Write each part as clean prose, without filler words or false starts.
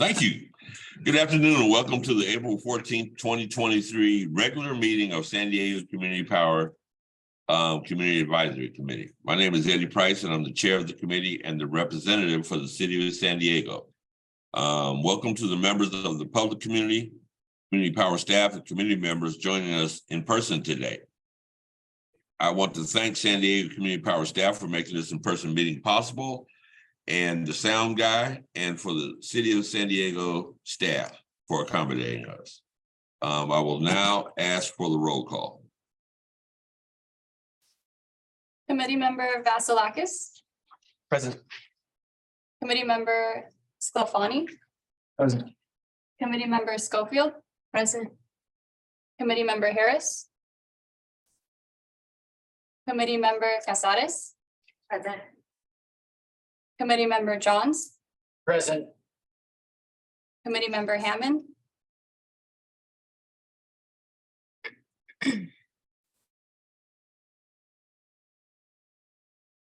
Thank you. Good afternoon and welcome to the April 14th, 2023 regular meeting of San Diego Community Power Community Advisory Committee. My name is Eddie Price and I'm the chair of the committee and the representative for the city of San Diego. Welcome to the members of the public community power staff and community members joining us in person today. I want to thank San Diego Community Power staff for making this in-person meeting possible, and the sound guy, and for the city of San Diego staff for accommodating us. I will now ask for the roll call. Committee member Vasilakis. Present. Committee member Sclafani. Present. Committee member Schofield. Present. Committee member Harris. Committee member Casares. Present. Committee member Johns. Present. Committee member Hammond.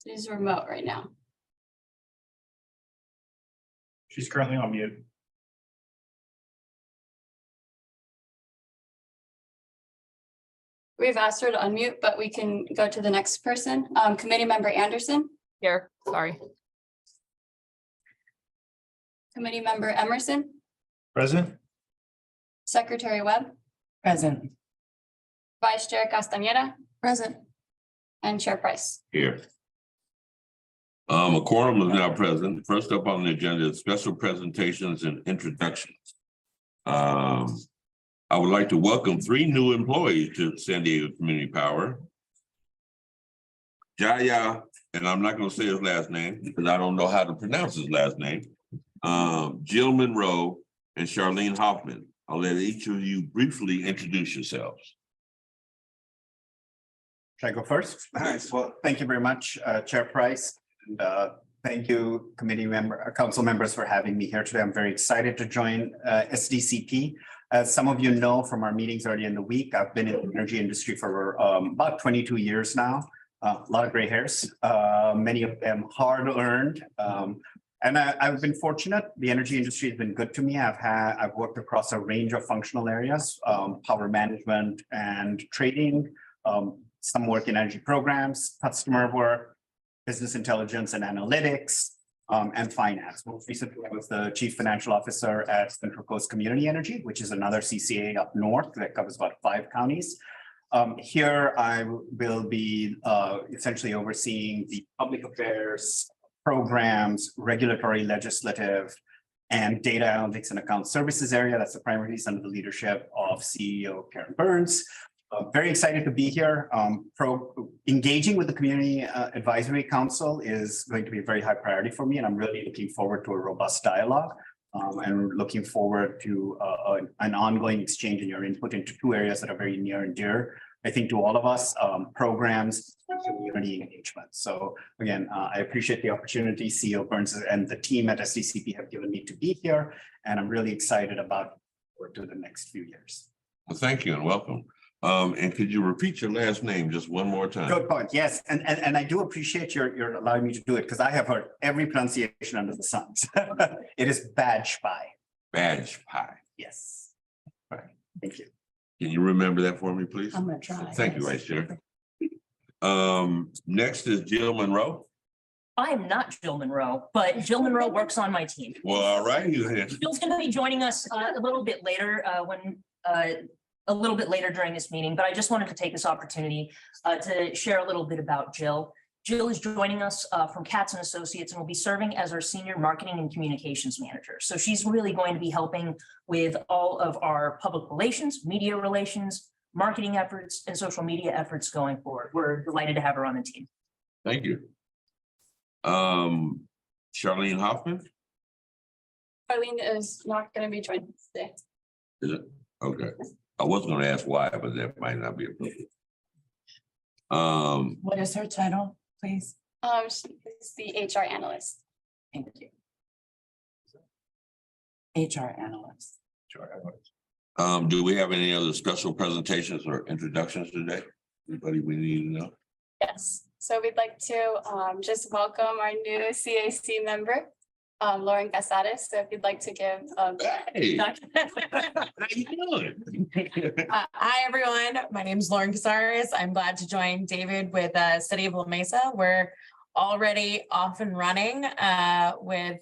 She's remote right now. She's currently on mute. We've asked her to unmute, but we can go to the next person. Committee member Anderson. Here, sorry. Committee member Emerson. Present. Secretary Webb. Present. Vice Chair Castañeda. Present. And Chair Price. Here. A quorum is now present. First up on the agenda is special presentations and introductions. I would like to welcome 3 new employees to San Diego Community Power. Jaya, and I'm not going to say his last name because I don't know how to pronounce his last name. Jill Monroe and Charlene Hoffman. I'll let each of you briefly introduce yourselves. Should I go first? All right, well, thank you very much, Chair Price. And thank you, council members for having me here today. I'm very excited to join SDCP. As some of you know from our meetings earlier in the week, I've been in the energy industry for about 22 years now. A lot of gray hairs, many of them hard earned. And I've been fortunate. The energy industry has been good to me. I've worked across a range of functional areas, power management and trading, some work in energy programs, customer work, business intelligence and analytics, and finance. Most recently, I was the chief financial officer at Central Coast Community Energy, which is another CCA up north that covers about 5 counties. Here, I will be essentially overseeing the public affairs, programs, regulatory, legislative, and data analytics and account services area. That's the primaries under the leadership of CEO Karen Burns. Very excited to be here. Engaging with the Community Advisory Council is going to be a very high priority for me, and I'm really looking forward to a robust dialogue and looking forward to an ongoing exchange in your input into 2 areas that are very near and dear, I think, to all of us, programs and community engagement. So again, I appreciate the opportunity CEO Burns and the team at SDCP have given me to be here, and I'm really excited about forward to the next few years. Well, thank you and welcome. And could you repeat your last name just one more time? Good point. Yes, and I do appreciate your allowing me to do it because I have heard every pronunciation under the sun. It is Badge Pie. Badge Pie. Yes. Right. Thank you. Can you remember that for me, please? I'm gonna try. Thank you, Vice Chair. Next is Jill Monroe. I'm not Jill Monroe, but Jill Monroe works on my team. Well, all right. Jill's gonna be joining us a little bit later during this meeting, but I just wanted to take this opportunity to share a little bit about Jill. Jill is joining us from Katz & Associates and will be serving as our senior marketing and communications manager. So she's really going to be helping with all of our public relations, media relations, marketing efforts, and social media efforts going forward. We're delighted to have her on the team. Thank you. Charlene Hoffman. Arlene is not going to be joining us today. Is it? Okay. I was going to ask why, but that might not be appropriate. What is her title, please? She's the HR analyst. Thank you. HR analyst. Do we have any other special presentations or introductions today? Anybody we need to know? Yes. So we'd like to just welcome our new CAC member, Lauren Casares. So if you'd like to give Hey, how you doing? Hi, everyone. My name is Lauren Casares. I'm glad to join David with City of La Mesa. We're already off and running with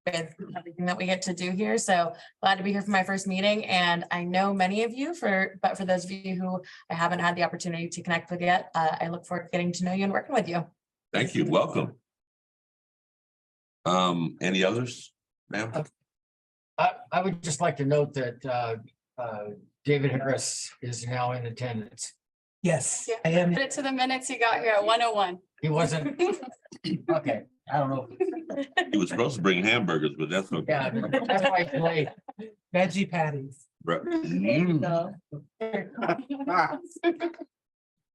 everything that we get to do here. So glad to be here for my first meeting. And I know many of you but for those of you who I haven't had the opportunity to connect with yet, I look forward to getting to know you and working with you. Thank you. Welcome. Any others, ma'am? I would just like to note that David Harris is now in attendance. Yes, Yeah. I am. Put it to the minutes you got here at 1:01. He wasn't, okay, I don't know. He was supposed to bring hamburgers, but that's okay. Yeah, that's why he's late. Veggie patties. Right.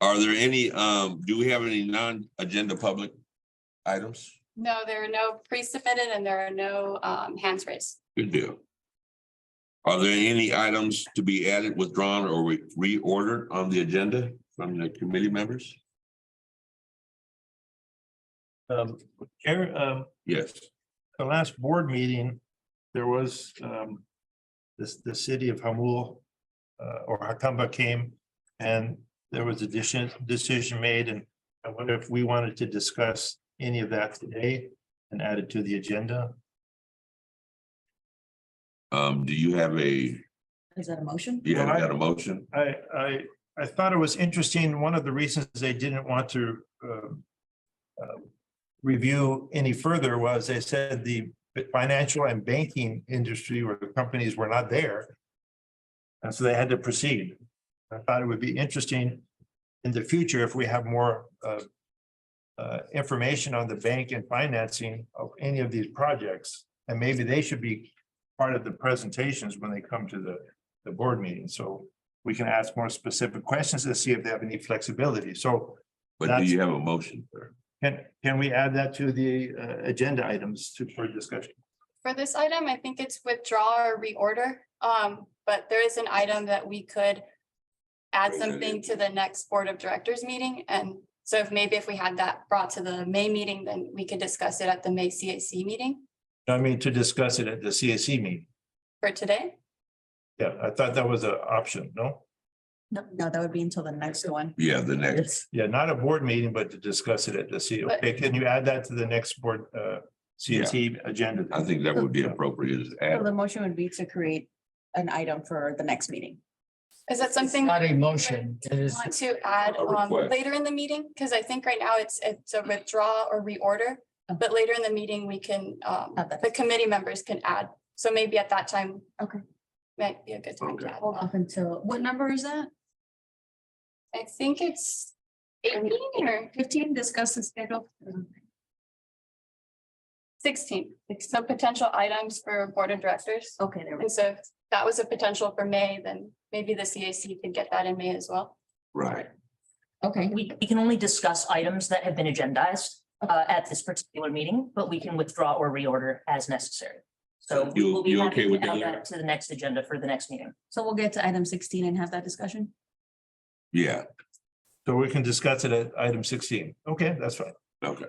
Are there any, do we have any non-agenda public items? No, there are no pre-submitted and there are no hands raised. Good deal. Are there any items to be added, withdrawn, or reordered on the agenda from the committee members? Chair, Yes. the last board meeting, there was the city of Hamul or Hakamba came and there was a decision made, and I wonder if we wanted to discuss any of that today and add it to the agenda. Do you have a, Is that a motion? you have got a motion? I thought it was interesting. One of the reasons they didn't want to review any further was they said the financial and banking industry or the companies were not there. And so they had to proceed. I thought it would be interesting in the future if we have more information on the bank and financing of any of these projects. And maybe they should be part of the presentations when they come to the board meeting. So we can ask more specific questions to see if they have any flexibility. So But do you have a motion, sir? can we add that to the agenda items for discussion? For this item, I think it's withdraw or reorder. But there is an item that we could add Bring that something in. to the next Board of Directors meeting. And so if we had that brought to the May meeting, then we could discuss it at the May CAC meeting I mean, to discuss it at the CAC meeting. for today. Yeah, I thought that was an option, no? No, that would be until the next one. Yeah, the next, Yeah, not a board meeting, but to discuss it at the CAC. But- Okay, can you add that to the next board CAC agenda? I think that would be appropriate as So add. the motion would be to create an item for the next meeting. Is that something Not a motion, it is, want to add A request. later in the meeting? Because I think right now it's a withdraw or reorder. But later in the meeting, we can, Have that. the committee members can add. So maybe at that time. Okay. Might be a good time to Okay. add. Hold up until, what number is that? I think it's 18 or 15, discuss the schedule. 16. Some potential items for Board of Directors. Okay, there we go. And so if that was a potential for May, then maybe the CAC could get that in May as well. Right. Okay. We can only discuss items that have been agendized at this particular meeting, but we can withdraw or reorder as necessary. So You- we'll be you happy okay to with add that? that to the next agenda for the next meeting. So we'll get to item 16 and have that discussion. Yeah, So we can discuss it at item 16. Okay, that's fine. okay.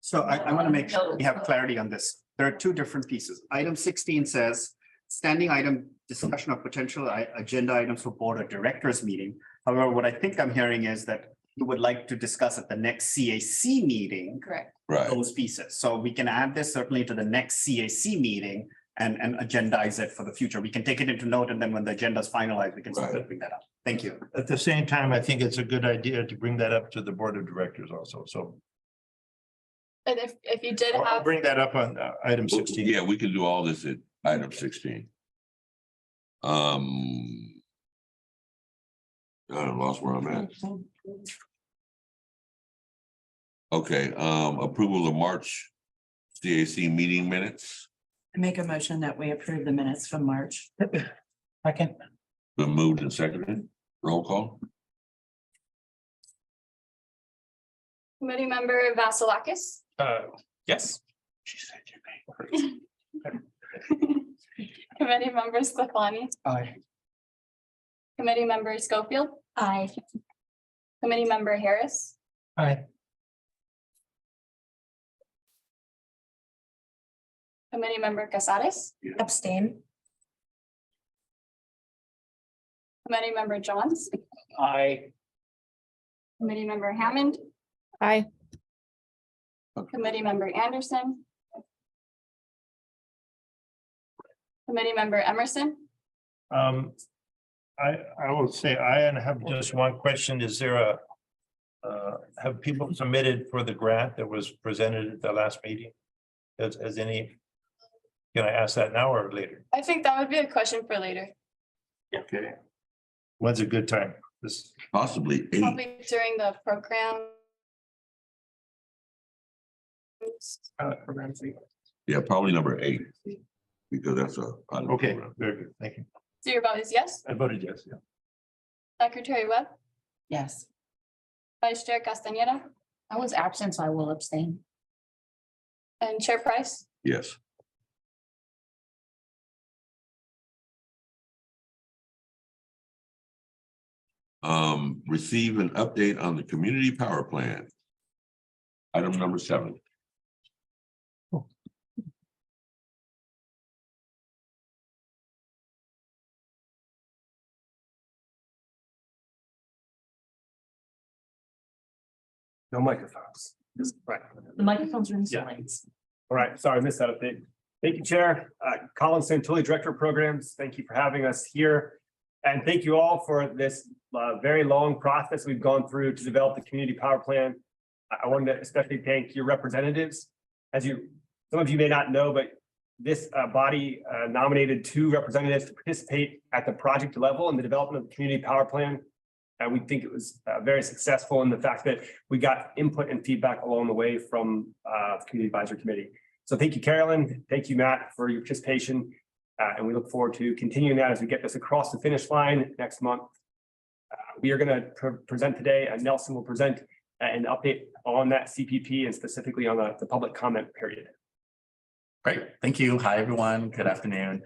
So I want to make sure we have clarity on this. There are two different pieces. Item 16 says standing item discussion of potential agenda items for Board of Directors meeting. However, what I think I'm hearing is that you would like to discuss at the next CAC meeting Correct. Right. those pieces. So we can add this certainly to the next CAC meeting and agendize it for the future. We can take it into note, and then when the agenda is finalized, we can start to Right. bring that up. Thank you. At the same time, I think it's a good idea to bring that up to the board of directors also. So And if you did I'll have, bring that up on item 16. Yeah, we can do all this at item 16. I lost where I'm at. Okay, approval of March CAC meeting minutes, I make a motion that we approve the minutes from March. second, been moved and seconded, roll call. Committee Member Vasilakis, Yes. She said your name first. Committee Member Stefani, aye. Committee Member Schofield. Aye. Committee Member Harris, Aye. Committee Member Casares, Abstain. Committee Member Johns, Aye. Committee Member Hammond, Aye. Committee Member Anderson, Committee Member Emerson. I will say I and have just one question. Is there a have people submitted for the grant that was presented at the last meeting? Has any? Can I ask that now or later? I think that would be a question for later, Okay. When's a good time? This, Possibly eight. probably during the program. Yeah, probably number 8. Because that's a. okay, very good. Thank you. So your vote is yes. I voted yes, yeah. Secretary Webb, Yes. Vice Chair Castaneda, I was absent, so I will abstain. and Chair Price. Yes. Receive an update on the community power plan. Item number 7. No microphones. Right. The microphones are in Yeah. silence. All right, sorry, I missed that update. Thank you, Chair. Colin Santulli, Director of Programs. Thank you for having us here. And thank you all for this very long process we've gone through to develop the community power plan. I wanted to especially thank your representatives. Some of you may not know, but this body nominated 2 representatives to participate at the project level in the development of the community power plan. And we think it was very successful in the fact that we got input and feedback along the way from the Community Advisory Committee. So thank you, Carolyn. Thank you, Matt, for your participation. And we look forward to continuing that as we get this across the finish line next month. We are going to present today, and Nelson will present an update on that CPP and specifically on the public comment period. Great, thank you. Hi, everyone. Good afternoon.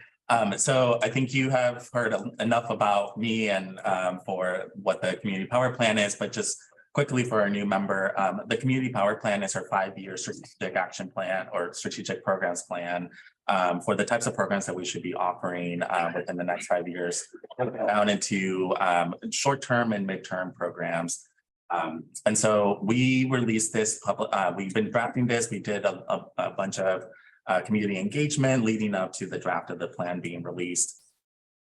So I think you have heard enough about me and for what the community power plan is, but just quickly for our new member, the community power plan is our 5-year strategic action plan or strategic programs plan for the types of programs that we should be offering within the next 5 years, down into short-term and midterm programs. And so we released this public, we've been drafting this. We did a bunch of community engagement leading up to the draft of the plan being released.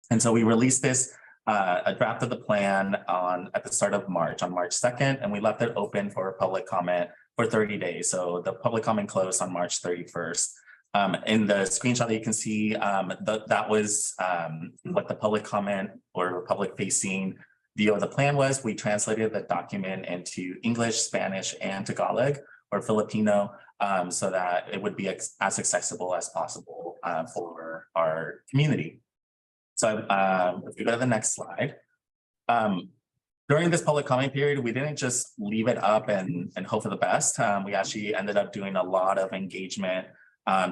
And so we released this, a draft of the plan at the start of March, on March 2nd, and we left it open for public comment for 30 days. So the public comment closed on March 31st. In the screenshot that you can see, that was what the public comment or public facing view of the plan was. We translated the document into English, Spanish, and Tagalog or Filipino, so that it would be as accessible as possible for our community. So if you go to the next slide. During this public comment period, we didn't just leave it up and hope for the best. We actually ended up doing a lot of engagement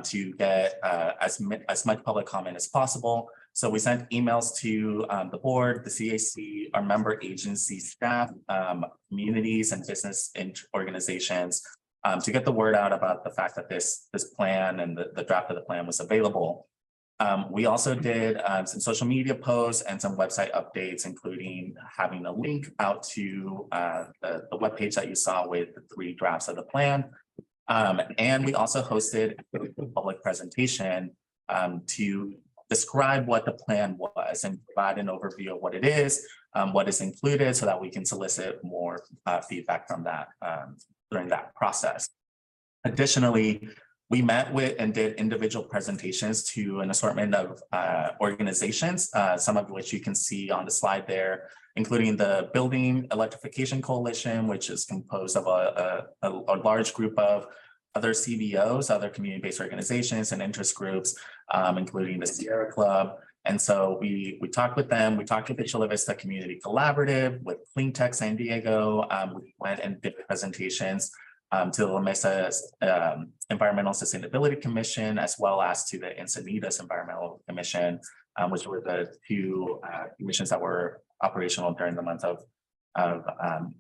to get as much public comment as possible. So we sent emails to the board, the CAC, our member agency staff, communities and business organizations to get the word out about the fact that this plan and the draft of the plan was available. We also did some social media posts and some website updates, including having a link out to the webpage that you saw with the 3 drafts of the plan. And we also hosted a public presentation to describe what the plan was and provide an overview of what it is, what is included, so that we can solicit more feedback from that during that process. Additionally, we met with and did individual presentations to an assortment of organizations, some of which you can see on the slide there, including the Building Electrification Coalition, which is composed of a large group of other CBOs, other community-based organizations and interest groups, including the Sierra Club. And so we talked with them. We talked with the Chula Vista Community Collaborative, with Clean Tech San Diego. We went and did presentations to the La Mesa Environmental Sustainability Commission, as well as to the Encinitas Environmental Commission, which were the 2 commissions that were operational during the month of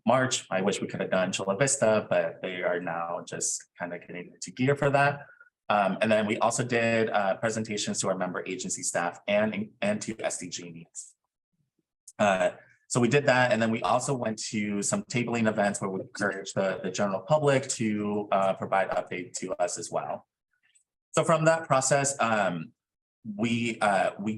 March. I wish we could have done Chula Vista, but they are now just kind of getting into gear for that. And then we also did presentations to our member agency staff and to SDG&Es. So we did that, and then we also went to some tabling events where we encouraged the general public to provide update to us as well. So from that process, we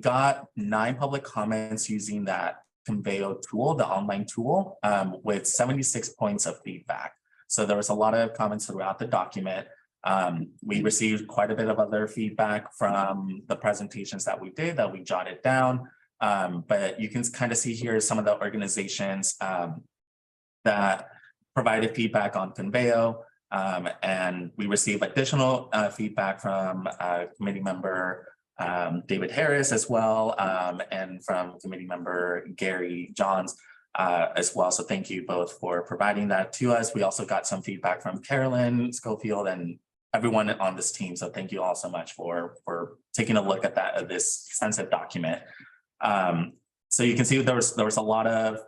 got 9 public comments using that Conveo tool, the online tool, with 76 points of feedback. So there was a lot of comments throughout the document. We received quite a bit of other feedback from the presentations that we did that we jotted down. But you can kind of see here some of the organizations that provided feedback on Conveo. And we received additional feedback from committee member David Harris as well, and from committee member Gary Johns as well. So thank you both for providing that to us. We also got some feedback from Carolyn Schofield and everyone on this team. So thank you all so much for taking a look at this extensive document. So you can see there was a lot of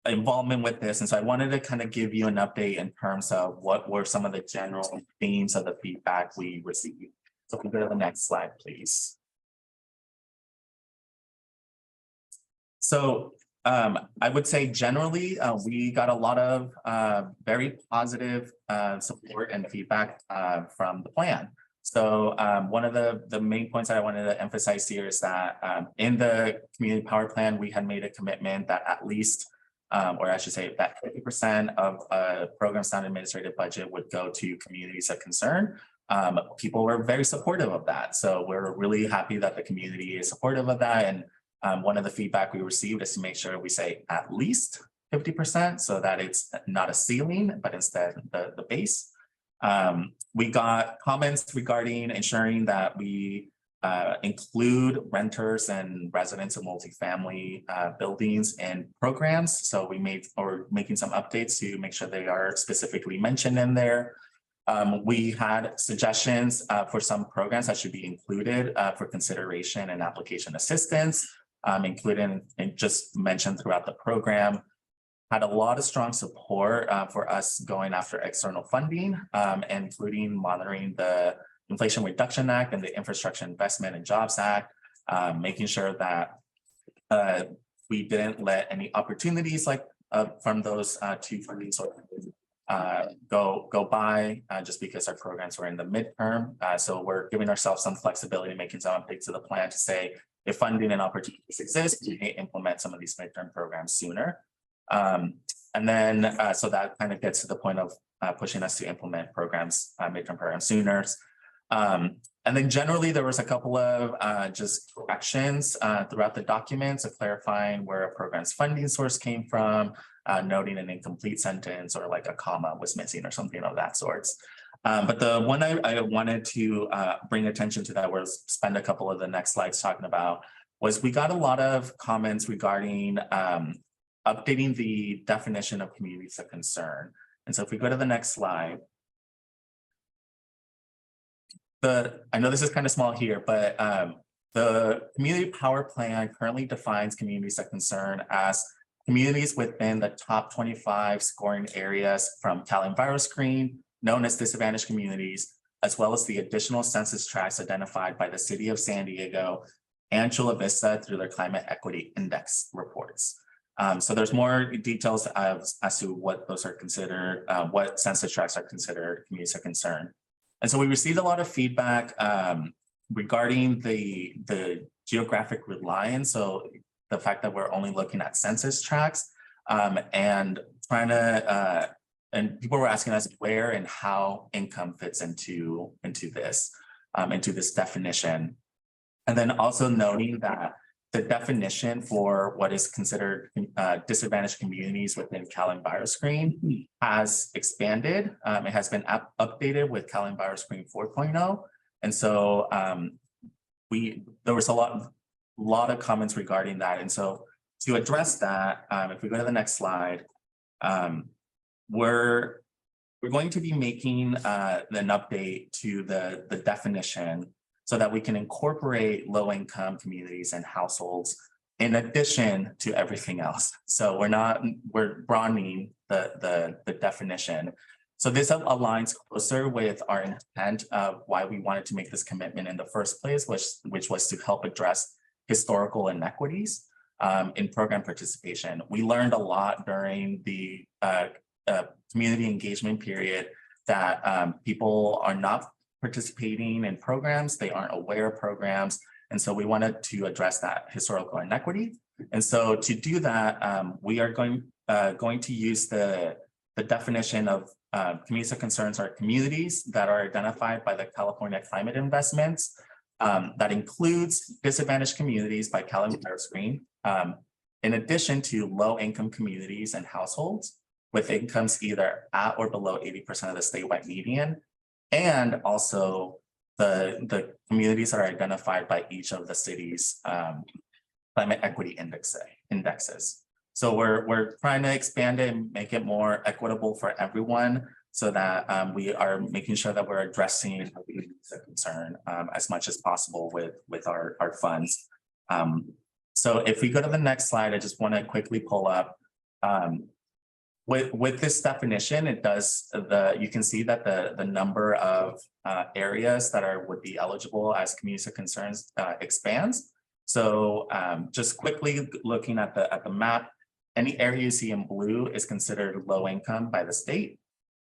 involvement with this. And so I wanted to kind of give you an update in terms of what were some of the general themes of the feedback we received. So if we go to the next slide, please. So I would say generally, we got a lot of very positive support and feedback from the plan. So one of the main points that I wanted to emphasize here is that in the community power plan, we had made a commitment that at least, or I should say that 50% of program sound administrative budget would go to communities of concern. People were very supportive of that. So we're really happy that the community is supportive of that. And one of the feedback we received is to make sure we say at least 50% so that it's not a ceiling, but instead the base. We got comments regarding ensuring that we include renters and residents of multifamily buildings and programs. So we making some updates to make sure they are specifically mentioned in there. We had suggestions for some programs that should be included for consideration and application assistance, including and just mentioned throughout the program. Had a lot of strong support for us going after external funding, including monitoring the Inflation Reduction Act and the Infrastructure Investment and Jobs Act, making sure that we didn't let any opportunities like from those two funding sources go by just because our programs were in the midterm. So we're giving ourselves some flexibility, making some updates to the plan to say if funding and opportunities exist, we may implement some of these midterm programs sooner. And then so that kind of gets to the point of pushing us to implement programs, midterm programs sooner. And then generally there was a couple of just corrections throughout the documents of clarifying where a program's funding source came from, noting an incomplete sentence or like a comma was missing or something of that sort. But the one I wanted to bring attention to that was spend a couple of the next slides talking about was we got a lot of comments regarding updating the definition of communities of concern. And so if we go to the next slide, I know this is kind of small here, but the community power plan currently defines communities of concern as communities within the top 25 scoring areas from Cal EnviroScreen, known as disadvantaged communities, as well as the additional census tracts identified by the City of San Diego and Chula Vista through their Climate Equity Index reports. So there's more details as to what those are considered, what census tracts are considered communities of concern. And so we received a lot of feedback regarding the geographic reliance. So the fact that we're only looking at census tracts and trying to, and people were asking us where and how income fits into this definition. And then also noting that the definition for what is considered disadvantaged communities within Cal EnviroScreen has expanded. It has been updated with Cal EnviroScreen 4.0. And so there was a lot of comments regarding that. And so to address that, if we go to the next slide, we're going to be making an update to the definition so that we can incorporate low-income communities and households in addition to everything else. So we're broadening the definition So this aligns closer with our intent of why we wanted to make this commitment in the first place, which was to help address historical inequities in program participation. We learned a lot during the community engagement period that people are not participating in programs, they aren't aware of programs. And so we wanted to address that historical inequity. And so to do that, we are going to use the definition of communities of concerns are communities that are identified by the California Climate Investments. That includes disadvantaged communities by Cal Enviroscreen, in addition to low-income communities and households with incomes either at or below 80% of the statewide median, and also the communities that are identified by each of the city's climate equity indexes. So we're trying to expand it and make it more equitable for everyone so that we are making sure that we're addressing the concern as much as possible with our funds. So if we go to the next slide, I just want to quickly pull up with this definition, it does you can see that the number of areas that would be eligible as communities of concerns expands. So just quickly looking at the map, any area you see in blue is considered low income by the state.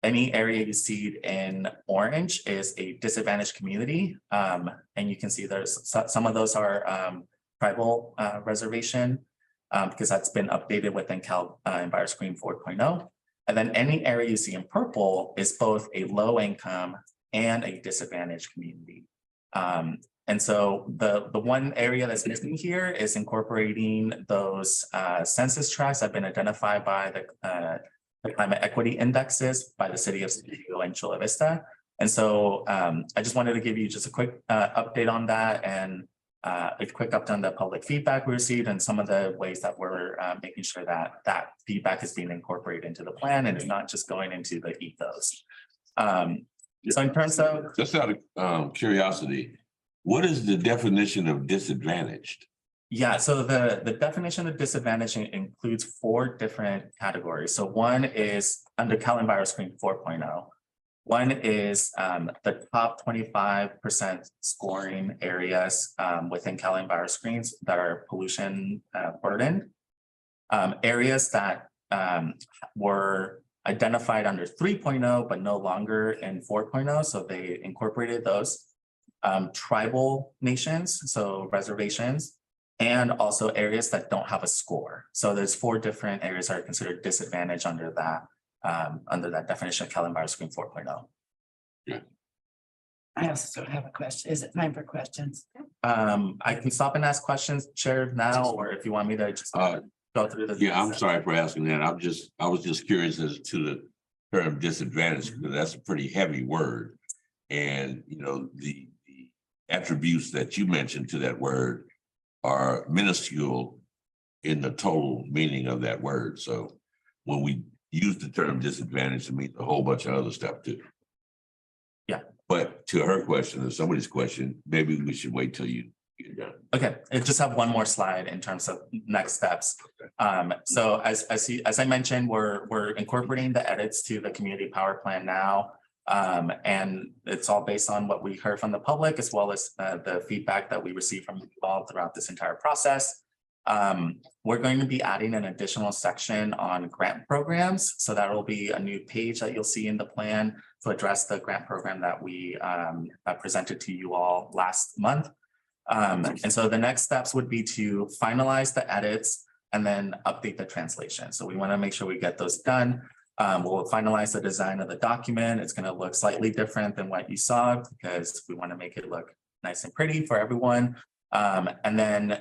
Any area you see in orange is a disadvantaged community. And you can see there's some of those are tribal reservation because that's been updated within Cal Enviroscreen 4.0. And then any area you see in purple is both a low income and a disadvantaged community. And so the one area that's missing here is incorporating those census tracts that have been identified by the climate equity indexes by the city of San Diego and Chula Vista. And so I just wanted to give you just a quick update on that and a quick update on the public feedback we received and some of the ways that we're making sure that that feedback is being incorporated into the plan and is not just going into the ethos. So in terms of— Just out of curiosity, what is the definition of disadvantaged? Yeah, so the definition of disadvantage includes 4 different categories. So one is under Cal Enviroscreen 4.0. One is the top 25% scoring areas within Cal Enviroscreens that are pollution burdened. Areas that were identified under 3.0, but no longer in 4.0. So they incorporated those. Tribal nations, so reservations, and also areas that don't have a score. So there's 4 different areas that are considered disadvantaged under that definition of Cal Enviroscreen 4.0. Yeah. I also have a question. Is it time for questions? I can stop and ask questions, Chair, now, or if you want me to just go through the— Yeah, I'm sorry for asking that. I was just curious as to the term disadvantage, because that's a pretty heavy word. And, you know, the attributes that you mentioned to that word are minuscule in the total meaning of that word. So when we use the term disadvantage, it means a whole bunch of other stuff too. Yeah. But to her question or somebody's question, maybe we should wait till you get done. Okay, I just have one more slide in terms of next steps. So as I mentioned, we're incorporating the edits to the community power plan now. And it's all based on what we heard from the public as well as the feedback that we received from you all throughout this entire process. We're going to be adding an additional section on grant programs. So that will be a new page that you'll see in the plan to address the grant program that we presented to you all last month. And so the next steps would be to finalize the edits and then update the translation. So we want to make sure we get those done. We'll finalize the design of the document. It's going to look slightly different than what you saw because we want to make it look nice and pretty for everyone. And then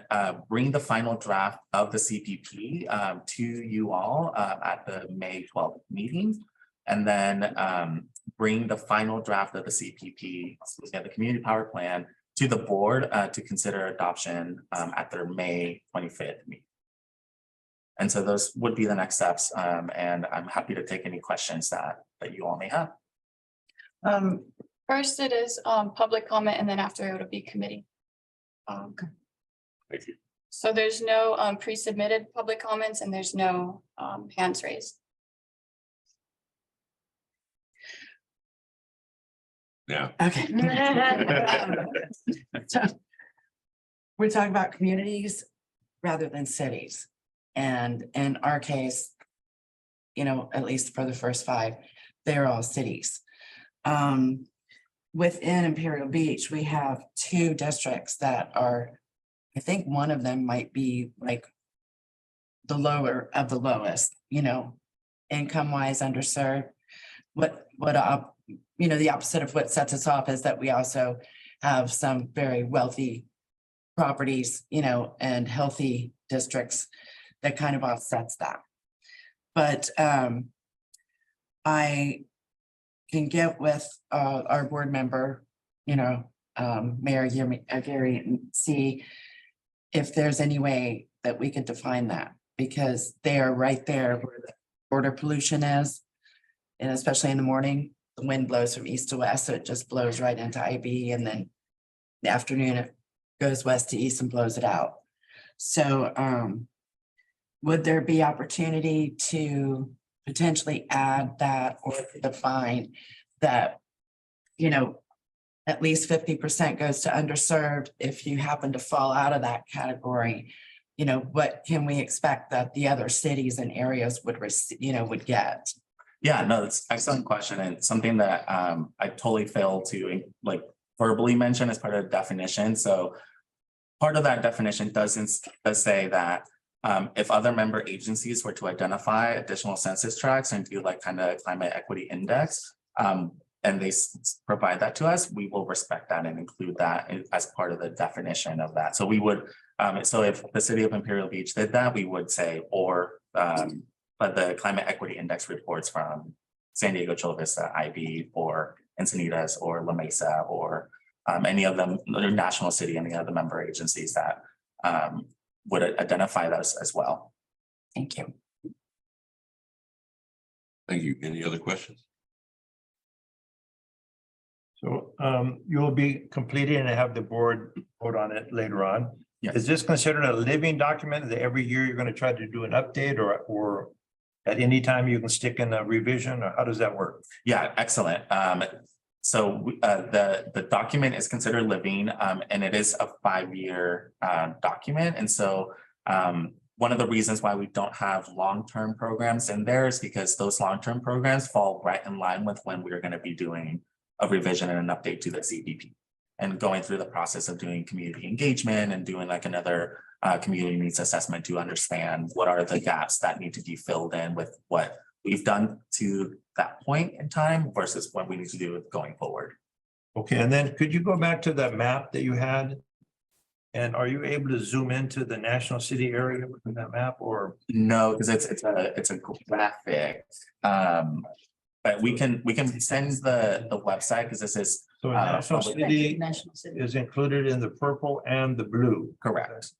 bring the final draft of the CPP to you all at the May 12th meeting. And then bring the final draft of the CPP, the community power plan, to the board to consider adoption at their May 25th meeting. And so those would be the next steps. And I'm happy to take any questions that you all may have. First it is public comment and then after it'll be committee. Thank you. So there's no pre-submitted public comments and there's no hands raised. Yeah. Okay. So, we're talking about communities rather than cities. And in our case, you know, at least for the first 5, they're all cities. Within Imperial Beach, we have 2 districts that are, I think one of them might be like the lower of the lowest, you know, income wise underserved. You know, the opposite of what sets us off is that we also have some very wealthy properties, you know, and healthy districts that kind of offsets that. But I can get with our board member, you know, Mayor Gary, and see if there's any way that we could define that, because they are right there where the border pollution is. And especially in the morning, the wind blows from east to west, so it just blows right into IB, and then in the afternoon it goes west to east and blows it out. So would there be opportunity to potentially add that or define that, you know, at least 50% goes to underserved? If you happen to fall out of that category, you know, what can we expect that the other cities and areas would receive, you know, would get? Yeah, no, that's an excellent question, and something that I totally failed to like verbally mention as part of the definition. So part of that definition does say that if other member agencies were to identify additional census tracts and do like kind of climate equity index, and they provide that to us, we will respect that and include that as part of the definition of that. So we would, so if the city of Imperial Beach did that, we would say, or but the climate equity index reports from San Diego, Chula Vista, IB, or Encinitas, or La Mesa, or any of them, or National City, any other member agencies that would identify those as well. Thank you. Thank you. Any other questions? So you will be completing and have the board vote on it later on. Yes. Is this considered a living document that every year you're going to try to do an update, or at any time you can stick in a revision, or how does that work? Yeah, excellent. So the document is considered living, and it is a 5-year document. And so one of the reasons why we don't have long-term programs in there is because those long-term programs fall right in line with when we're going to be doing a revision and an update to the CDP, and going through the process of doing community engagement and doing like another community needs assessment to understand what are the gaps that need to be filled in with what we've done to that point in time versus what we need to do going forward. Okay, and then could you go back to that map that you had? And are you able to zoom into the National City area within that map, or? No, because it's a graphic. But we can send the website, because this is So National City National City. is included in the purple and the blue. correct.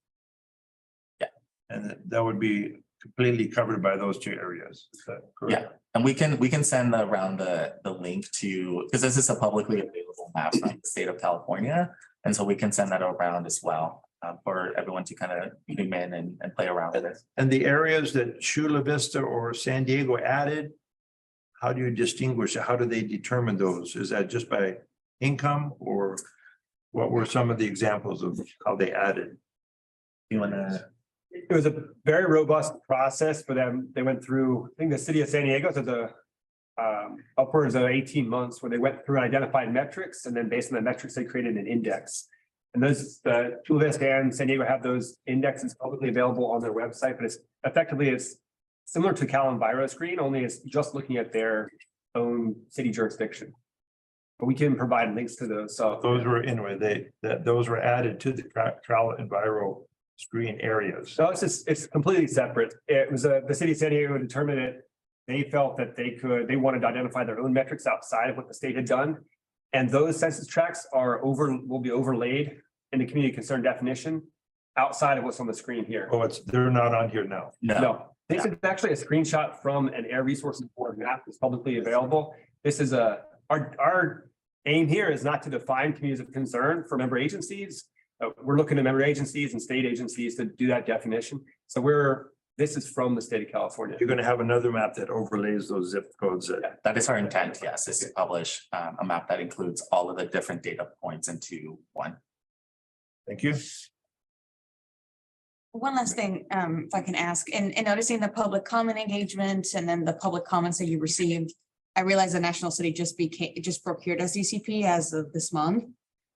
And that would be completely covered by those 2 areas. Is that correct? Yeah, and we can send around the link to, because this is a publicly available map from the state of California. And so we can send that around as well for everyone to kind of zoom in and play around with it. And the areas that Chula Vista or San Diego added, how do you distinguish? How do they determine those? Is that just by income, or what were some of the examples of how they added? You wanna? It was a very robust process for them. They went through, I think the city of San Diego did the upwards of 18 months where they went through and identified metrics, and then based on the metrics, they created an index. And those, the Chula Vista and San Diego have those indexes publicly available on their website, but it's similar to Cal EnviroScreen, only it's just looking at their own city jurisdiction. But we can provide links to those. So Those were anyway, those were added to the Cal EnviroScreen areas. so it's completely separate. It was the city of San Diego determined it. They felt that they wanted to identify their own metrics outside of what the state had done. And those census tracts will be overlaid in the community concern definition outside of what's on the screen here. Oh, they're not on here now. No, this is actually a screenshot from an Air Resources Board map that's publicly available. This is our aim here is not to define communities of concern for member agencies. We're looking at member agencies and state agencies to do that definition. So we're This is from the state of California. You're gonna have another map that overlays those zip codes that. That is our intent, yes, is to publish a map that includes all of the different data points into one. Thank you. One last thing, if I can ask, in noticing the public comment engagement and then the public comments that you received, I realize the National City just procured SDCP as of this month.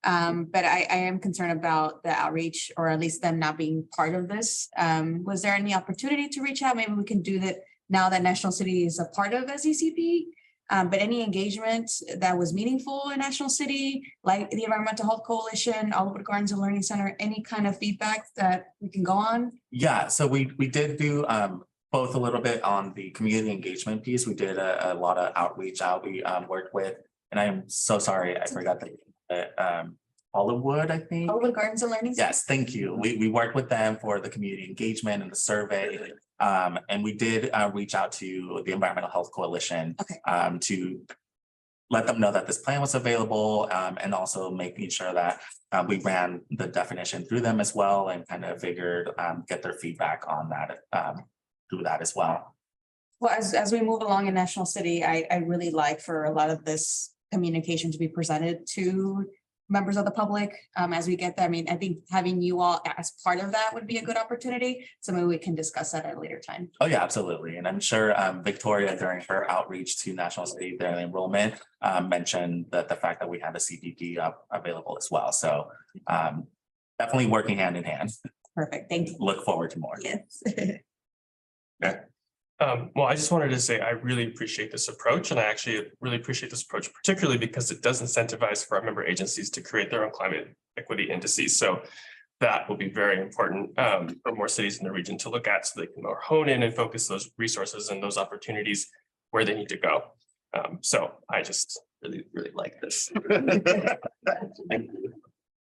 But I am concerned about the outreach, or at least them not being part of this. Was there any opportunity to reach out? Maybe we can do that now that National City is a part of SDCP. But any engagement that was meaningful in National City, like the Environmental Health Coalition, Oliver Gardens and Learning Center, any kind of feedback that we can go on? Yeah, so we did do both a little bit on the community engagement piece. We did a lot of outreach out. We worked with, and I am so sorry, I forgot the Olivewood, I think. Oliver Gardens and Learning Center? Yes, thank you. We worked with them for the community engagement and the survey. And we did reach out to the Environmental Health Coalition. Okay. To let them know that this plan was available, and also making sure that we ran the definition through them as well, and kind of figured get their feedback on that through that as well. Well, as we move along in National City, I really like for a lot of this communication to be presented to members of the public as we get there. I mean, I think having you all as part of that would be a good opportunity. So maybe we can discuss that at a later time. Oh, yeah, absolutely. And I'm sure Victoria, during her outreach to National City, their enrollment, mentioned that the fact that we have a CPP available as well. So definitely working hand in hand. Perfect, thank you. Look forward to more. Yes. Well, I just wanted to say I really appreciate this approach, and I actually really appreciate this approach, particularly because it does incentivize for our member agencies to create their own climate equity indices. So that will be very important for more cities in the region to look at, so they can more hone in and focus those resources and those opportunities where they need to go. So I just really like this.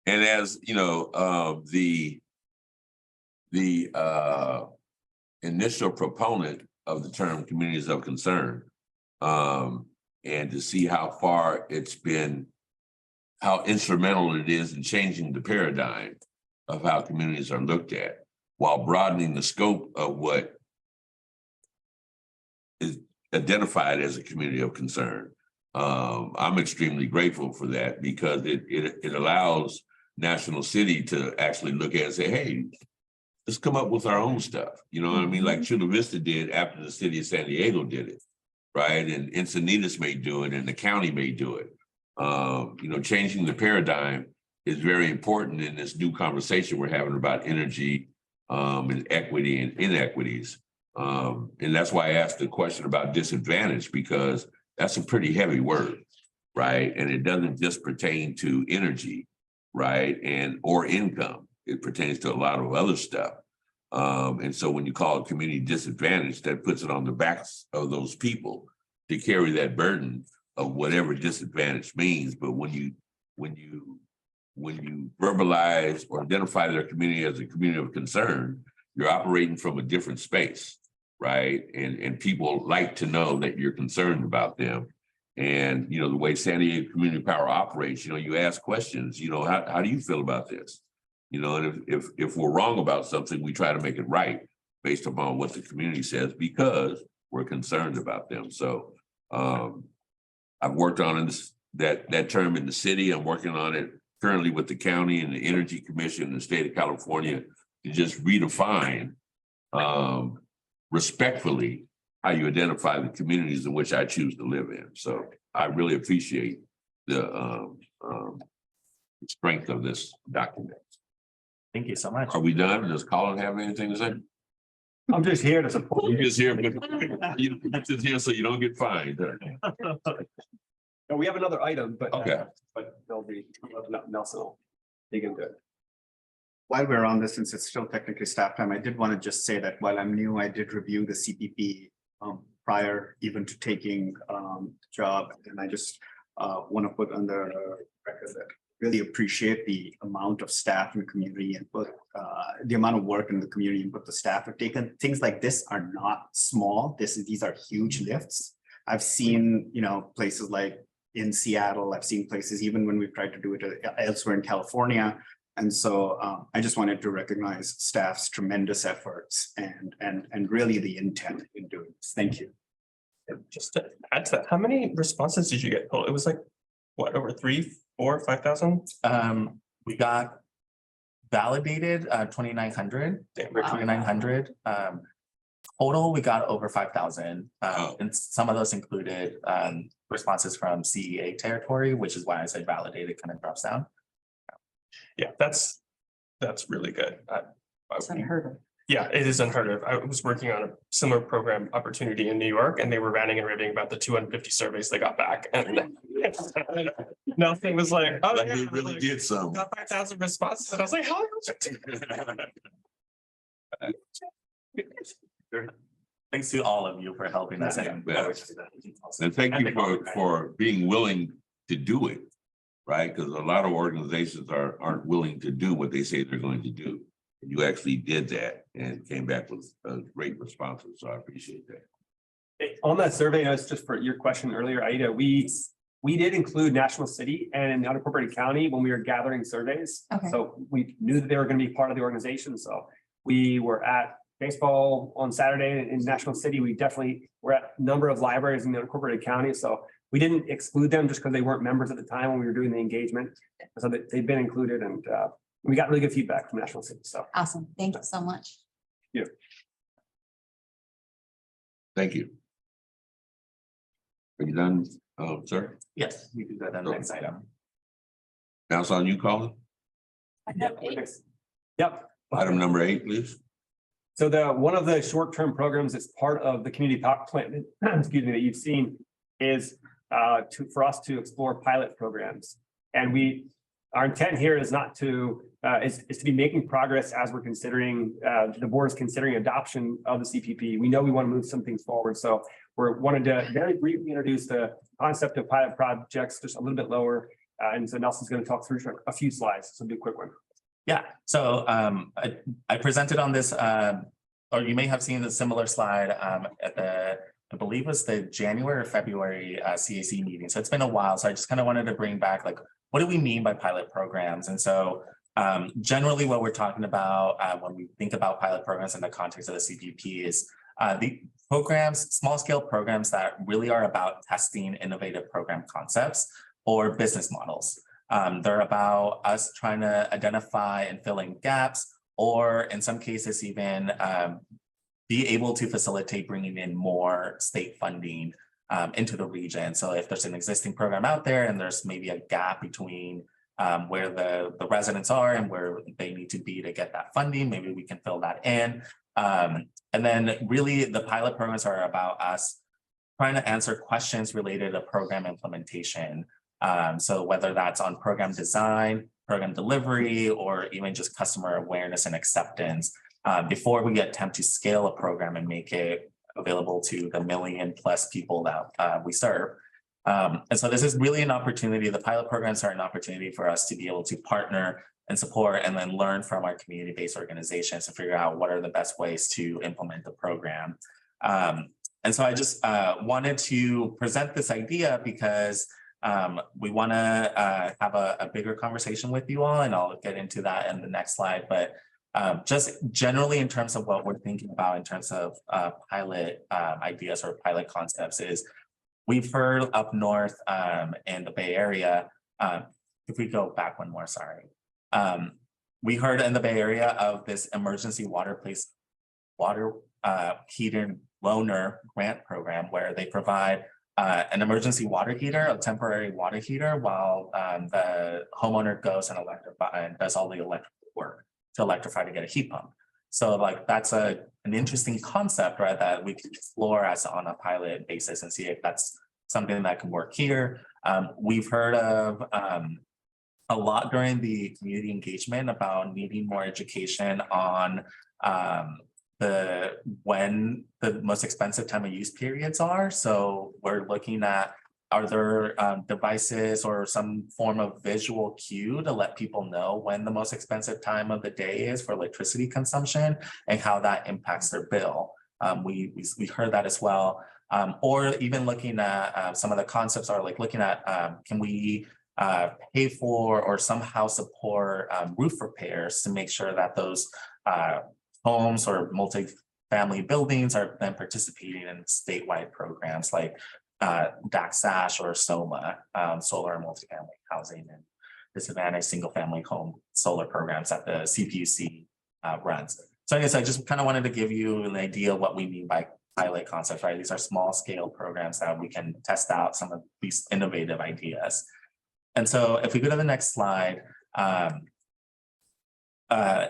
And as you know, the initial proponent of the term communities of concern, and to see how far it's been, how instrumental it is in changing the paradigm of how communities are looked at, while broadening the scope of what is identified as a community of concern. I'm extremely grateful for that, because it allows National City to actually look at and say, hey, let's come up with our own stuff. You know what I mean? Like Chula Vista did after the city of San Diego did it, right? And Encinitas may do it, and the county may do it. You know, changing the paradigm is very important in this new conversation we're having about energy and equity and inequities. And that's why I asked the question about disadvantage, because that's a pretty heavy word, right? And it doesn't just pertain to energy, right? Or income. It pertains to a lot of other stuff. And so when you call it community disadvantage, that puts it on the backs of those people to carry that burden of whatever disadvantage means. But when you verbalize or identify their community as a community of concern, you're operating from a different space, right? And people like to know that you're concerned about them. And, you know, the way San Diego Community Power operates, you know, you ask questions, you know, how do you feel about this? You know, and if we're wrong about something, we try to make it right based upon what the community says, because we're concerned about them. So I've worked on that term in the city. I'm working on it currently with the county and the Energy Commission in the state of California to just redefine respectfully how you identify the communities in which I choose to live in. So I really appreciate the strength of this document. Thank you so much. Are we done? Does Colin have anything to say? I'm just here to support. You're just here, but you're just here so you don't get fined. No, we have another item, but Okay. but Nelson will dig into it. While we're on this, since it's still technically staff time, I did want to just say that while I'm new, I did review the CPP prior even to taking the job. And I just want to put on the record that really appreciate the amount of staff and community input, the amount of work and the community input the staff have taken. Things like this are not small. These are huge lifts. I've seen, you know, places like in Seattle, I've seen places even when we've tried to do it elsewhere in California, And so I just wanted to recognize staff's tremendous efforts and really the intent in doing this. Thank you. Just to add to that, how many responses did you get? Oh, it was like, what, over 3, 4, 5,000? We got validated 2,900. Damn. 2,900. Total, we got over 5,000. Wow. And some of those included responses from CEA territory, which is why I said validated kind of drops down. Yeah, that's really good. It's unheard of. Yeah, it is unheard of. I was working on a similar program opportunity in New York, and they were ranting and raving about the 250 surveys they got back. And nothing was like, oh, Like yeah, we really like, did some. got 5,000 responses. And I was like, how? Thanks to all of you for helping us. Yeah, and- yeah. And thank you for being willing to do it, right? Because a lot of organizations aren't willing to do what they say they're going to do. You actually did that and came back with great responses, so I appreciate that. On that survey, notes, just for your question earlier, Aida, we did include National City and the unincorporated county when we were gathering surveys. Okay. So we knew that they were going to be part of the organization. So we were at baseball on Saturday in National City. We definitely were at a number of libraries in the unincorporated county. So we didn't exclude them just because they weren't members at the time when we were doing the engagement. So they've been included, and we got really good feedback from National City. So Awesome. Thank you so much. Thank you. Are you done, sir? Yes, we do that on the next item. Council on you, Colin? Yep. Item number 8, please. So one of the short-term programs that's part of the community power plan, excuse me, that you've seen is for us to explore pilot programs. And our intent here is not to, is to be making progress as we're considering, the board is considering adoption of the CPP. We know we want to move some things forward. So we're wanted to very briefly introduce the concept of pilot projects, just a little bit lower. And so Nelson's going to talk through a few slides. So do a quick one. Yeah, so I presented on this, or you may have seen a similar slide at the, I believe it was the January or February CAC meeting. So it's been a while. So I just kind of wanted to bring back, like, what do we mean by pilot programs? And so generally what we're talking about when we think about pilot programs in the context of the CPP is the programs, small scale programs that really are about testing innovative program concepts or business models. They're about us trying to identify and fill in gaps, or in some cases even be able to facilitate bringing in more state funding into the region. So if there's an existing program out there and there's maybe a gap between where the residents are and where they need to be to get that funding, maybe we can fill that in. And then really the pilot programs are about us trying to answer questions related to program implementation. So whether that's on program design, program delivery, or even just customer awareness and acceptance before we attempt to scale a program and make it available to the 1 million+ people that we serve. And so this is really an opportunity. The pilot programs are an opportunity for us to be able to partner and support and then learn from our community-based organizations to figure out what are the best ways to implement the program. And so I just wanted to present this idea because we want to have a bigger conversation with you all, and I'll get into that in the next slide. But just generally in terms of what we're thinking about in terms of pilot ideas or pilot concepts is we've heard up north in the Bay Area, if we go back one more, sorry. We heard in the Bay Area of this emergency water heater loaner grant program where they provide an emergency water heater, a temporary water heater, while the homeowner goes and does all the electrical work to electrify to get a heat pump. So like that's an interesting concept, right, that we can explore as on a pilot basis and see if that's something that can work here. We've heard of a lot during the community engagement about needing more education on when the most expensive time of use periods are. So we're looking at, are there devices or some form of visual cue to let people know when the most expensive time of the day is for electricity consumption and how that impacts their bill? We heard that as well. Or even looking at some of the concepts are like looking at, can we pay for or somehow support roof repairs to make sure that those homes or multi-family buildings are then participating in statewide programs like DAC-SASH or SOMA, solar and multifamily housing and disadvantaged single-family home solar programs that the CPUC runs. So I guess I just kind of wanted to give you an idea of what we mean by pilot concepts, right? These are small scale programs that we can test out some of these innovative ideas. And so if we go to the next slide,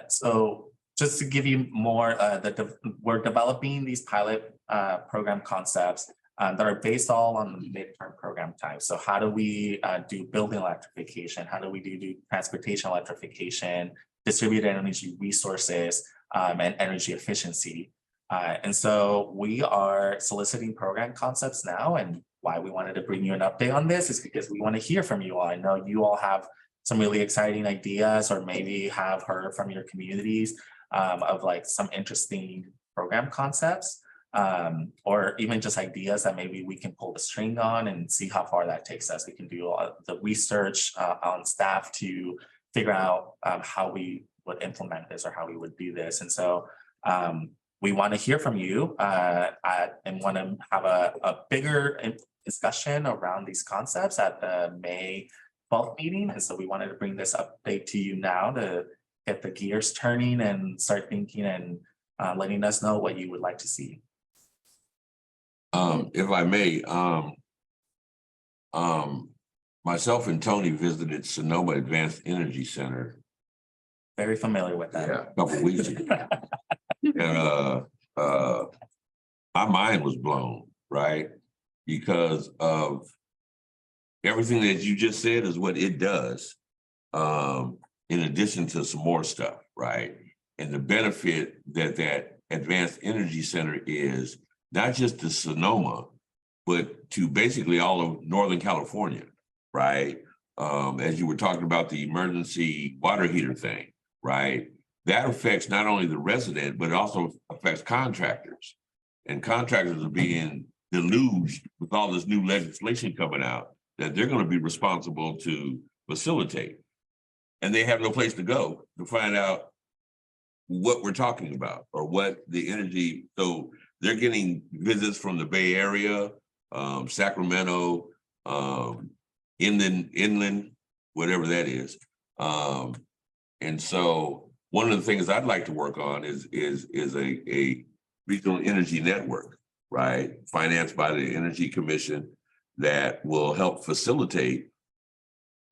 so just to give you more, we're developing these pilot program concepts that are based all on the midterm program type. So how do we do building electrification? How do we do transportation electrification, distributed energy resources, and energy efficiency? And so we are soliciting program concepts now, and why we wanted to bring you an update on this is because we want to hear from you all. I know you all have some really exciting ideas, or maybe have heard from your communities of like some interesting program concepts, or even just ideas that maybe we can pull the string on and see how far that takes us. We can do the research on staff to figure out how we would implement this or how we would do this. And so we want to hear from you and want to have a bigger discussion around these concepts at the May 12th meeting. And so we wanted to bring this update to you now to get the gears turning and start thinking and letting us know what you would like to see. If I may, myself and Tony visited Sonoma Advanced Energy Center. Very familiar with that. Yeah, a couple weeks ago. And my mind was blown, right? Because of everything that you just said is what it does. In addition to some more stuff, right? And the benefit that Advanced Energy Center is not just to Sonoma, but to basically all of Northern California, right? As you were talking about the emergency water heater thing, right? That affects not only the resident, but it also affects contractors. And contractors are being deluged with all this new legislation coming out that they're going to be responsible to facilitate. And they have no place to go to find out what we're talking about or what the energy. So they're getting visits from the Bay Area, Sacramento, inland, whatever that is. And so one of the things I'd like to work on is a regional energy network, right? Financed by the Energy Commission that will help facilitate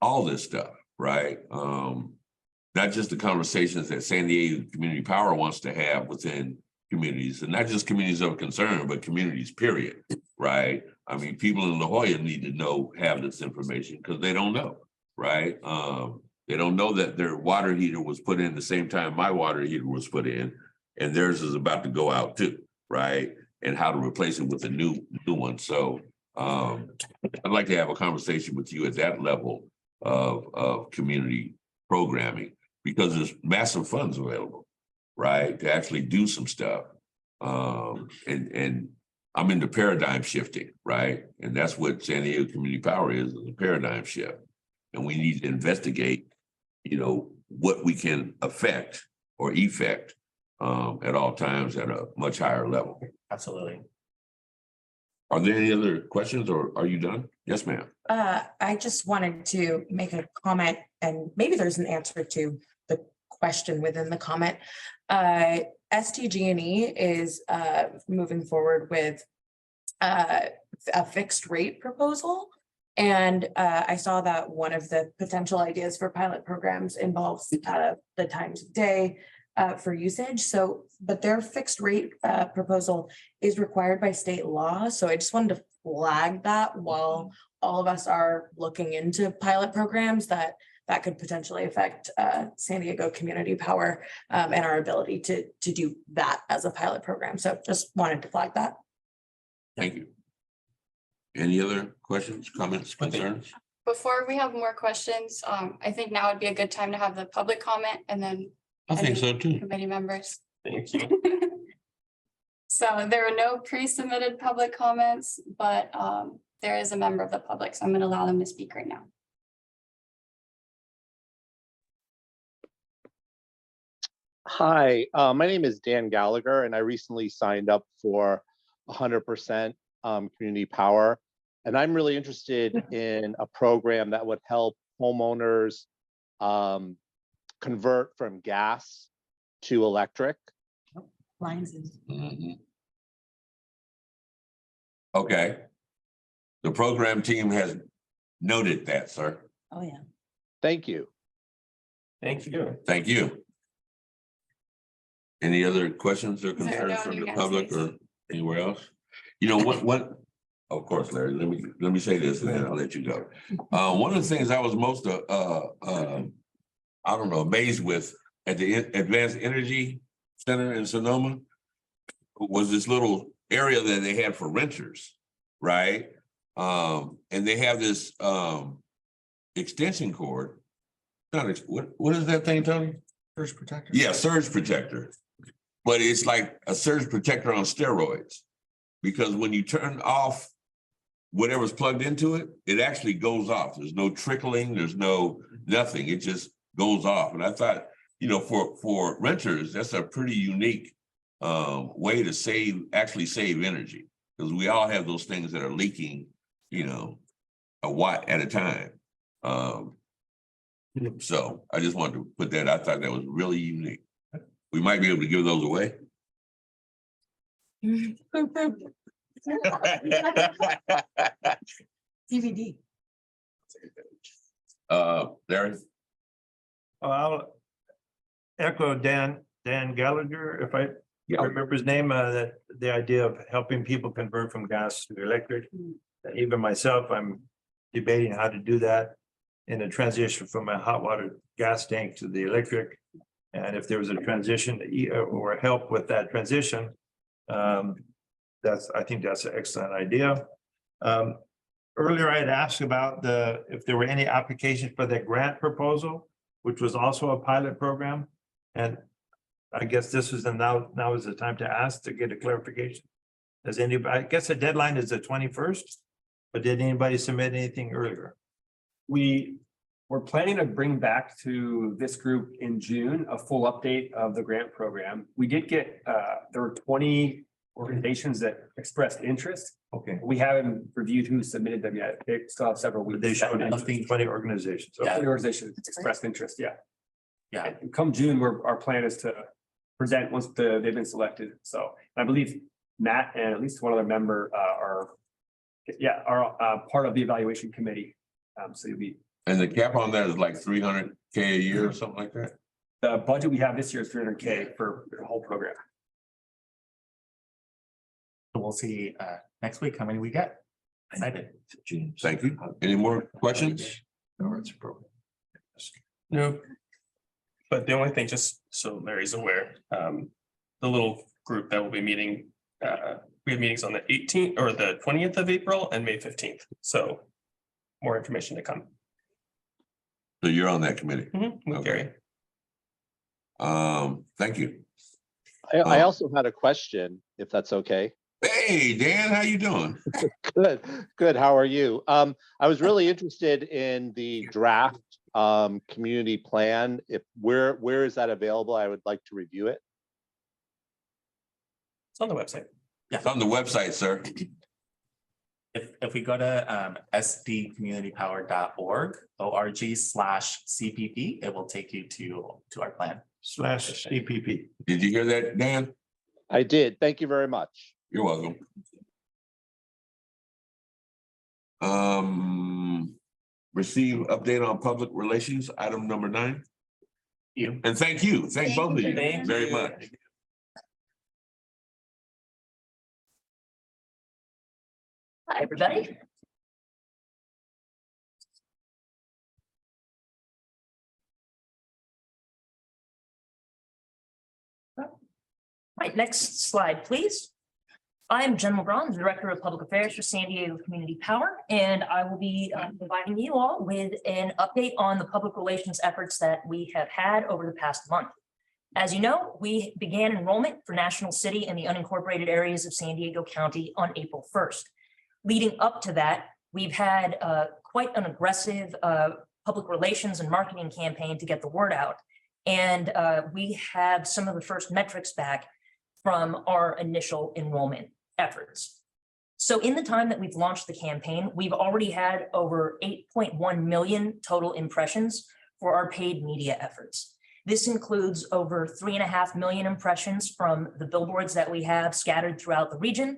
all this stuff, right? Not just the conversations that San Diego Community Power wants to have within communities, and not just communities of concern, but communities, period, right? I mean, people in La Jolla need to have this information because they don't know, right? They don't know that their water heater was put in the same time my water heater was put in, and theirs is about to go out too, right? And how to replace it with a new one. So I'd like to have a conversation with you at that level of community programming, because there's massive funds available, right? To actually do some stuff. And I'm into paradigm shifting, right? And that's what San Diego Community Power is a paradigm shift. And we need to investigate, what we can affect or effect at all times at a much higher level. Absolutely. Are there any other questions, or are you done? Yes, ma'am. I just wanted to make a comment, and maybe there's an answer to the question within the comment. SDG&E is moving forward with a fixed rate proposal. And I saw that one of the potential ideas for pilot programs involves the times of day for usage. So, but their fixed rate proposal is required by state law. So I just wanted to flag that while all of us are looking into pilot programs that could potentially affect San Diego Community Power and our ability to do that as a pilot program. So just wanted to flag that. Thank you. Any other questions, comments, concerns? Before we have more questions, I think now would be a good time to have the public comment and then I think so too. committee members. Thank you. So there are no pre-submitted public comments, but there is a member of the public, so I'm going to allow them to speak right now. Hi, my name is Dan Gallagher, and I recently signed up for 100% community power. And I'm really interested in a program that would help homeowners convert from gas to electric. Lines is. Mhm. Okay. The program team has noted that, sir. Oh, yeah. Thank you. Thank you. Thank you. Any other questions or there concerns no from new the public or business? anywhere else? You know, of course, Larry, let me say this and then I'll let you go. One of the things I was most, I don't know, amazed with at the Advanced Energy Center in Sonoma was this little area that they had for renters, right? And they have this extension cord. What is that thing, Tony? Surge protector. Yeah, surge protector. But it's like a surge protector on steroids. Because when you turn off whatever's plugged into it, it actually goes off. There's no trickling, there's no nothing. It just goes off. And I thought, you know, for renters, that's a pretty unique way to actually save energy. Because we all have those things that are leaking, you know, a watt at a time. So I just wanted to put that, I thought that was really unique. We might be able to give those away. DVD. Larry? I'll echo Dan Gallagher, if I remember his name, that the idea of helping people convert from gas to electric. Even myself, I'm debating how to do that in a transition from a hot water gas tank to the electric. And if there was a transition or help with that transition, I think that's an excellent idea. Earlier, I had asked about if there were any applications for the grant proposal, which was also a pilot program. And I guess this is now is the time to ask to get a clarification. Does anybody, I guess the deadline is the 21st, but did anybody submit anything earlier? We're planning to bring back to this group in June a full update of the grant program. We did get, there were 20 organizations that expressed interest. Okay. We haven't reviewed who submitted them yet. They still have several weeks. They showed Nothing. 20 organizations. So 20 organizations expressed interest, yeah. Yeah. And come June, our plan is to present once they've been selected. So I believe Matt and at least one other member are part of the evaluation committee. So you'll be. And the cap on that is like 300K a year or something like that? The budget we have this year is 300K for the whole program. We'll see next week how many we get. Excited. Thank you. Any more questions? No. But the only thing, just so Larry's aware, the little group that will be meeting, we have meetings on the 18th or the 20th of April and May 15th. So more information to come. So you're on that committee? With Okay. Gary. Thank you. I also had a question, if that's okay. Hey, Dan, how you doing? Good. How are you? I was really interested in the draft community plan. Where is that available? I would like to review it. It's on the website. It's on the website, sir. If we go to sdcommunitypower.org/CPP, it will take you to our plan. /CPP. Did you hear that, Dan? I did. Thank you very much. You're welcome. Receive update on public relations, item number 9. You. And thank you. Thank both of you Thank very you. much. Hi, everybody. Right, next slide, please. I am Jen LeBron, the Director of Public Affairs for San Diego Community Power, and I will be providing you all with an update on the public relations efforts that we have had over the past month. As you know, we began enrollment for National City and the unincorporated areas of San Diego County on April 1st. Leading up to that, we've had quite an aggressive public relations and marketing campaign to get the word out. And we have some of the first metrics back from our initial enrollment efforts. So in the time that we've launched the campaign, we've already had over 8.1 million total impressions for our paid media efforts. This includes over 3.5 million impressions from the billboards that we have scattered throughout the region,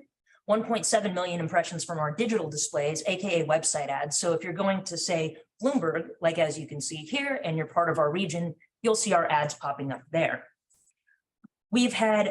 1.7 million impressions from our digital displays, AKA website ads. So if you're going to say Bloomberg, like as you can see here, and you're part of our region, you'll see our ads popping up there. We've had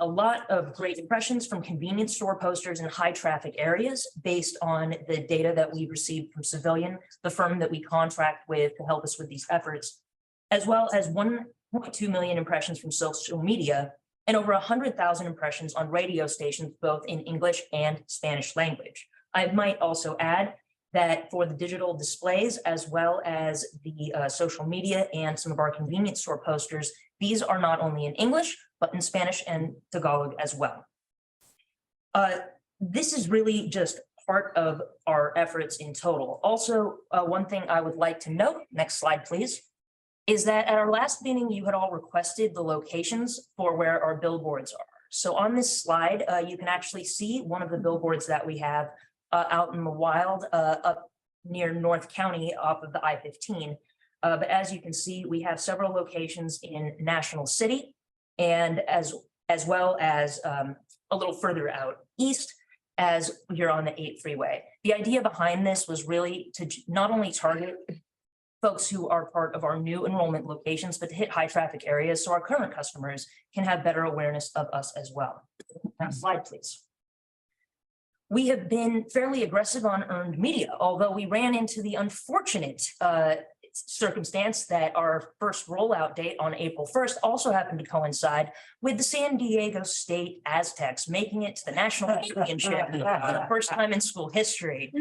a lot of great impressions from convenience store posters in high traffic areas based on the data that we received from Civilian, the firm that we contract with to help us with these efforts, as well as 1.2 million impressions from social media and over 100,000 impressions on radio stations, both in English and Spanish language. I might also add that for the digital displays, as well as the social media and some of our convenience store posters, these are not only in English, but in Spanish and Tagalog as well. This is really just part of our efforts in total. Also, one thing I would like to note, next slide, please, is that at our last meeting, you had all requested the locations for where our billboards are. So on this slide, you can actually see one of the billboards that we have out in the wild up near North County off of the I-15. But as you can see, we have several locations in National City and as well as a little further out east as you're on the 8 freeway. The idea behind this was really to not only target folks who are part of our new enrollment locations, but to hit high traffic areas so our current customers can have better awareness of us as well. Next slide, please. We have been fairly aggressive on earned media, although we ran into the unfortunate circumstance that our first rollout date on April 1st also happened to coincide with the San Diego State Aztecs making it to the national championship for the first time in school history,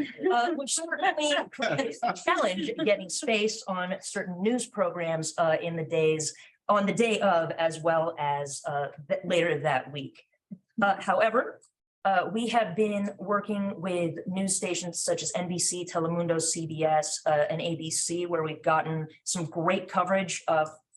which certainly created a challenge getting space on certain news programs on the day of, as well as later that week. However, we have been working with news stations such as NBC, Telemundo, CBS, and ABC, where we've gotten some great coverage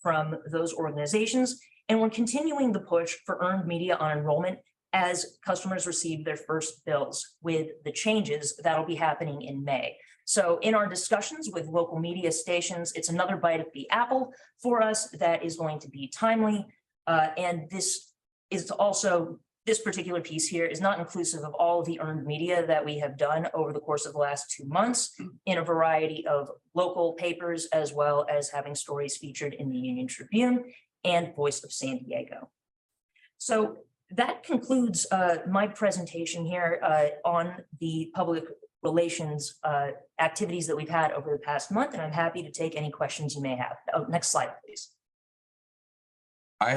from those organizations. And we're continuing the push for earned media on enrollment as customers receive their first bills with the changes that'll be happening in May. So in our discussions with local media stations, it's another bite of the apple for us that is going to be timely. And this is also this particular piece here is not inclusive of all of the earned media that we have done over the course of the last 2 months in a variety of local papers, as well as having stories featured in the Union Tribune and Voice of San Diego. So that concludes my presentation here on the public relations activities that we've had over the past month, and I'm happy to take any questions you may have. Oh, next slide, please. I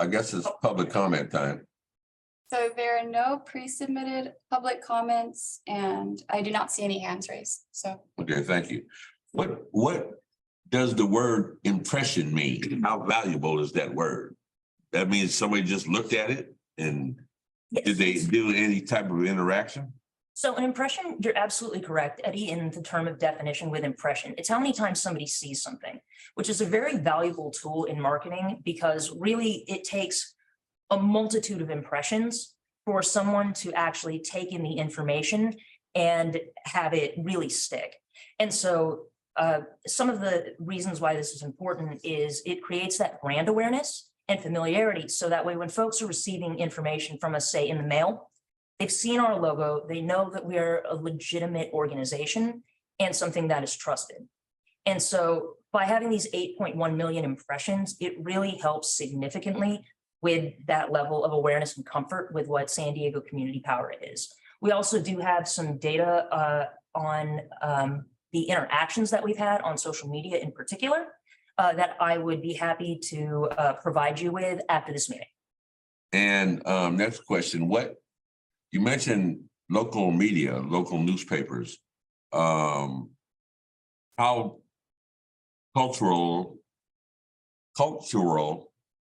guess it's public comment time. So there are no pre-submitted public comments and I do not see any hands raised, so. Okay, thank you. What does the word impression mean? How valuable is that word? That means somebody just looked at it and did they do any type of interaction? So an impression, you're absolutely correct, Eddie, in the term of definition with impression. It's how many times somebody sees something, which is a very valuable tool in marketing because really it takes a multitude of impressions for someone to actually take in the information and have it really stick. And so some of the reasons why this is important is it creates that brand awareness and familiarity. So that way, when folks are receiving information from us, say in the mail, they've seen our logo, they know that we are a legitimate organization and something that is trusted. And so by having these 8.1 million impressions, it really helps significantly with that level of awareness and comfort with what San Diego Community Power is. We also do have some data on the interactions that we've had on social media in particular that I would be happy to provide you with after this meeting. And next question, you mentioned local media, local newspapers. How cultural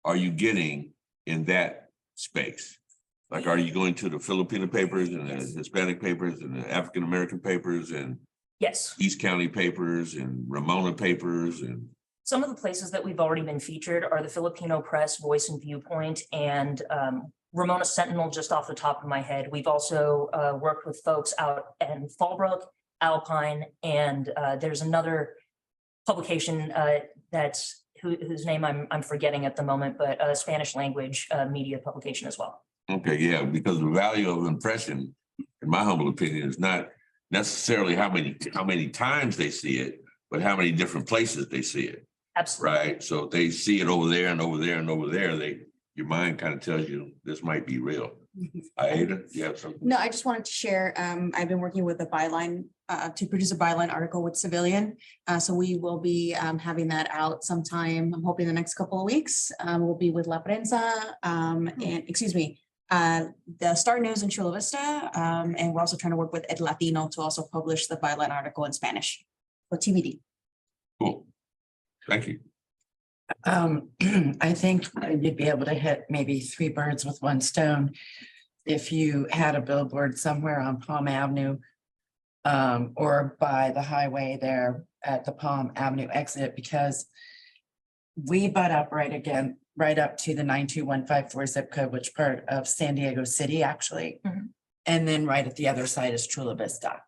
are you getting in that space? Like, are you going to the Filipino papers and the Hispanic papers and the African-American papers and Yes. East County papers and Ramona papers and Some of the places that we've already been featured are the Filipino Press, Voice and Viewpoint, and Ramona Sentinel, just off the top of my head. We've also worked with folks out in Fallbrook, Alpine, and there's another publication that's whose name I'm forgetting at the moment, but a Spanish language media publication as well. Okay, yeah, because the value of impression, in my humble opinion, is not necessarily how many times they see it, but how many different places they see it, Absolutely. right? So if they see it over there and over there and over there, your mind kind of tells you this might be real. Aida, you have something? No, I just wanted to share, I've been working with a byline, to produce a byline article with Civilian. So we will be having that out sometime, I'm hoping the next couple of weeks. We'll be with La Prensa, and excuse me, the Star News in Chula Vista. And we're also trying to work with Ed Latino to also publish the byline article in Spanish for TBD. Cool. Thank you. I think you'd be able to hit maybe 3 birds with 1 stone if you had a billboard somewhere on Palm Avenue or by the highway there at the Palm Avenue exit, because we butt up right up to the 92154 zip code, which part of San Diego City, actually. Mhm. And then right at the other side is Chula Vista.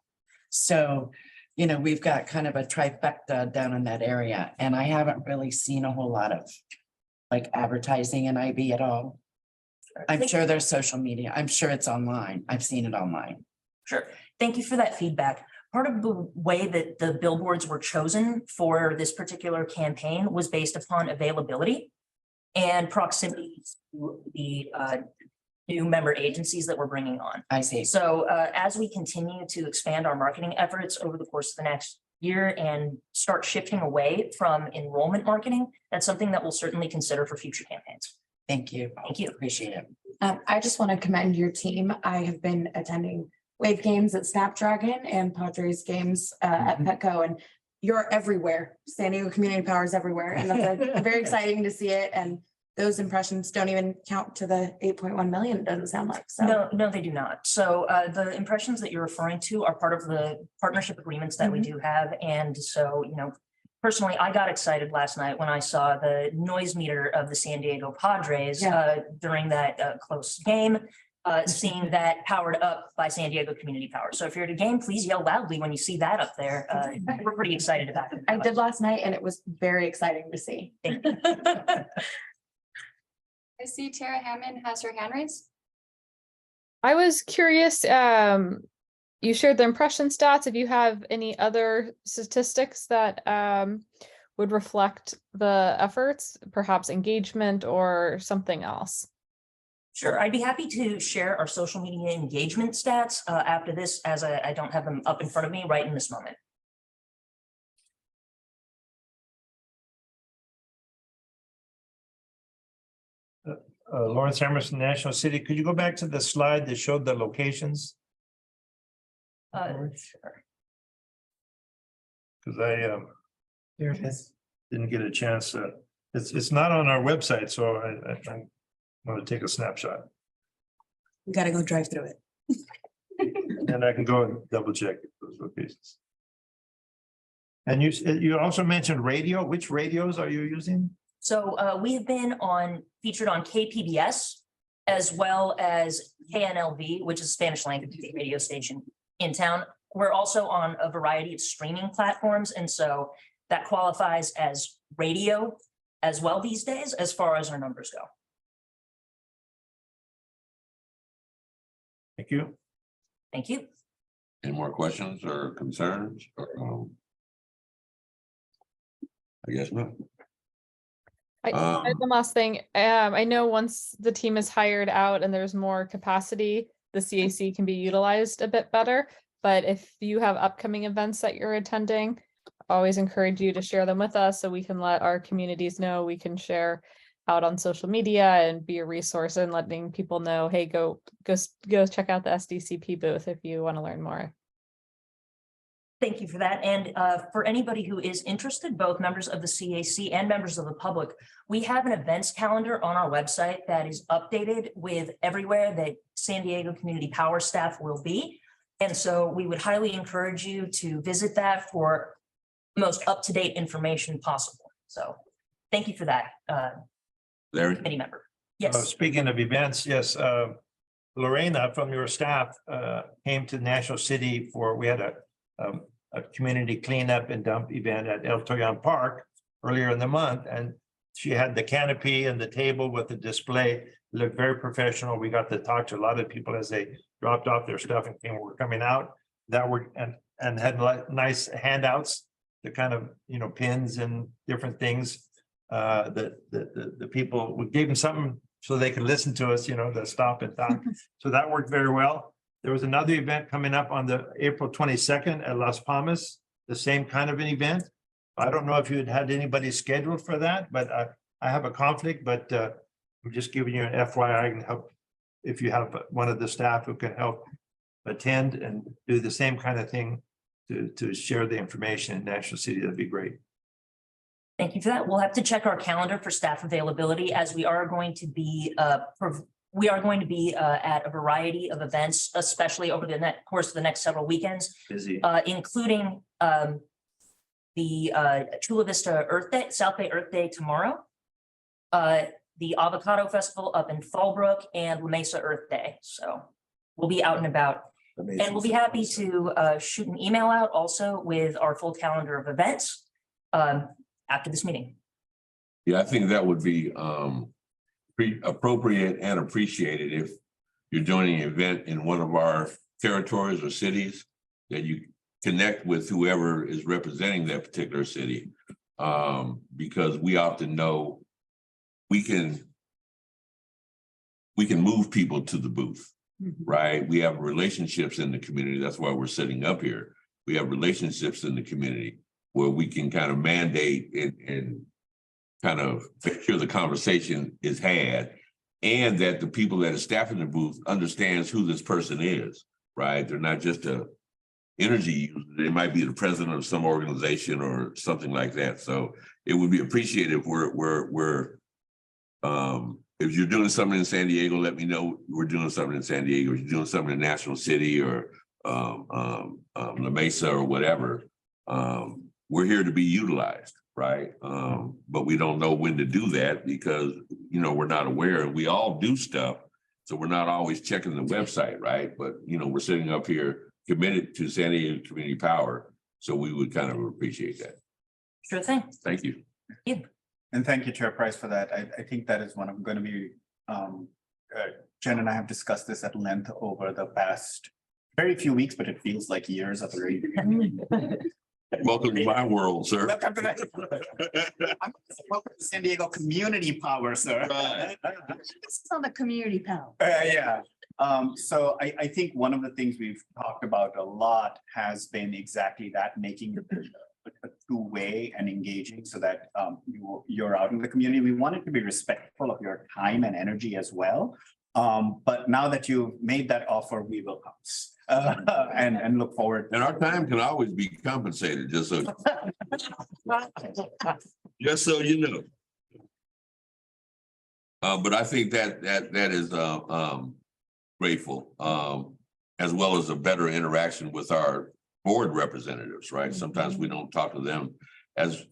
So, you know, we've got kind of a trifecta down in that area, and I haven't really seen a whole lot of like advertising in IB at all. I'm sure there's social media. I'm sure it's online. I've seen it online. Sure. Thank you for that feedback. Part of the way that the billboards were chosen for this particular campaign was based upon availability and proximity to the new member agencies that we're bringing on. I see. So as we continue to expand our marketing efforts over the course of the next year and start shifting away from enrollment marketing, that's something that we'll certainly consider for future campaigns. Thank you. Thank you. Appreciate it. I just want to commend your team. I have been attending Wave games at Snapdragon and Padres games at Petco, and you're everywhere. San Diego Community Power is everywhere, and that's very exciting to see it. And those impressions don't even count to the 8.1 million, it doesn't sound like, so. No, they do not. So the impressions that you're referring to are part of the partnership agreements that we do have. And so, you know, personally, I got excited last night when I saw the noise meter of the San Diego Padres during that close game, seeing that powered up by San Diego Community Power. So if you're at a game, please yell loudly when you see that up there. We're pretty excited about it. I did last night and it was very exciting to see. Thank you. I see Tara Hammond has her hand raised. I was curious, you shared the impression stats. If you have any other statistics that would reflect the efforts, perhaps engagement or something else. Sure, I'd be happy to share our social media engagement stats after this, as I don't have them up in front of me right in this moment. Lawrence Emerson National City, could you go back to the slide that showed the locations? Sure. Because I Here it is. didn't get a chance. It's not on our website, so I'm going to take a snapshot. We gotta go drive through it. And I can go and double check those locations. And you also mentioned radio. Which radios are you using? So we have been featured on KPBS as well as KNLV, which is a Spanish language radio station in town. We're also on a variety of streaming platforms. And so that qualifies as radio as well these days, as far as our numbers go. Thank you. Thank you. Any more questions or concerns? I guess not. I have one last thing. I know once the team is hired out and there's more capacity, the CAC can be utilized a bit better. But if you have upcoming events that you're attending, I always encourage you to share them with us so we can let our communities know. We can share out on social media and be a resource and letting people know, hey, go check out the SDCP booth if you want to learn more. Thank you for that. And for anybody who is interested, both members of the CAC and members of the public, we have an events calendar on our website that is updated with everywhere that San Diego Community Power staff will be. And so we would highly encourage you to visit that for the most up-to-date information possible. So thank you for that, Larry? committee member. Yes. Speaking of events, yes, Lorena from your staff came to National City we had a community cleanup and dump event at El Toyon Park earlier in the month, and she had the canopy and the table with the display, looked very professional. We got to talk to a lot of people as they dropped off their stuff and were coming out. That were and had nice handouts, the kind of, pins and different things. The people, we gave them something so they could listen to us, to stop and talk. So that worked very well. There was another event coming up on the April 22nd at Las Palmas, the same kind of an event. I don't know if you had anybody scheduled for that, but I have a conflict, but I'm just giving you an FYI. I can help if you have one of the staff who can help attend and do the same kind of thing to share the information in National City. That'd be great. Thank you for that. We'll have to check our calendar for staff availability, as we are going to be at a variety of events, especially over the course of the next several weekends, Busy. including the Chula Vista Earth Day, South Bay Earth Day tomorrow, the Avocado Festival up in Fallbrook, and La Mesa Earth Day. So we'll be out and about. And we'll be happy to shoot an email out also with our full calendar of events after this meeting. Yeah, I think that would be appropriate and appreciated if you're joining an event in one of our territories or cities, that you connect with whoever is representing that particular city. Because we often know we can move people to the booth. Right? We have relationships in the community. That's why we're sitting up here. We have relationships in the community where we can kind of mandate and kind of make sure the conversation is had, and that the people that are staffing the booth understands who this person is, right? They're not just a energy user. They might be the president of some organization or something like that. So it would be appreciated if you're doing something in San Diego, let me know we're doing something in San Diego. If you're doing something in National City or La Mesa or whatever, we're here to be utilized, right? But we don't know when to do that because, we're not aware, and we all do stuff. So we're not always checking the website, right? But, we're sitting up here committed to San Diego Community Power. So we would kind of appreciate that. Sure thing. Thank you. Yeah. And thank you, Chair Price, for that. I think that is going to be, Jen and I have discussed this at length over the past very few weeks, but it feels like years at the very. Welcome to my world, sir. Welcome to San Diego Community Power, sir. This is on the community panel. Yeah. So I think one of the things we've talked about a lot has been exactly that, making a two-way and engaging so that you're out in the community. We want it to be respectful of your time and energy as well. But now that you've made that offer, we will pounce and look forward. And our time can always be compensated, just so you know. But I think that is grateful, as well as a better interaction with our board representatives, right? Sometimes we don't talk to them as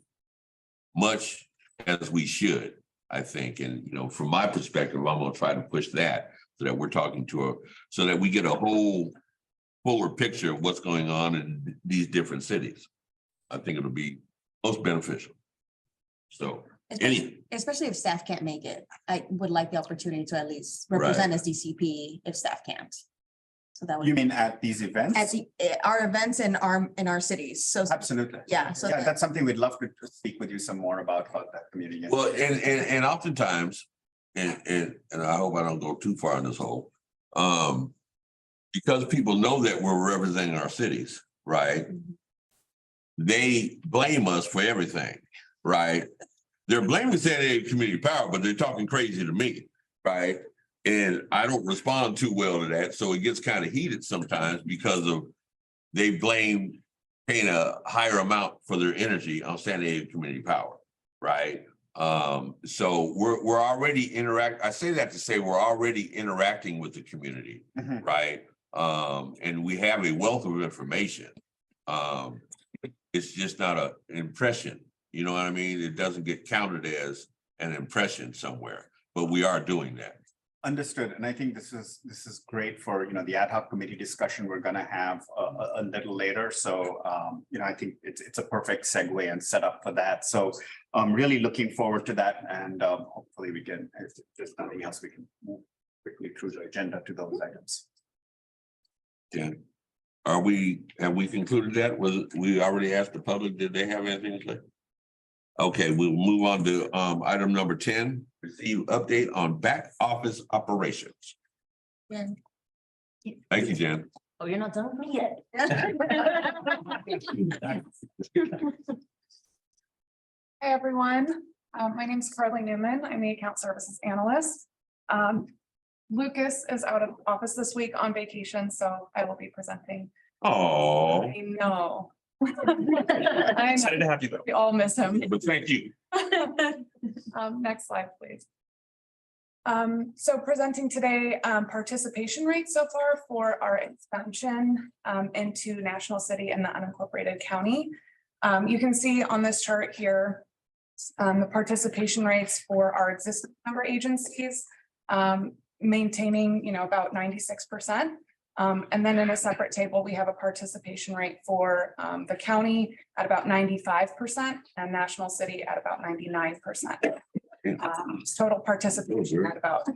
much as we should, I think. And, from my perspective, I'm gonna try to push that so that we're talking to so that we get a whole fuller picture of what's going on in these different cities. I think it'll be most beneficial. So, Especially if staff can't make it, I would like the opportunity to at least represent SDCP if staff can't. So that would. You mean at these events? At our events in our cities, so. Absolutely. Yeah, so. Yeah, that's something we'd love to speak with you some more about that community. well, and oftentimes, and I hope I don't go too far in this hole, because people know that we're representing our cities, right? They blame us for everything, right? They're blaming San Diego Community Power, but they're talking crazy to me, right? And I don't respond too well to that. So it gets kind of heated sometimes because they blame paying a higher amount for their energy on San Diego Community Power, right? So we're already I say that to say we're already interacting with the community, right? And we have a wealth of information. It's just not an impression You know what I mean? It doesn't get counted as an impression somewhere, but we are doing that. Understood, and I think this is great for, the ad hoc committee discussion we're gonna have a little later. So, I think it's a perfect segue and setup for that. So I'm really looking forward to that, and hopefully we can, if there's nothing else, we can move quickly through the agenda to those items. Yeah. Have we concluded that? We already asked the public, did they have anything to say? Okay, we'll move on to item number 10, receive update on back office operations. Yeah. Thank you, Jen. Oh, you're not done with me yet. Hi, everyone. My name is Carly Newman. I'm the Account Services Analyst. Lucas is out of office this week on vacation, so I will be presenting. Oh, I know. I Excited know. to have you though. We all miss him. but thank you. Next slide, please. So presenting today, participation rates so far for our expansion into National City and the unincorporated county. You can see on this chart here, the participation rates for our existing member agencies, maintaining, about 96%. And then in a separate table, we have a participation rate for the county at about 95% and National City at about 99%. Total participation at about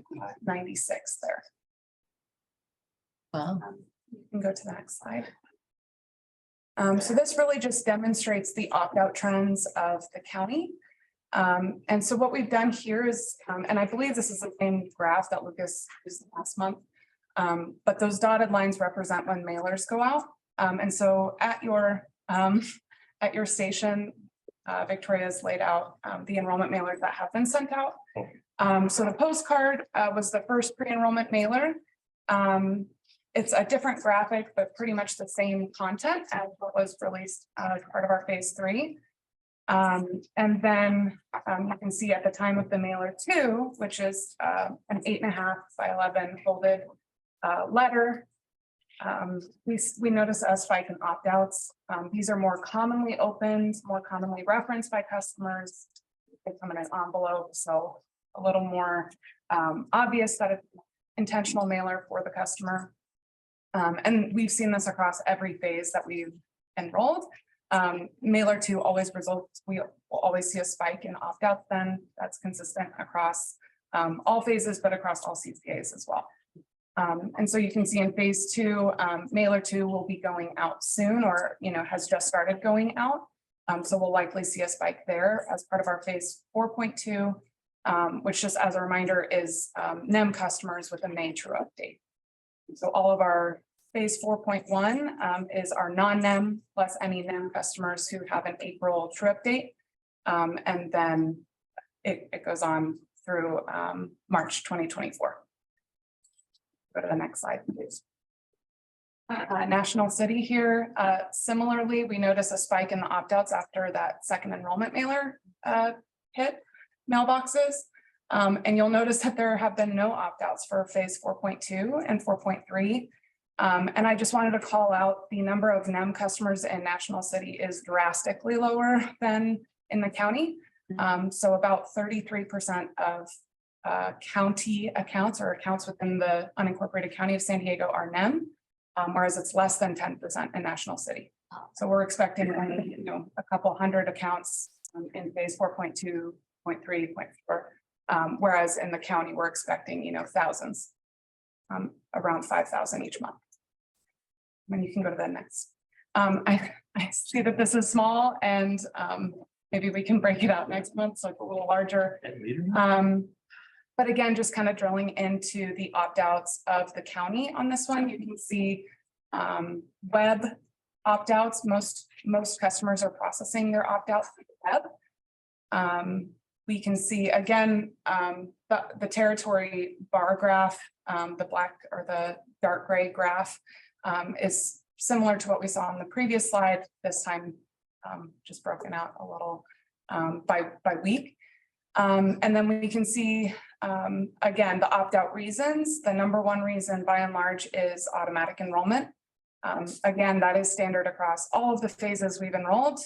96 there. Wow. You can go to the next slide. So this really just demonstrates the opt-out trends of the county. And so what we've done here is, and I believe this is the same graph that Lucas used last month, but those dotted lines represent when mailers go out. And so at your station, Victoria's laid out the enrollment mailers that have been sent out. So the postcard was the first pre-enrollment mailer. It's a different graphic, but pretty much the same content as what was released as part of our phase 3. And then you can see at the time of the mailer 2, which is an 8.5 by 11 folded letter. We notice a spike in opt-outs. These are more commonly opened, more commonly referenced by customers. They come in an envelope, so a little more obvious that it's intentional mailer for the customer. And we've seen this across every phase that we've enrolled. Mailer 2 always results, we will always see a spike in opt-outs then. That's consistent across all phases, but across all CPAs as well. And so you can see in phase 2, mailer 2 will be going out soon or, has just started going out. So we'll likely see a spike there as part of our phase 4.2, which just as a reminder is NEM customers with a May true update. So all of our phase 4.1 is our non-NEM plus any NEM customers who have an April true update. And then it goes on through March 2024. Go to the next slide, please. National City here. Similarly, we notice a spike in the opt-outs after that second enrollment mailer hit mailboxes. And you'll notice that there have been no opt-outs for phase 4.2 and 4.3. And I just wanted to call out the number of NEM customers in National City is drastically lower than in the county. So about 33% of county accounts or accounts within the unincorporated county of San Diego are NEM, whereas it's less than 10% in National City. So we're expecting only, a couple hundred accounts in phase 4.2, 0.3, 0.4, whereas in the county we're expecting, thousands, around 5,000 each month. And you can go to the next. I see that this is small and maybe we can break it out next month so it's a little larger. But again, just kind of drilling into the opt-outs of the county on this one, you can see web opt-outs. Most customers are processing their opt-outs through the web. We can see again, the territory bar graph, the black or the dark gray graph is similar to what we saw on the previous slide, this time just broken out a little by week. And then we can see, again, the opt-out reasons. The number one reason by and large is automatic enrollment. Again, that is standard across all of the phases we've enrolled.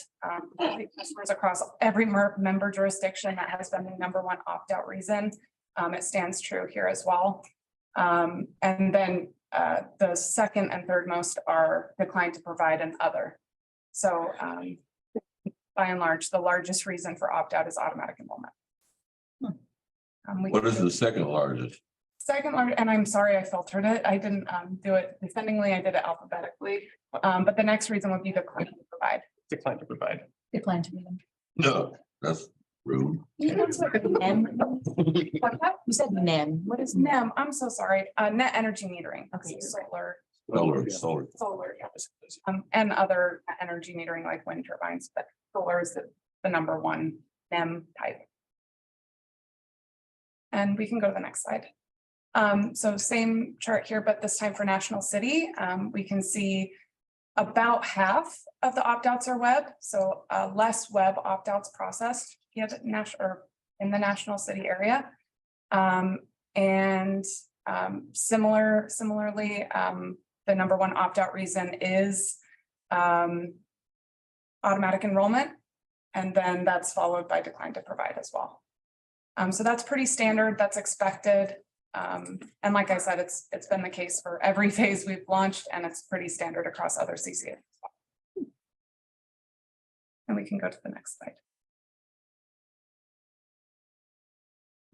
Customers across every member jurisdiction, that has been the number one opt-out reason. It stands true here as well. And then the second and third most are declined to provide and other. So by and large, the largest reason for opt-out is automatic enrollment. What is the second largest? Second large, and I'm sorry, I filtered it. I didn't do it descendingly. I did it alphabetically. But the next reason would be decline to provide. Decline to provide. Decline to meet them. No, that's rude. You know, it's like a NEM. You said NEM. What is NEM? NEM, I'm so sorry. Net energy metering. Okay. So solar, Solar. yeah. And other energy metering like wind turbines, but solar is the number one NEM type. And we can go to the next slide. So same chart here, but this time for National City, we can see about half of the opt-outs are web, so less web opt-outs processed in the National City area. Similarly, the number one opt-out reason is automatic enrollment, and then that's followed by decline to provide as well. So that's pretty standard, that's expected. And like I said, it's been the case for every phase we've launched, and it's pretty standard across other CCAs. And we can go to the next slide.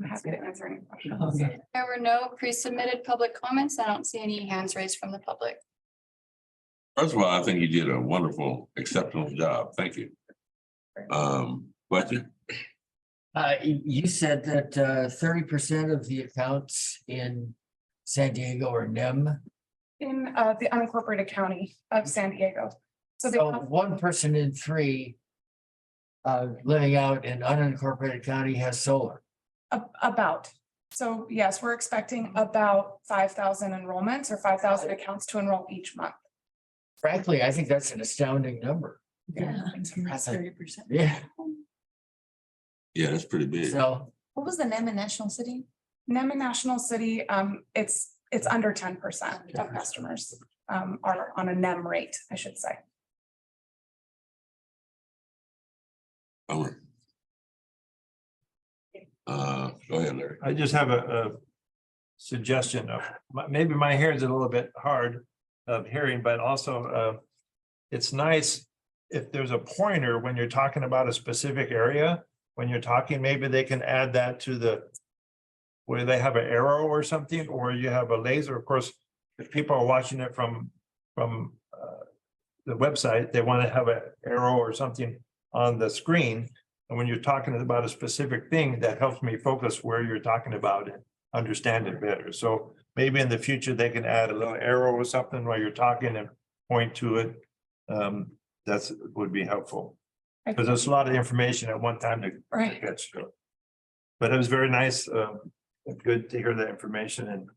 I'm happy to answer any questions. There were no pre-submitted public comments. I don't see any hands raised from the public. First of all, I think you did a wonderful, exceptional job. Thank you. Question? You said that 30% of the accounts in San Diego are NEM. In the unincorporated county of San Diego. So they So have 1 person in 3 living out in unincorporated county has solar. about. So yes, we're expecting about 5,000 enrollments or 5,000 accounts to enroll each month. Frankly, I think that's an astounding number. Yeah. Impressive. 30%. Yeah, Yeah, that's pretty big. so What was the NEM in National City? NEM in National City, it's under 10% of customers are on a NEM rate, I should say. Go ahead, Larry. I just have a suggestion of, maybe my hearing's a little bit hard of hearing, but also it's nice if there's a pointer when you're talking about a specific area, when you're talking, maybe they can add that to the where they have an arrow or something, or you have a laser. Of course, if people are watching it from the website, they want to have an arrow or something on the screen. And when you're talking about a specific thing, that helps me focus where you're talking about and understand it better. So maybe in the future, they can add a little arrow or something while you're talking and point to it. That's would be helpful. Because there's a lot of information at one time to Right. catch. But it was very nice, good to hear that information and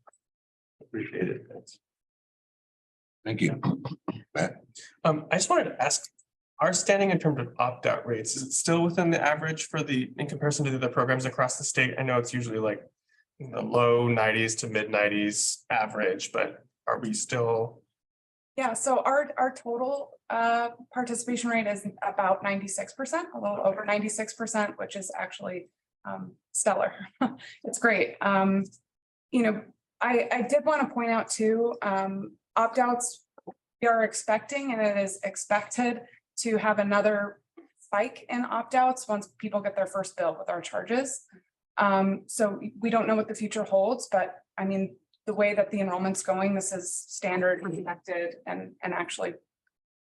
appreciate it. Thanks. Thank you. Matt? I just wanted to ask, our standing in terms of opt-out rates, is it still within the average in comparison to the other programs across the state? I know it's usually like in the low 90s to mid 90s average, but are we still? Yeah, so our total participation rate is about 96%, a little over 96%, which is actually stellar. It's great. You know, I did want to point out too, opt-outs, we are expecting, and it is expected to have another spike in opt-outs once people get their first bill with our charges. So we don't know what the future holds, but I mean, the way that the enrollment's going, this is standard, connected, and actually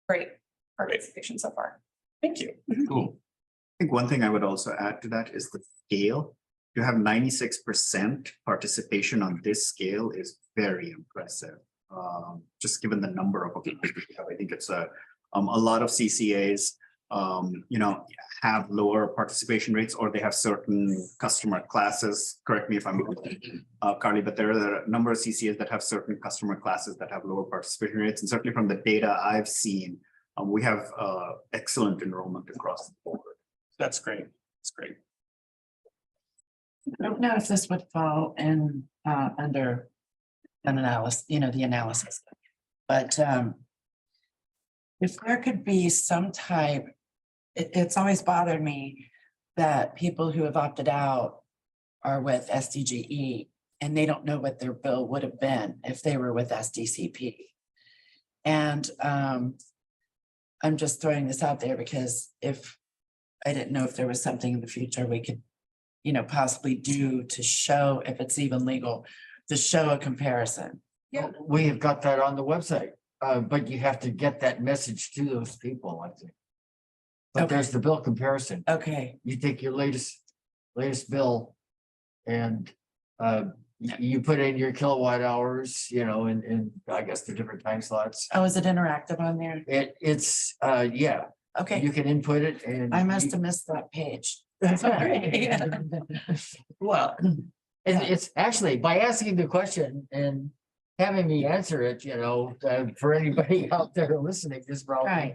great participation so far. Thank you. Cool. I think one thing I would also add to that is the scale. To have 96% participation on this scale is very impressive. Just given the number of accounts we have, I think it's a lot of CCAs, you know, have lower participation rates, or they have certain customer classes. Correct me if I'm wrong, Carly, but there are a number of CCAs that have certain customer classes that have lower participation rates. And certainly from the data I've seen, we have excellent enrollment across the board. That's great. That's great. I don't know if this would fall in under an analysis, the analysis. But If there could be some type, it's always bothered me that people who have opted out are with SDGE and they don't know what their bill would have been if they were with SDCP. And I'm just throwing this out there because if I didn't know if there was something in the future we could, possibly do to show if it's even legal, to show a comparison. Yeah. We have got that on the website, but you have to get that message to those people, I think. But Okay. there's the bill comparison. Okay, You take your latest bill and you put in your kilowatt hours, in I guess the different time slots. oh, is it interactive on there? It's yeah, Okay, you can input it and. I you- must have missed that page. Sorry. Well, it's actually by asking the question and having me answer it, for anybody out there listening, this probably, Right.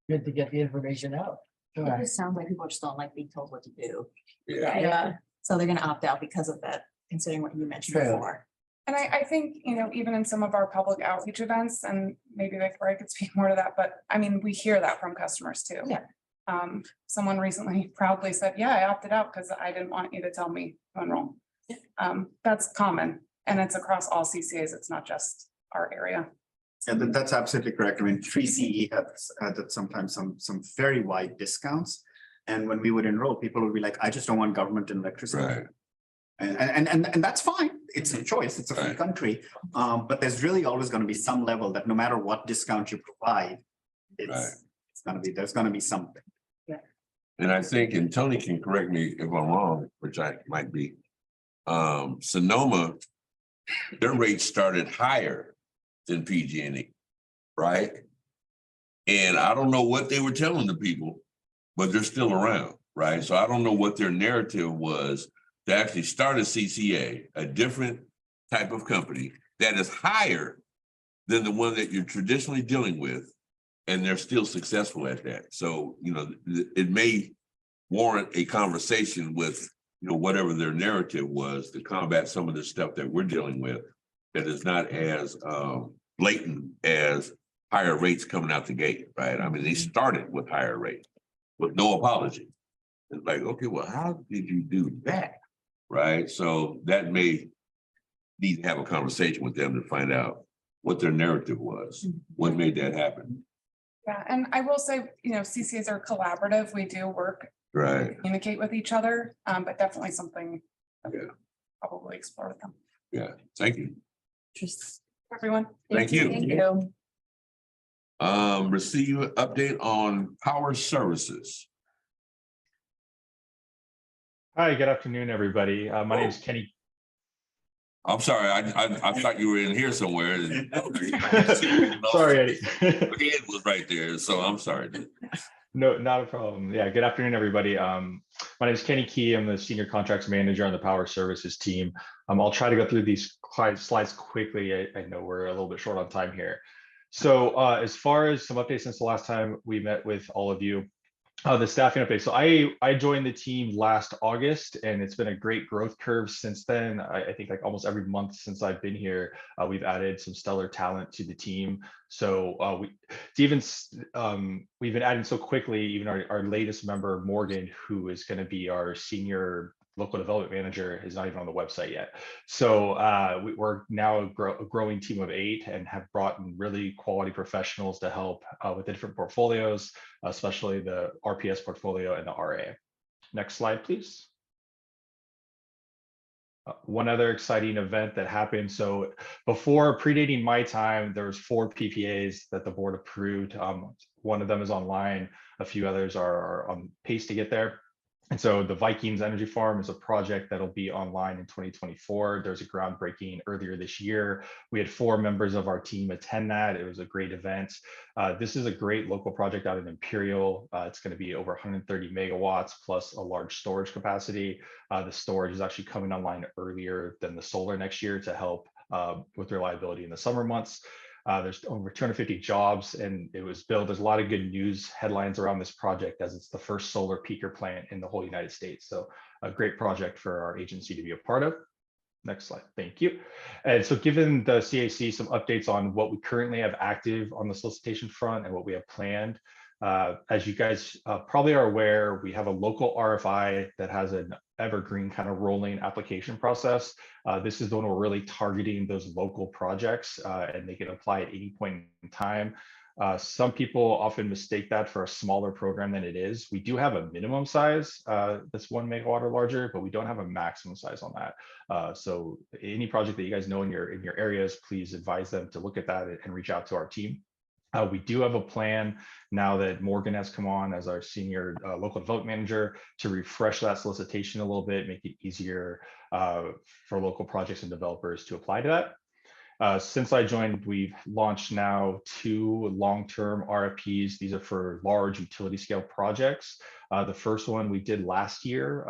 good to get the information out. It just sounds like people just don't like being told what to do. Yeah. Yeah. So they're gonna opt out because of that, considering what you mentioned True. before. And I think, even in some of our public outreach events, and maybe Victoria could speak more to that, but I mean, we hear that from customers too. Yeah. Someone recently proudly said, yeah, I opted out because I didn't want you to tell me to enroll. That's common and it's across all CCAs. It's not just our area. Yeah, that's absolutely correct. I mean, 3CE had sometimes some very wide discounts. And when we would enroll, people would be like, I just don't want government and electricity. Right. And that's fine. It's a choice. It's a free Right. country. But there's really always going to be some level that no matter what discount you provide, Right. there's gonna be something. And I think, and Tony can correct me if I'm wrong, which I might be. Sonoma, their rates started higher than PG&E, right? And I don't know what they were telling the people, but they're still around, right? So I don't know what their narrative was to actually start a CCA, a different type of company that is higher than the one that you're traditionally dealing with. And they're still successful at that. So, it may warrant a conversation with, whatever their narrative was to combat some of the stuff that we're dealing with that is not as blatant as higher rates coming out the gate, right? I mean, they started with higher rates with no apology. It's like, okay, well, how did you do that? Right? So that may need to have a conversation with them to find out what their narrative was, what made that happen. Yeah, and I will say, CCAs are collaborative. We do work, Right. communicate with each other, but definitely something that we Yeah. probably explore with them. Yeah, thank you. Everyone. Thank you. Thank you. Receive an update on power services. Hi, good afternoon, everybody. My name is Kenny. I'm sorry, I thought you were in here somewhere. Sorry, Eddie. Your head was right there, so I'm sorry. No, not a problem. Yeah, good afternoon, everybody. My name is Kenny Key. I'm the Senior Contracts Manager on the Power Services team. I'll try to go through these slides quickly. I know we're a little bit short on time here. So as far as some updates since the last time we met with all of you, the staffing update. So I joined the team last August, and it's been a great growth curve since then. I think like almost every month since I've been here, we've added some stellar talent to the team. So we've been adding so quickly. Even our latest member, Morgan, who is going to be our senior local development manager, is not even on the website yet. So we're now a growing team of 8 and have brought in really quality professionals to help with the different portfolios, especially the RPS portfolio and the RA. Next slide, please. One other exciting event that happened. So before predating my time, there was 4 PPAs that the board approved. One of them is online. A few others are on pace to get there. And so the Vikings Energy Farm is a project that'll be online in 2024. There's a groundbreaking earlier this year. We had 4 members of our team attend that. It was a great event. This is a great local project out in Imperial. It's going to be over 130 megawatts plus a large storage capacity. The storage is actually coming online earlier than the solar next year to help with reliability in the summer months. There's over 250 jobs, and it was built. There's a lot of good news headlines around this project as it's the first solar peaker plant in the whole United States. So a great project for our agency to be a part of. Next slide. Thank you. And so given the CAC some updates on what we currently have active on the solicitation front and what we have planned, as you guys probably are aware, we have a local RFI that has an evergreen kind of rolling application process. This is the one we're really targeting those local projects and they can apply at any point in time. Some people often mistake that for a smaller program than it is. We do have a minimum size that's 1 megawatt or larger, but we don't have a maximum size on that. So any project that you guys know in your areas, please advise them to look at that and reach out to our team. We do have a plan now that Morgan has come on as our senior local development manager to refresh that solicitation a little bit, make it easier for local projects and developers to apply to that. Since I joined, we've launched now 2 long-term RFPs. These are for large utility scale projects. The first one we did last year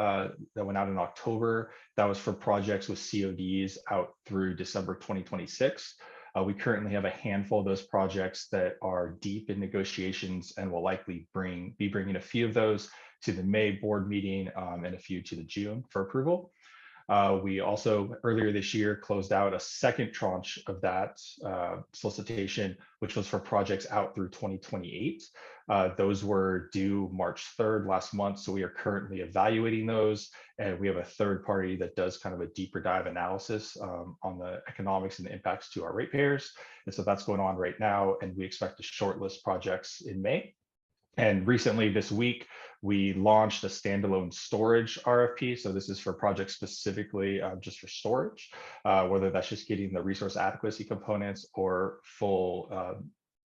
that went out in October. That was for projects with CODs out through December 2026. We currently have a handful of those projects that are deep in negotiations and will likely be bringing a few of those to the May board meeting and a few to the June for approval. We also earlier this year closed out a second tranche of that solicitation, which was for projects out through 2028. Those were due March 3rd last month. So we are currently evaluating those. And we have a third party that does kind of a deeper dive analysis on the economics and the impacts to our ratepayers. And so that's going on right now. And we expect to shortlist projects in May. And recently this week, we launched a standalone storage RFP. So this is for projects specifically just for storage, whether that's just getting the resource adequacy components or full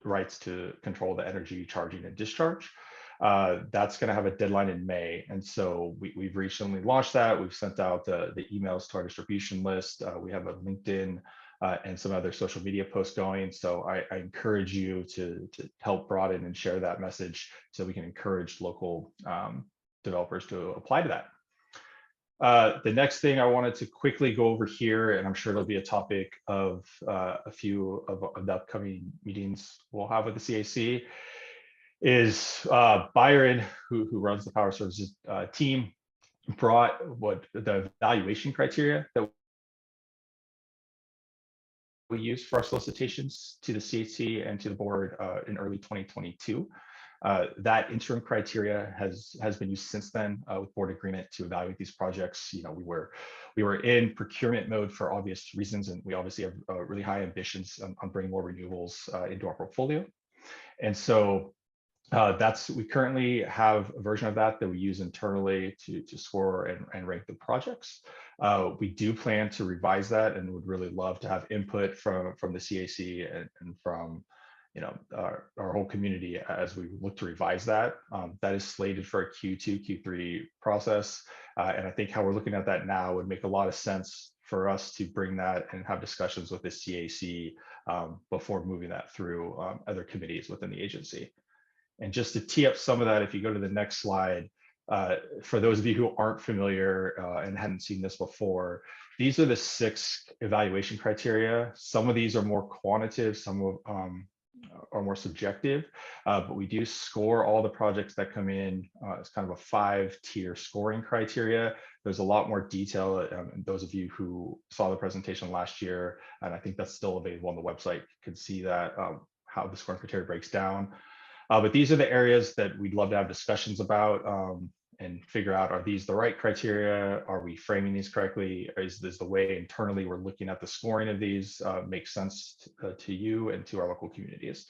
rights to control the energy charging and discharge. That's going to have a deadline in May. And so we've recently launched that. We've sent out the emails to our distribution list. We have a LinkedIn and some other social media posts going. So I encourage you to help broaden and share that message so we can encourage local developers to apply to that. The next thing I wanted to quickly go over here, and I'm sure it'll be a topic of a few of the upcoming meetings we'll have with the CAC, is Byron, who runs the power services team, brought what the evaluation criteria that we use for our solicitations to the CAC and to the board in early 2022. That interim criteria has been used since then with board agreement to evaluate these projects. You know, we were in procurement mode for obvious reasons, and we obviously have really high ambitions on bringing more renewables into our portfolio. And so we currently have a version of that we use internally to score and rank the projects. We do plan to revise that and would really love to have input from the CAC and from our whole community as we look to revise that. That is slated for a Q2, Q3 process. And I think how we're looking at that now would make a lot of sense for us to bring that and have discussions with the CAC before moving that through other committees within the agency. And just to tee up some of that, if you go to the next slide, for those of you who aren't familiar and hadn't seen this before, these are the 6 evaluation criteria. Some of these are more quantitative, some are more subjective, but we do score all the projects that come in. It's kind of a 5-tier scoring criteria. There's a lot more detail. And those of you who saw the presentation last year, and I think that's still available on the website, can see that how the scoring criteria breaks down. But these are the areas that we'd love to have discussions about and figure out, are these the right criteria? Are we framing these correctly? Is this the way internally we're looking at the scoring of these makes sense to you and to our local communities?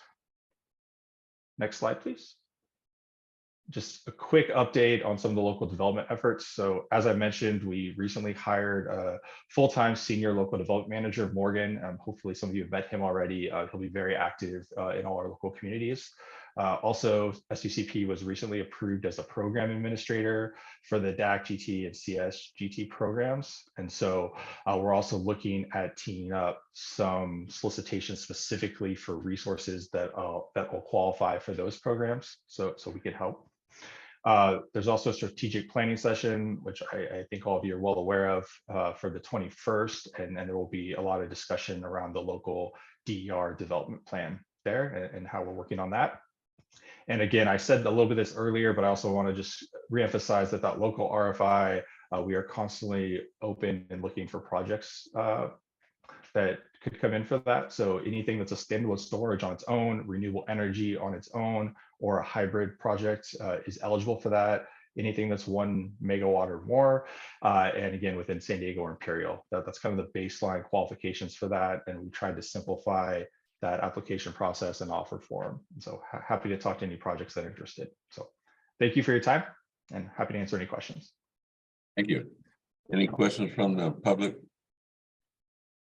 Next slide, please. Just a quick update on some of the local development efforts. So as I mentioned, we recently hired a full-time senior local development manager, Morgan. Hopefully some of you have met him already. He'll be very active in all our local communities. Also, SDCP was recently approved as a program administrator for the DAC GT and CS GT programs. And so we're also looking at teaming up some solicitations specifically for resources that will qualify for those programs, so we can help. There's also a strategic planning session, which I think all of you are well aware of, for the 21st, and there will be a lot of discussion around the local DER development plan there and how we're working on that. And again, I said a little bit of this earlier, but I also want to just reemphasize that that local RFI, we are constantly open and looking for projects that could come in for that. So anything that's a standalone storage on its own, renewable energy on its own, or a hybrid project is eligible for that. Anything that's 1 megawatt or more, and again, within San Diego or Imperial, that's kind of the baseline qualifications for that. And we tried to simplify that application process and offer form. So happy to talk to any projects that are interested. So thank you for your time and happy to answer any questions. Thank you. Any questions from the public?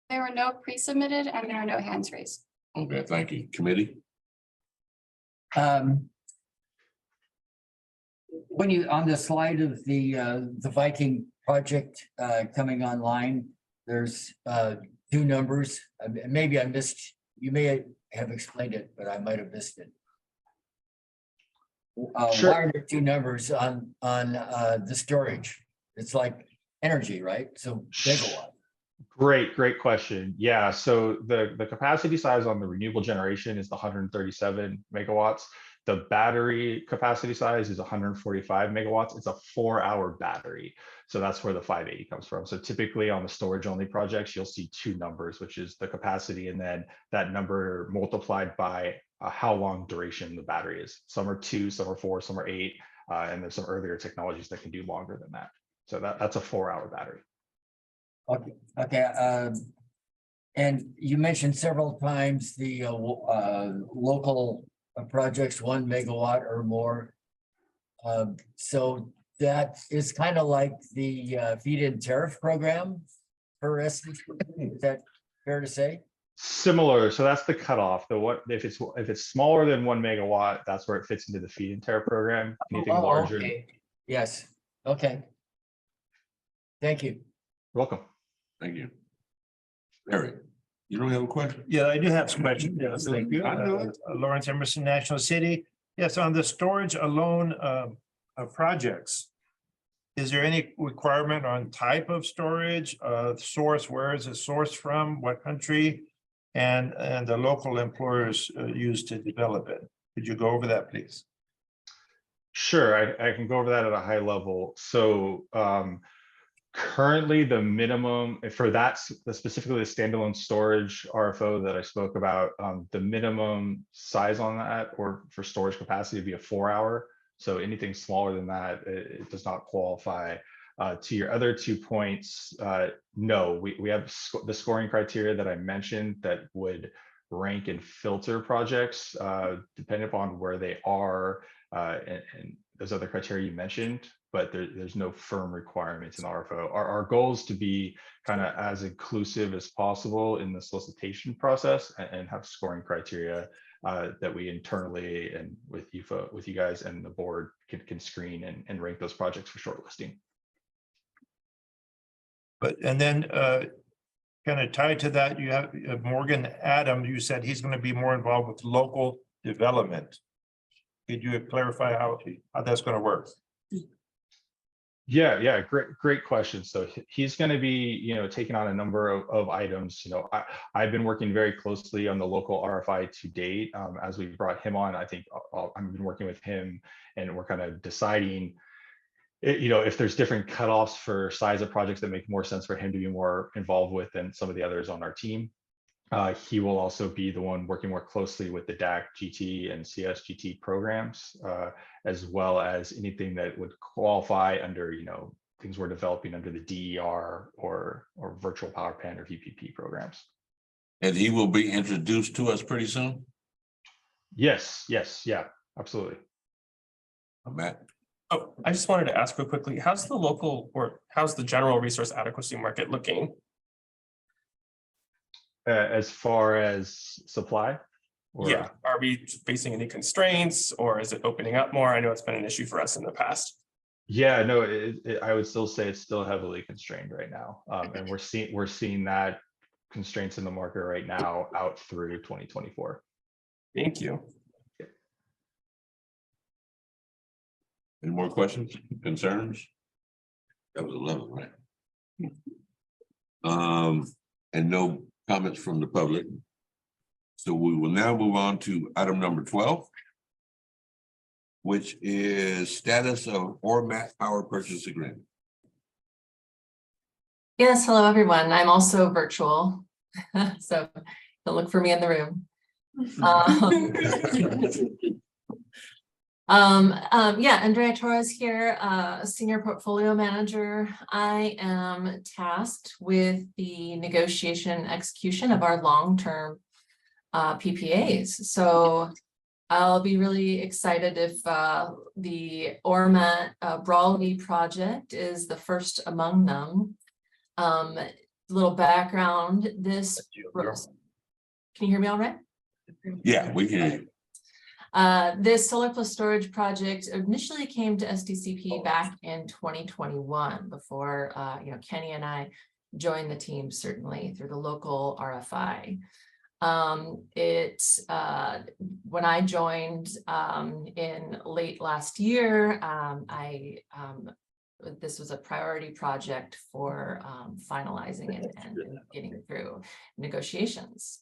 There were no pre-submitted and there are no hands raised. Okay, thank you. Committee? When you, on the slide of the Viking project coming online, there's 2 numbers. Maybe I missed, you may have explained it, but I might have missed it. Sure. Why are there 2 numbers on the storage? It's like energy, right? So megawatt. Great question. Yeah, so the capacity size on the renewable generation is the 137 megawatts. The battery capacity size is 145 megawatts. It's a 4-hour battery. So that's where the 580 comes from. So typically on the storage only projects, you'll see 2 numbers, which is the capacity and then that number multiplied by how long duration the battery is. Some are 2, some are 4, some are 8, and there's some earlier technologies that can do longer than that. So that's a 4-hour battery. Okay. And you mentioned several times the local projects 1 megawatt or more. So that is kind of like the feed-in tariff program for SDC. Is that fair to say? Similar, so that's the cutoff. If it's smaller than 1 megawatt, that's where it fits into the feed-in tariff program. Anything larger. Okay. Yes. Okay. Thank you. You're welcome. Thank you. Eric, you don't have a question? Yeah, I do have some questions. Yes, thank you. Lawrence Emerson, National City. Yes, on the storage alone of projects, is there any requirement on type of storage, source, where is it sourced from, what country, and the local employers used to develop it? Could you go over that, please? Sure, I can go over that at a high level. So currently the minimum for that, specifically the standalone storage RFO that I spoke about, the minimum size on that or for storage capacity would be a 4-hour. So anything smaller than that, it does not qualify. To your other 2 points, no, we have the scoring criteria that I mentioned that would rank and filter projects depending upon where they are and those other criteria you mentioned, but there's no firm requirements in RFO. Our goal is to be kind of as inclusive as possible in the solicitation process and have scoring criteria that we internally and with you guys and the board can screen and rank those projects for shortlisting. And then kind of tied to that, you have Morgan Adam, you said he's going to be more involved with local development. Could you clarify how that's going to work? Yeah, great question. So he's going to be, taking on a number of items. I've been working very closely on the local RFI to date. As we brought him on, I think I've been working with him, and we're kind of deciding, if there's different cutoffs for size of projects that make more sense for him to be more involved with than some of the others on our team. He will also be the one working more closely with the DAC, GT, and CSGT programs, as well as anything that would qualify under, things we're developing under the DER or virtual power plant or VPP programs. And he will be introduced to us pretty soon? Yes, yeah, absolutely. Matt? Oh, I just wanted to ask real quickly, how's the general resource adequacy market looking? As far as supply? Yeah, are we facing any constraints or is it opening up more? I know it's been an issue for us in the past. Yeah, no, I would still say it's still heavily constrained right now. And we're seeing that constraints in the market right now out through 2024. Thank you. Any more questions, concerns? That was 11, right? And no comments from the public. So we will now move on to item number 12. which is status of Ormat Power Purchase Agreement. Yes, hello, everyone. I'm also virtual, so don't look for me in the room. Yeah, Andrea Torres here, Senior Portfolio Manager. I am tasked with the negotiation and execution of our long-term PPAs. So I'll be really excited if the Ormat Brawley project is the first among them. Little background, this, can you hear me all right? Yeah, we can hear you. This solar plus storage project initially came to SDCP back in 2021 before, Kenny and I joined the team, certainly through the local RFI. When I joined in late last year, this was a priority project for finalizing and getting through negotiations.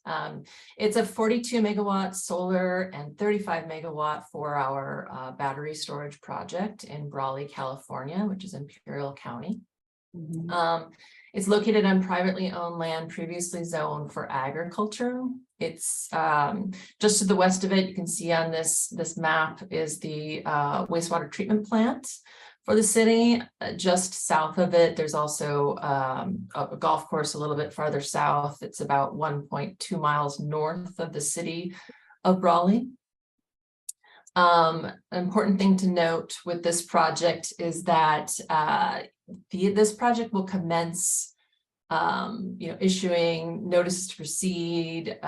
It's a 42 megawatt solar and 35 megawatt 4-hour battery storage project in Brawley, California, which is Imperial County. It's located on privately owned land previously zoned for agriculture. It's just to the west of it. You can see on this map is the wastewater treatment plant for the city. Just south of it, there's also a golf course a little bit farther south. It's about 1.2 miles north of the city of Brawley. An important thing to note with this project is that this project will commence issuing notices to proceed,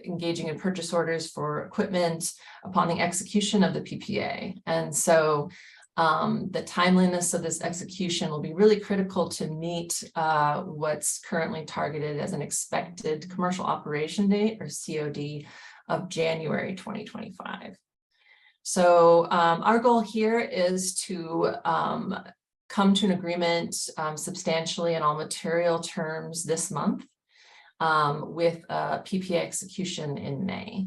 engaging in purchase orders for equipment upon the execution of the PPA. And so the timeliness of this execution will be really critical to meet what's currently targeted as an expected commercial operation date, or COD, of January 2025. So our goal here is to come to an agreement substantially in all material terms this month with PPA execution in May.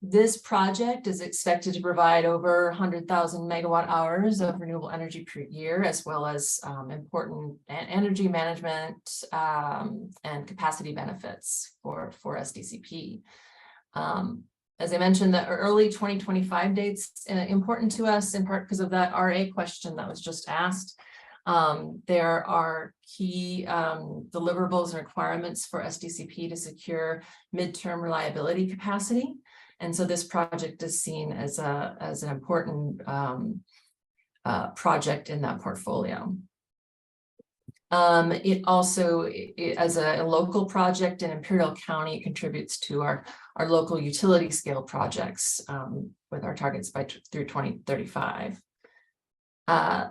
This project is expected to provide over 100,000 megawatt hours of renewable energy per year, as well as important energy management and capacity benefits for SDCP. As I mentioned, the early 2025 dates important to us, in part because of that RA question that was just asked. There are key deliverables and requirements for SDCP to secure midterm reliability capacity. And so this project is seen as an important project in that portfolio. It also, as a local project in Imperial County, contributes to our local utility scale projects with our targets through 2035.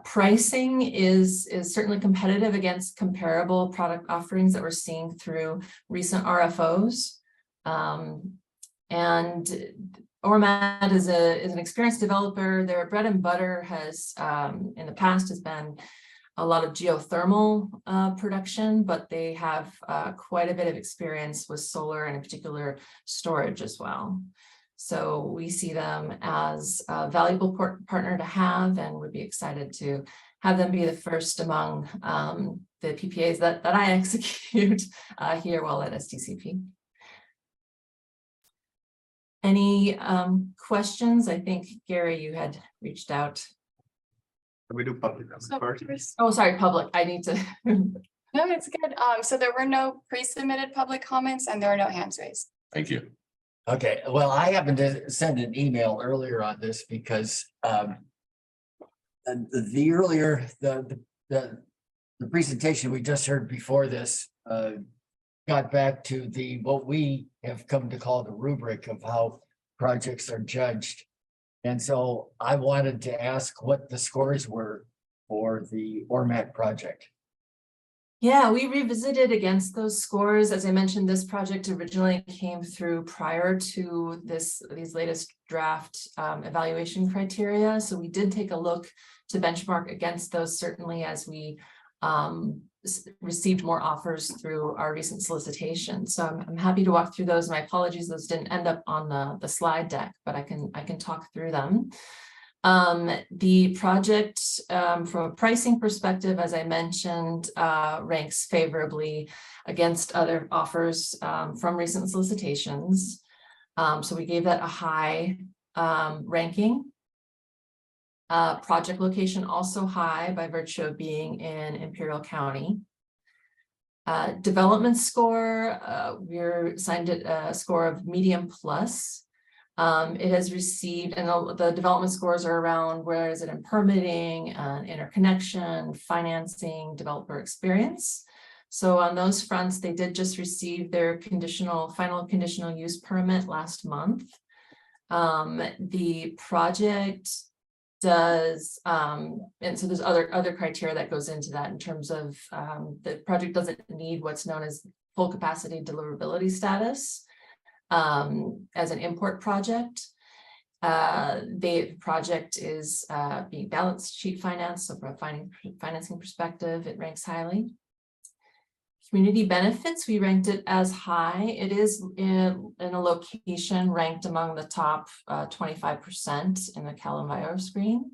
Pricing is certainly competitive against comparable product offerings that we're seeing through recent RFOs. And Ormat is an experienced developer. Their bread and butter has in the past has been a lot of geothermal production, but they have quite a bit of experience with solar and in particular storage as well. So we see them as a valuable partner to have, and would be excited to have them be the first among the PPAs that I execute here while at SDCP. Any questions? I think, Gary, you had reached out. We do public first. Oh, sorry, public. I need to. No, it's good. So there were no pre-submitted public comments and there are no hands raised. Thank you. Okay, well, I happened to send an email earlier on this because the earlier, the presentation we just heard before this got back to what we have come to call the rubric of how projects are judged. And so I wanted to ask what the scores were for the Ormat project. Yeah, we revisited against those scores. As I mentioned, this project originally came through prior to these latest draft evaluation criteria. So we did take a look to benchmark against those, certainly as we received more offers through our recent solicitation. So I'm happy to walk through those. My apologies, those didn't end up on the slide deck, but I can talk through them. The project, from a pricing perspective, as I mentioned, ranks favorably against other offers from recent solicitations. So we gave that a high ranking. Project location also high by virtue of being in Imperial County. Development score, we're assigned it a score of medium plus. It has received, and the development scores are around where is it in permitting, interconnection, financing, developer experience. So on those fronts, they did just receive their final conditional use permit last month. The project does, and so there's other criteria that goes into that in terms of the project doesn't need what's known as full capacity deliverability status as an import project. The project is being balance sheet financed, so from a financing perspective, it ranks highly. Community benefits, we ranked it as high. It is in a location ranked among the top 25% in the Cal Enviro screen.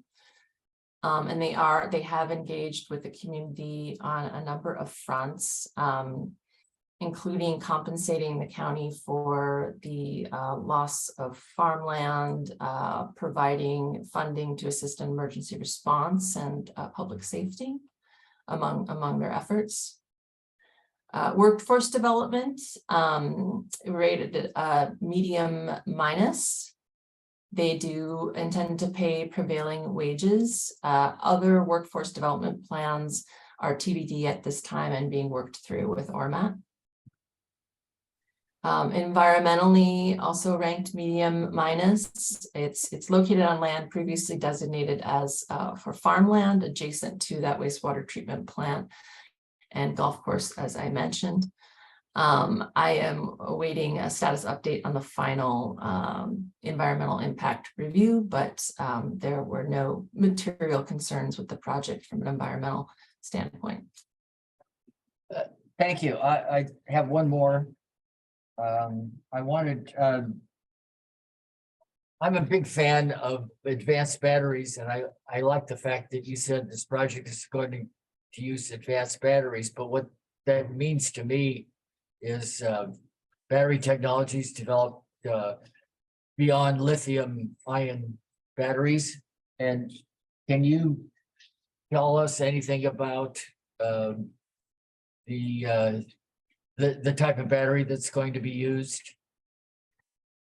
And they have engaged with the community on a number of fronts, including compensating the county for the loss of farmland, providing funding to assist in emergency response and public safety among their efforts. Workforce development, rated medium minus. They do intend to pay prevailing wages. Other workforce development plans are TBD at this time and being worked through with ORMAT. Environmentally, also ranked medium minus. It's located on land previously designated as for farmland adjacent to that wastewater treatment plant and golf course, as I mentioned. I am awaiting a status update on the final environmental impact review, but there were no material concerns with the project from an environmental standpoint. Thank you. I have one more. I'm a big fan of advanced batteries, and I like the fact that you said this project is going to use advanced batteries, but what that means to me is battery technologies developed beyond lithium ion batteries. And can you tell us anything about the type of battery that's going to be used?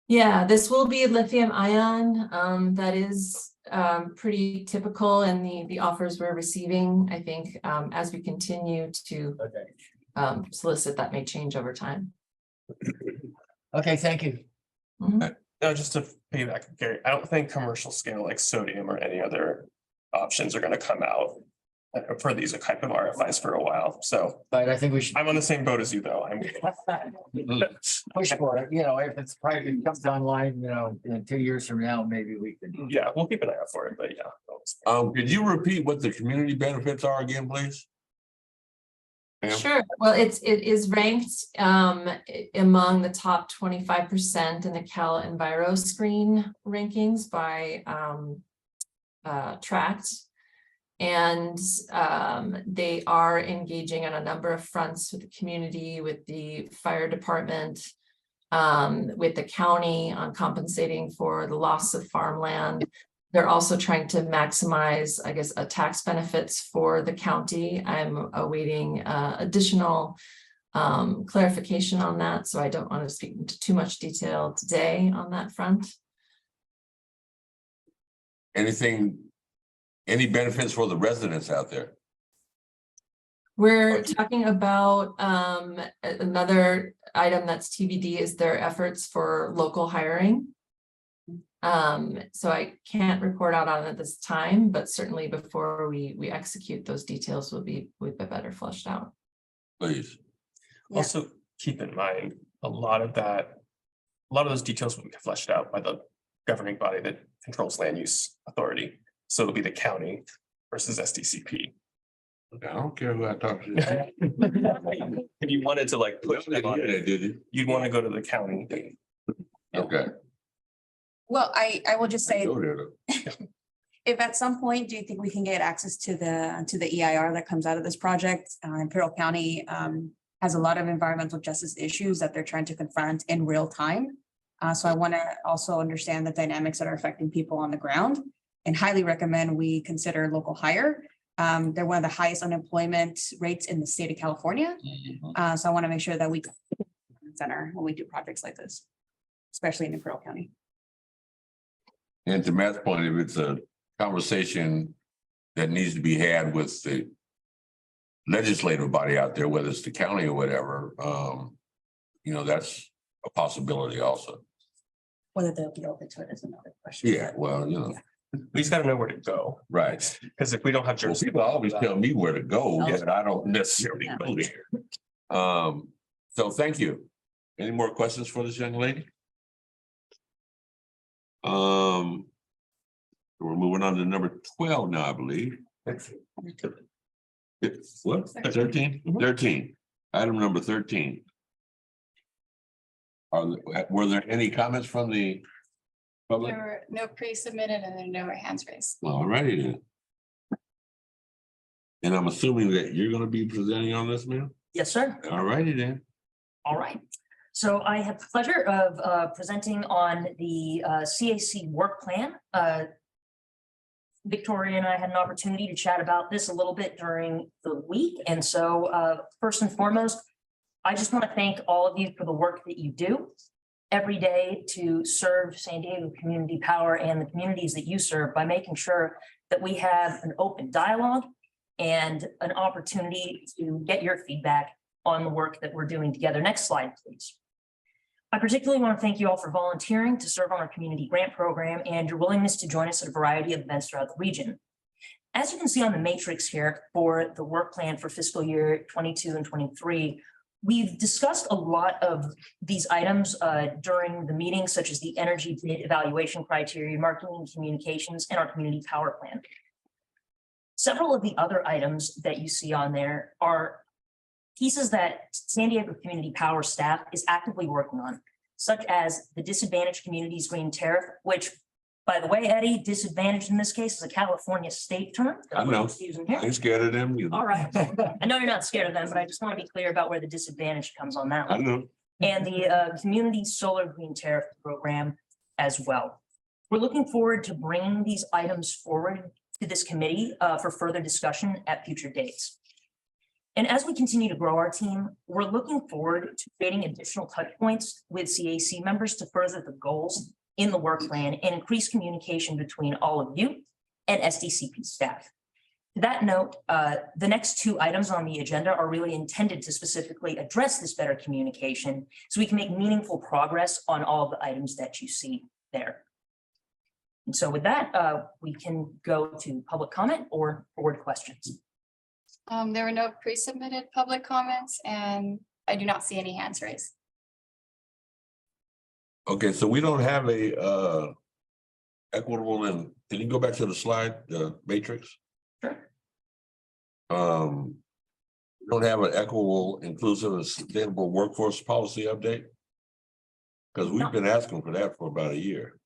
Yeah, this will be lithium ion. That is pretty typical in the offers we're receiving. I think as we continue to solicit, that may change over time. Okay, thank you. No, just to piggyback, Gary, I don't think commercial scale like sodium or any other options are going to come out for these type of RFIs for a while. So, but I think we should. I'm on the same boat as you, though. I'm push for it. If it's probably comes online, in 2 years from now, maybe we can. Yeah, we'll keep an eye out for it. But yeah. Could you repeat what the community benefits are again, please? Sure. Well, it is ranked among the top 25% in the Cal Enviro screen rankings by tract. And they are engaging on a number of fronts with the community, with the fire department, with the county on compensating for the loss of farmland. They're also trying to maximize, I guess, tax benefits for the county. I'm awaiting additional clarification on that, so I don't want to speak into too much detail today on that front. Any benefits for the residents out there? We're talking about another item that's TBD is their efforts for local hiring. So I can't report out on it this time, but certainly before we execute, those details will be better fleshed out. Please. Also keep in mind a lot of those details will be fleshed out by the governing body that controls land use authority. So it'll be the county versus SDCP. I don't care who I talk to. If you wanted to like push them on it, Did it? you'd want to go to the county. Okay. Well, I will just say, Go there, though. if at some point, do you think we can get access to the EIR that comes out of this project? Imperial County has a lot of environmental justice issues that they're trying to confront in real time. So I want to also understand the dynamics that are affecting people on the ground and highly recommend we consider local hire. They're one of the highest unemployment rates in the state of California. So I want to make sure that we center when we do projects like this, especially in Imperial County. And to Matt's point, if it's a conversation that needs to be had with the legislative body out there, whether it's the county or whatever, that's a possibility also. Whether they'll be open to it is another question. Yeah, well, We just gotta know where to go. right. Because if we don't have Well, jurisdiction. people always tell me where to go, but I don't necessarily Yeah. go there. So thank you. Any more questions for this young lady? We're moving on to number 12 now, I believe. It's what, 13? 13, item number 13. Were there any comments from the public? There were no pre-submitted and then no hands raised. All righty then. And I'm assuming that you're gonna be presenting on this, ma'am? Yes, sir. All righty then. All right. So I have the pleasure of presenting on the CAC work plan. Victoria and I had an opportunity to chat about this a little bit during the week. And so first and foremost, I just want to thank all of you for the work that you do every day to serve San Diego Community Power and the communities that you serve by making sure that we have an open dialogue and an opportunity to get your feedback on the work that we're doing together. Next slide, please. I particularly want to thank you all for volunteering to serve on our community grant program and your willingness to join us at a variety of events throughout the region. As you can see on the matrix here for the work plan for fiscal year 22 and 23, we've discussed a lot of these items during the meeting, such as the energy bid evaluation criteria, marketing and communications, and our community power plan. Several of the other items that you see on there are pieces that San Diego Community Power staff is actively working on, such as the disadvantaged communities green tariff, which, by the way, Eddie, disadvantaged in this case is a California state term. that I we're know. just using here. I ain't scared of them. All right. I know you're not scared of them, but I just want to be clear about where the disadvantage comes on that I one. know. And the community solar green tariff program as well. We're looking forward to bringing these items forward to this committee for further discussion at future dates. And as we continue to grow our team, we're looking forward to creating additional touch points with CAC members to further the goals in the work plan and increase communication between all of you and SDCP staff. To that note, the next two items on the agenda are really intended to specifically address this better communication so we can make meaningful progress on all of the items that you see there. And so with that, we can go to public comment or board questions. There were no pre-submitted public comments and I do not see any hands raised. Okay, so we don't have a equitable and can you go back to the slide, the matrix? Sure. We don't have an equitable, inclusive and sustainable workforce policy update? Because we've been asking for that for about a year.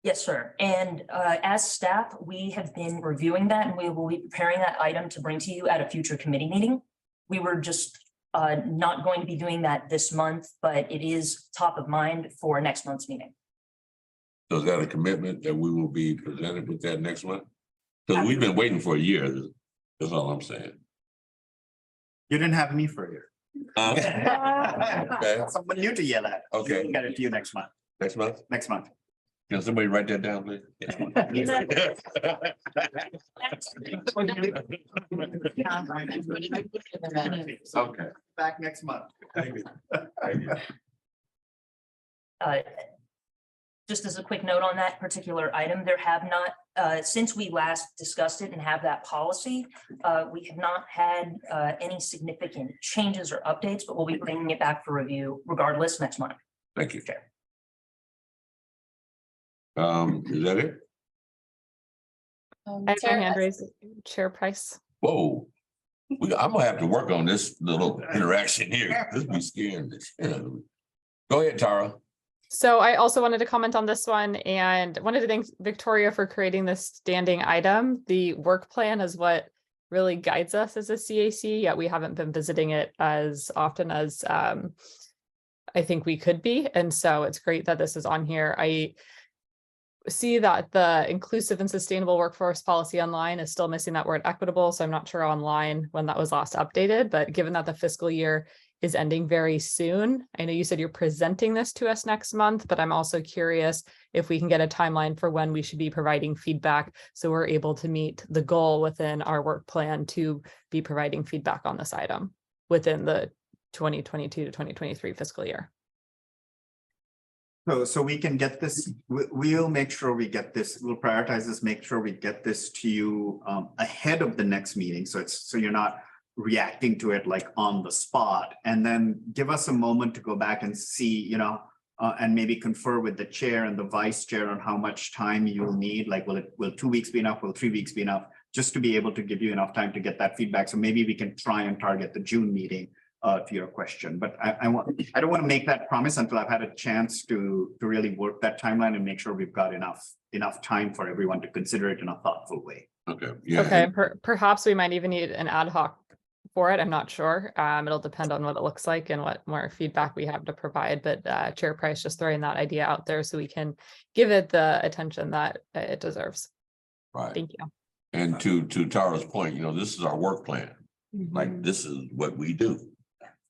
Yes, sir. And as staff, we have been reviewing that and we will be preparing that item to bring to you at a future committee meeting. We were just not going to be doing that this month, but it is top of mind for next month's meeting. So is that a commitment that we will be presented with that next month? Because we've been waiting for a year. That's all I'm saying. You didn't have me for a year. Okay, Someone new to yell at. okay. We'll get it to you next month. Next month? Next month. Can somebody write that down, please? Okay. Back next month. Just as a quick note on that particular item, there have not, since we last discussed it and have that policy, we have not had any significant changes or updates, but we'll be bringing it back for review regardless next month. Thank you. Is that it? I have my hand raised, Chair Price. Whoa, I'm gonna have to work on this little interaction here. This be scaring the shit out of me. Go ahead, Tara. So I also wanted to comment on this one and wanted to thank Victoria for creating this standing item. The work plan is what really guides us as a CAC, yet we haven't been visiting it as often as I think we could be. And so it's great that this is on here. I see that the inclusive and sustainable workforce policy online is still missing that word equitable. So I'm not sure online when that was last updated, but given that the fiscal year is ending very soon, I know you said you're presenting this to us next month, but I'm also curious if we can get a timeline for when we should be providing feedback so we're able to meet the goal within our work plan to be providing feedback on this item within the 2022 to 2023 fiscal year. So we can get this, we'll make sure we get this, we'll prioritize this, make sure we get this to you ahead of the next meeting. So so you're not reacting to it like on the spot, and then give us a moment to go back and see, and maybe confer with the chair and the vice chair on how much time you'll need. Like, will 2 weeks be enough? Will 3 weeks be enough? Just to be able to give you enough time to get that feedback. So maybe we can try and target the June meeting to your question, but I don't want to make that promise until I've had a chance to really work that timeline and make sure we've got enough time for everyone to consider it in a thoughtful way. Okay. Yeah. Okay. Perhaps we might even need an ad hoc for it. I'm not sure. It'll depend on what it looks like and what more feedback we have to provide. But Chair Price just throwing that idea out there so we can give it the attention that it deserves. Right. Thank you. And to Tara's point, this is our work plan. Like, this is what we do.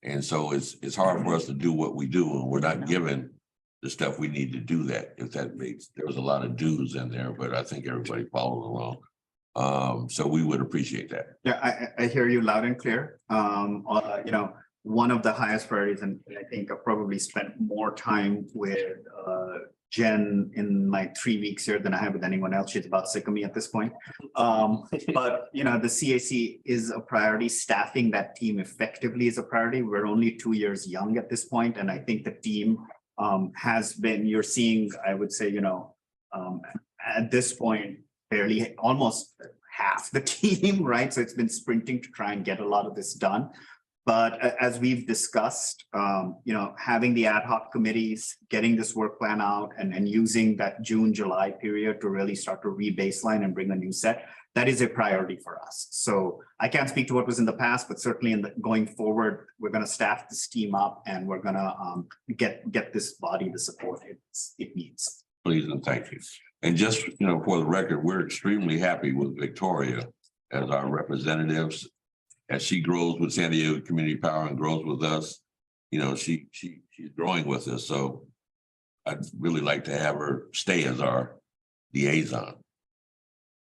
And so it's hard for us to do what we do, and we're not given the stuff we need to do that. If that makes, there was a lot of do's in there, but I think everybody followed along. So we would appreciate that. Yeah, I hear you loud and clear. One of the highest priorities, and I think I've probably spent more time with Jen in my 3 weeks here than I have with anyone else. She's about sick of me at this point. But the CAC is a priority. Staffing that team effectively is a priority. We're only 2 years young at this point, and I think the team has been, you're seeing, I would say, at this point, barely almost half the team, right? So it's been sprinting to try and get a lot of this done. But as we've discussed, having the ad hoc committees, getting this work plan out, and using that June, July period to really start to re-baseline and bring a new set, that is a priority for us. So I can't speak to what was in the past, but certainly going forward, we're going to staff this team up, and we're going to get this body the support it needs. Please and thank you. And just, for the record, we're extremely happy with Victoria as our representatives. As she grows with San Diego Community Power and grows with us, she's growing with us. So I'd really like to have her stay as our liaison.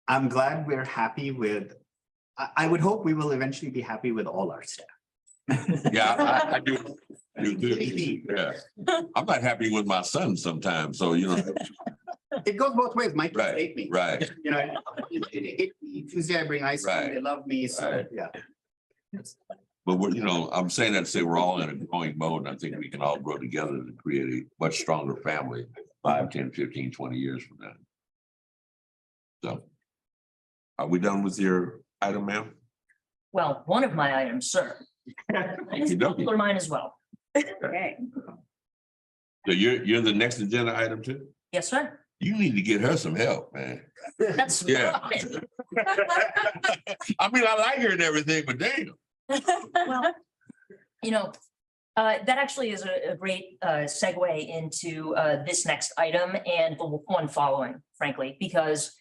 I'm glad we're happy with, I would hope we will eventually be happy with all our staff. Yeah, I do. Yeah. I'm not happy with my son sometimes. So, It goes both ways. My kids Right, hate me. right. Tuesday I bring ice cream. Right. They love me. So, Right. yeah. But I'm saying that to say we're all in a growing mode, and I think we can all grow together to create a much stronger family 5, 10, 15, 20 years from now. So, are we done with your item, ma'am? Well, one of my items, sir. Or mine as well. Okay. So you're the next agenda item too? Yes, sir. You need to get her some help, man. That's. Yeah. I mean, I like her and everything, but damn. Well, that actually is a great segue into this next item and the one following, frankly, because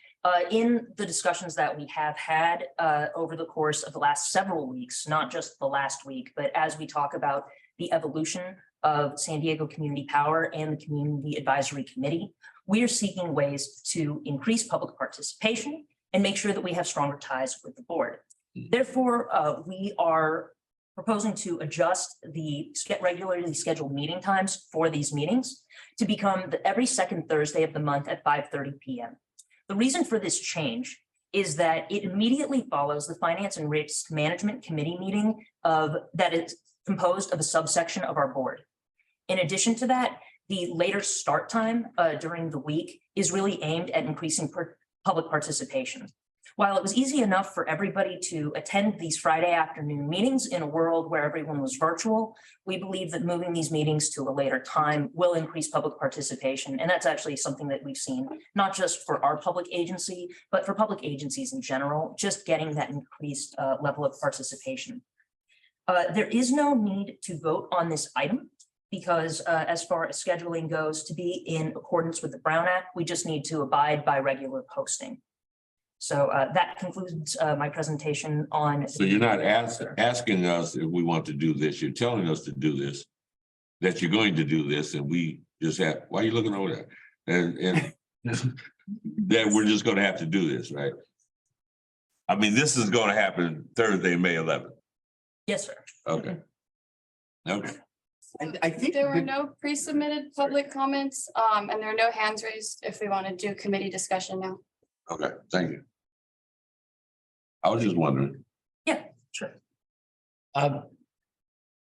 in the discussions that we have had over the course of the last several weeks, not just the last week, but as we talk about the evolution of San Diego Community Power and the Community Advisory Committee, we are seeking ways to increase public participation and make sure that we have stronger ties with the board. Therefore, we are proposing to adjust the regularly scheduled meeting times for these meetings to become every second Thursday of the month at 5:30 p.m. The reason for this change is that it immediately follows the Finance and Risk Management Committee meeting that is composed of a subsection of our board. In addition to that, the later start time during the week is really aimed at increasing public participation. While it was easy enough for everybody to attend these Friday afternoon meetings in a world where everyone was virtual, we believe that moving these meetings to a later time will increase public participation. And that's actually something that we've seen, not just for our public agency, but for public agencies in general, just getting that increased level of participation. There is no need to vote on this item because as far as scheduling goes, to be in accordance with the Brown Act, we just need to abide by regular posting. So that concludes my presentation on. So you're not asking us if we want to do this, you're telling us to do this, that you're going to do this, and we just have, why are you looking over there? And that we're just gonna have to do this, right? I mean, this is gonna happen Thursday, May 11th. Yes, sir. Okay. Okay. I think There were no pre-submitted public comments, and there are no hands raised if we want to do committee discussion now. Okay, thank you. I was just wondering. Yeah, sure.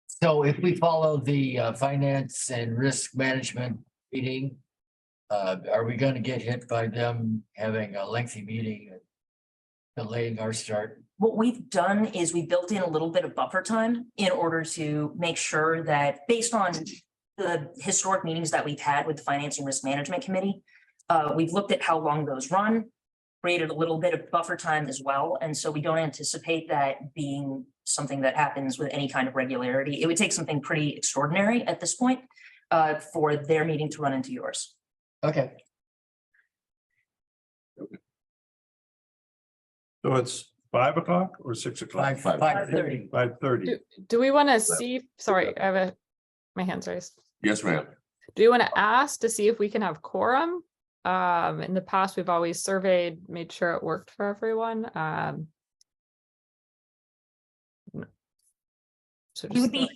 So if we follow the finance and risk management meeting, are we going to get hit by them having a lengthy meeting and delaying our start? What we've done is we built in a little bit of buffer time in order to make sure that based on the historic meetings that we've had with the Finance and Risk Management Committee, we've looked at how long those run, created a little bit of buffer time as well. And so we don't anticipate that being something that happens with any kind of regularity. It would take something pretty extraordinary at this point for their meeting to run into yours. Okay. So it's 5 o'clock or 6 o'clock? 5:30. 5:30. Do we want to see, sorry, I have my hands raised. Yes, ma'am. Do you want to ask to see if we can have quorum? In the past, we've always surveyed, made sure it worked for everyone. So We would just be,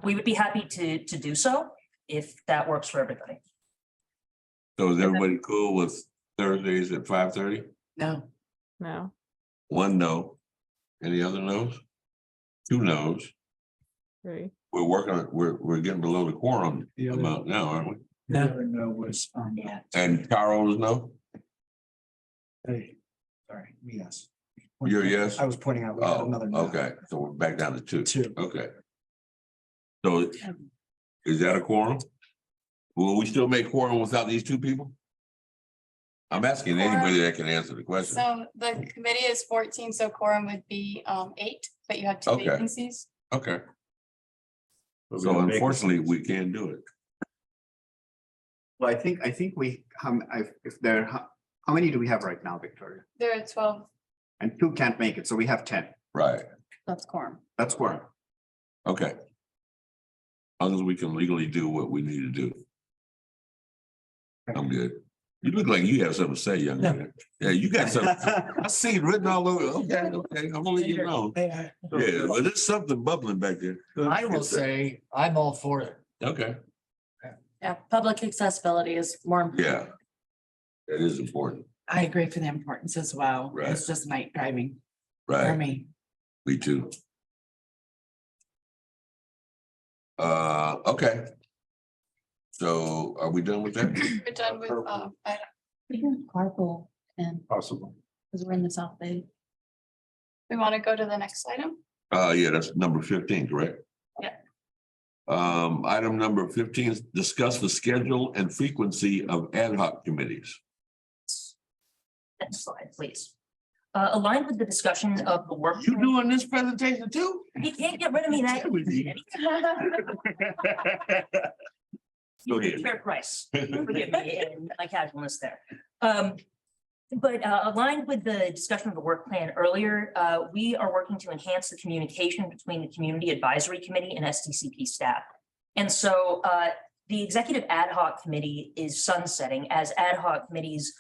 we would be happy to do so if that works for everybody. So is everybody cool with Thursdays at 5:30? No. No. One no. Any other no's? Two no's. Three. We're working, we're getting below the quorum The other- amount now, aren't we? No was, Yeah. And Carol is no? hey, sorry, yes. You're a yes? I was pointing out. Oh, okay, so we're back down to two. Two. Okay. So is that a quorum? Will we still make quorum without these two people? I'm asking anybody that can answer the question. So the committee is 14, so quorum would be 8, but you have 2 Okay. vacancies. Okay. So unfortunately, we can't do it. Well, I think we, if there, how many do we have right now, Victoria? There are 12. And 2 can't make it, so we have 10. Right, That's quorum. That's quorum. okay. As long as we can legally do what we need to do. I'm good. You look like you have something to say, young man. Yeah, you got something. I see it written all over. Okay, I'm gonna leave you alone. Yeah, but there's something bubbling back there. I will say, I'm all for it. Okay, Yeah, public accessibility is more important. yeah. That is important, I agree for the importance as well. Right. It's just night driving for right? me. Me too. Okay. So are we done with that? We're done with, We can carpool and, Possible. because we're in the South Bay. we want to go to the next item. Yeah, that's number 15, correct? Yeah. Item number 15 is discuss the schedule and frequency of ad hoc committees. Next slide, please. Aligned with the discussion of the work. You doing this presentation too? You can't get rid of me that. Go ahead. Chair Price, forgive me and my casualness there. But aligned with the discussion of the work plan earlier, we are working to enhance the communication between the Community Advisory Committee and SDCP staff. And so the Executive Ad Hoc Committee is sunsetting, as ad hoc committees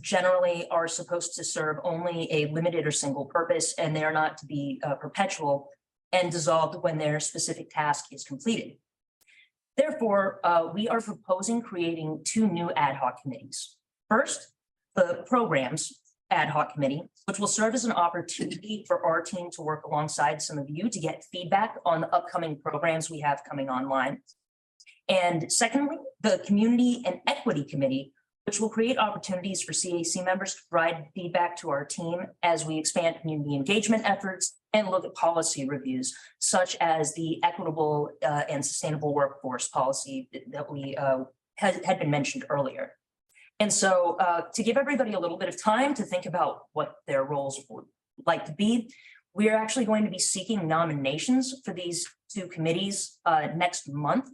generally are supposed to serve only a limited or single purpose, and they are not to be perpetual and dissolved when their specific task is completed. Therefore, we are proposing creating 2 new ad hoc committees. First, the Programs Ad Hoc Committee, which will serve as an opportunity for our team to work alongside some of you to get feedback on the upcoming programs we have coming online. And secondly, the Community and Equity Committee, which will create opportunities for CAC members to provide feedback to our team as we expand community engagement efforts and look at policy reviews, such as the equitable and sustainable workforce policy that we had been mentioned earlier. And so to give everybody a little bit of time to think about what their roles would like to be, we are actually going to be seeking nominations for these two committees next month.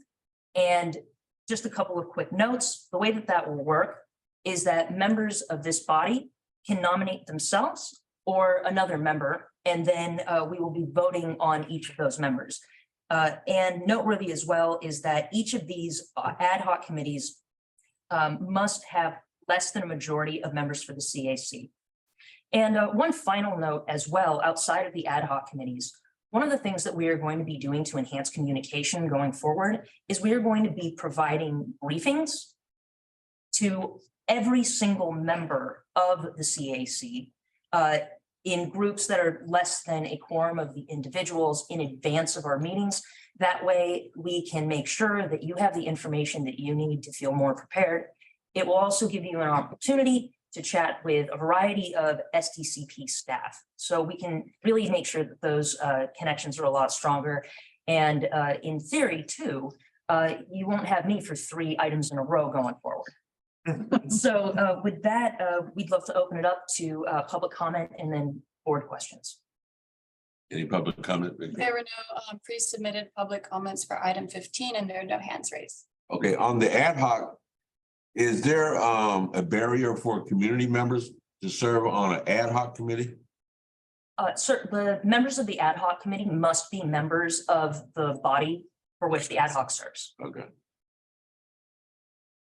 And just a couple of quick notes, the way that that will work is that members of this body can nominate themselves or another member, and then we will be voting on each of those members. And noteworthy as well is that each of these ad hoc committees must have less than a majority of members for the CAC. And one final note as well, outside of the ad hoc committees, one of the things that we are going to be doing to enhance communication going forward is we are going to be providing briefings to every single member of the CAC in groups that are less than a quorum of the individuals in advance of our meetings. That way we can make sure that you have the information that you need to feel more prepared. It will also give you an opportunity to chat with a variety of SDCP staff. So we can really make sure that those connections are a lot stronger. And in theory too, you won't have me for 3 items in a row going forward. So with that, we'd love to open it up to public comment and then board questions. Any public comment? There were no pre-submitted public comments for item 15 and there are no hands raised. Okay, on the ad hoc, is there a barrier for community members to serve on an ad hoc committee? Sir, the members of the ad hoc committee must be members of the body for which the ad hoc serves. Okay.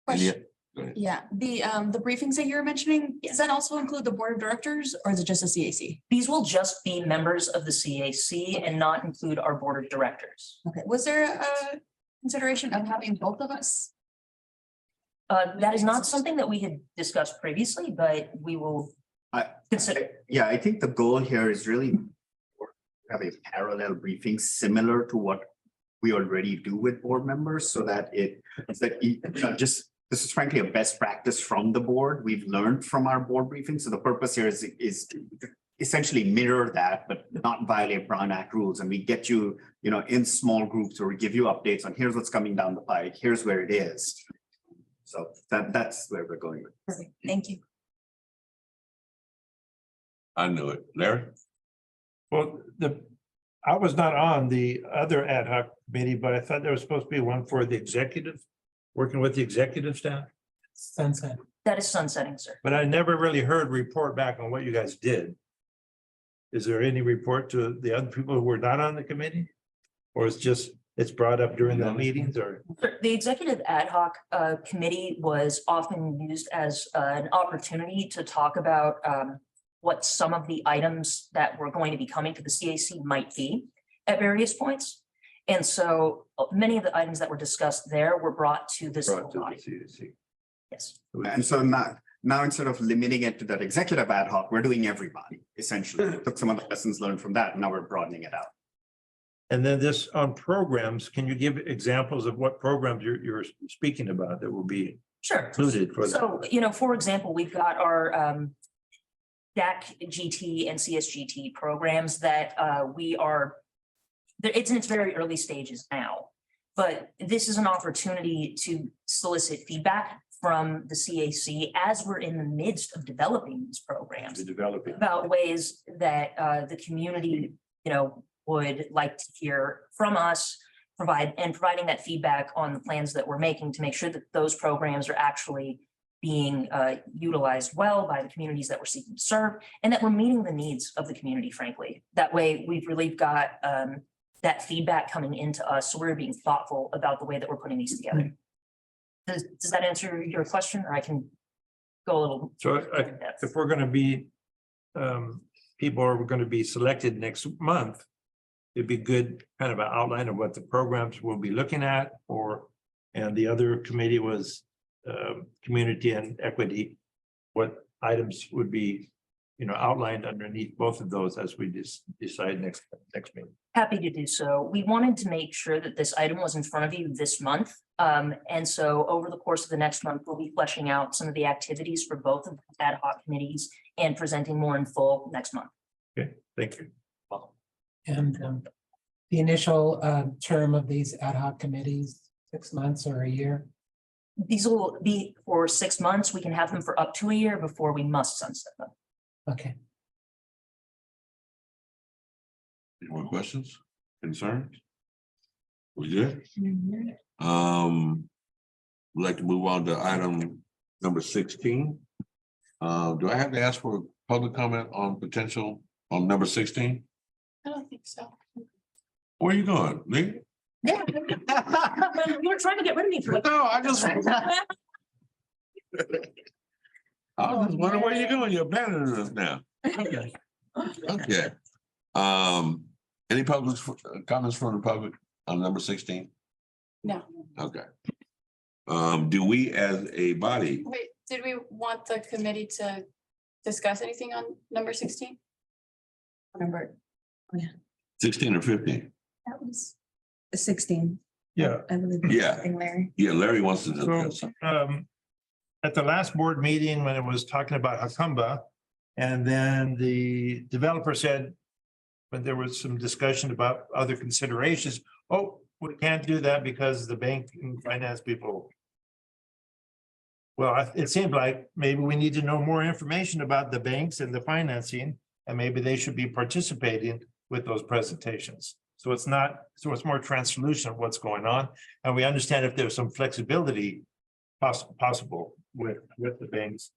Question. Go ahead. Yeah, the briefings that you're mentioning, does that also include the board of directors or is it just a CAC? These will just be members of the CAC and not include our board of directors. Okay, was there a consideration of having both of us? That is not something that we had discussed previously, but we will consider. Yeah, I think the goal here is really have a parallel briefing similar to what we already do with board members, so that it's that this is frankly a best practice from the board. We've learned from our board briefings. So the purpose here is to essentially mirror that, but not violate Brown Act rules. And we get you, in small groups, or we give you updates on here's what's coming down the pike, here's where it is. So that's where we're going with. Perfect, thank you. I knew it. Larry? Well, I was not on the other ad hoc committee, but I thought there was supposed to be one for the executive, working with the executive staff. Sunset. That is sunsetting, sir. But I never really heard report back on what you guys did. Is there any report to the other people who were not on the committee? Or it's brought up during the meetings or? The executive ad hoc committee was often used as an opportunity to talk about what some of the items that were going to be coming to the CAC might be at various points. And so many of the items that were discussed there were brought to this body. Yes. And so now instead of limiting it to that executive ad hoc, we're doing everybody, essentially. We took some of the lessons learned from that, and now we're broadening it out. And then this on programs, can you give examples of what programs you're speaking about that will be Sure. included for that? So, for example, we've got our DAC GT and CSGT programs that we are, it's in its very early stages now, but this is an opportunity to solicit feedback from the CAC as we're in the midst of developing these programs about ways that the community, would like to hear from us, providing that feedback on the plans that we're making to make sure that those programs are actually being utilized well by the communities that we're seeking to serve, and that we're meeting the needs of the community, frankly. That way, we've really got that feedback coming into us, so we're being thoughtful about the way that we're putting these together. Does that answer your question, or I can go a little? So if we're gonna be, people are gonna be selected next month, it'd be good kind of an outline of what the programs we'll be looking at, and the other committee was community and equity, what items would be, outlined underneath both of those as we decide next meeting. Happy to do so. We wanted to make sure that this item was in front of you this month. And so over the course of the next month, we'll be fleshing out some of the activities for both of the ad hoc committees and presenting more in full next month. Okay, thank you. And the initial term of these ad hoc committees, 6 months or a year? These will be for 6 months. We can have them for up to a year before we must sunset them. Okay. Any more questions, concerns? We good? We'd like to move on to item number 16. Do I have to ask for public comment on potential on number 16? I don't think so. Where are you going, Lee? Yeah. You were trying to get rid of me for. No, I just. I was just wondering where you're going. You're abandoning us now. Okay. Okay. Any public comments from the public on number 16? No. Okay. Do we as a body, Wait, did we want the committee to discuss anything on number 16? Remember, 16 or 15? that was 16. Yeah. I believe. Yeah. Larry. Yeah, Larry wants to discuss. So, at the last board meeting, when it was talking about Hakamba, and then the developer said, when there was some discussion about other considerations, oh, we can't do that because the bank and finance people. Well, it seemed like maybe we need to know more information about the banks and the financing, and maybe they should be participating with those presentations. So it's more translucent of what's going on, and we understand if there's some flexibility possible with the banks.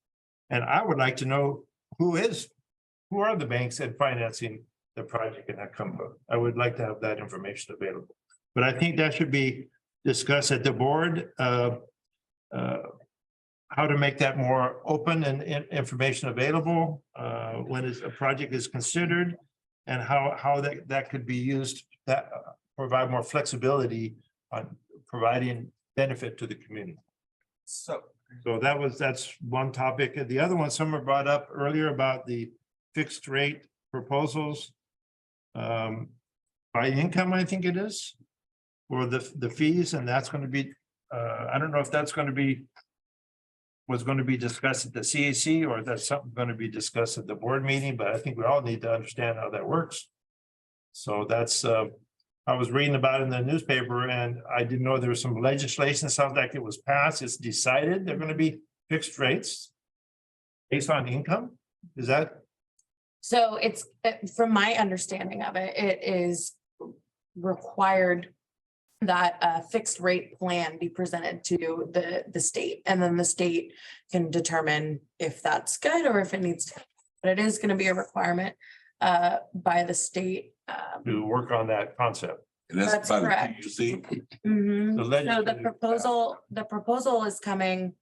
And I would like to know who are the banks and financing the project in Hakamba. I would like to have that information available. But I think that should be discussed at the board, how to make that more open and information available when a project is considered, and how that could be used, that provide more flexibility on providing benefit to the community. So that's one topic. The other one, someone brought up earlier about the fixed rate proposals by income, I think it is, or the fees, and that's going to be, I don't know if that's going to be was going to be discussed at the CAC, or that's something going to be discussed at the board meeting, but I think we all need to understand how that works. So that's, I was reading about it in the newspaper, and I didn't know there was some legislation, sounds like it was passed, it's decided they're going to be fixed rates based on income, is that? So it's, from my understanding of it, it is required that a fixed rate plan be presented to the state, and then the state can determine if that's good or if it needs to. But it is going to be a requirement by the state. To work on that concept. And that's by the PUC. Mhm. The So legislative- the proposal is coming.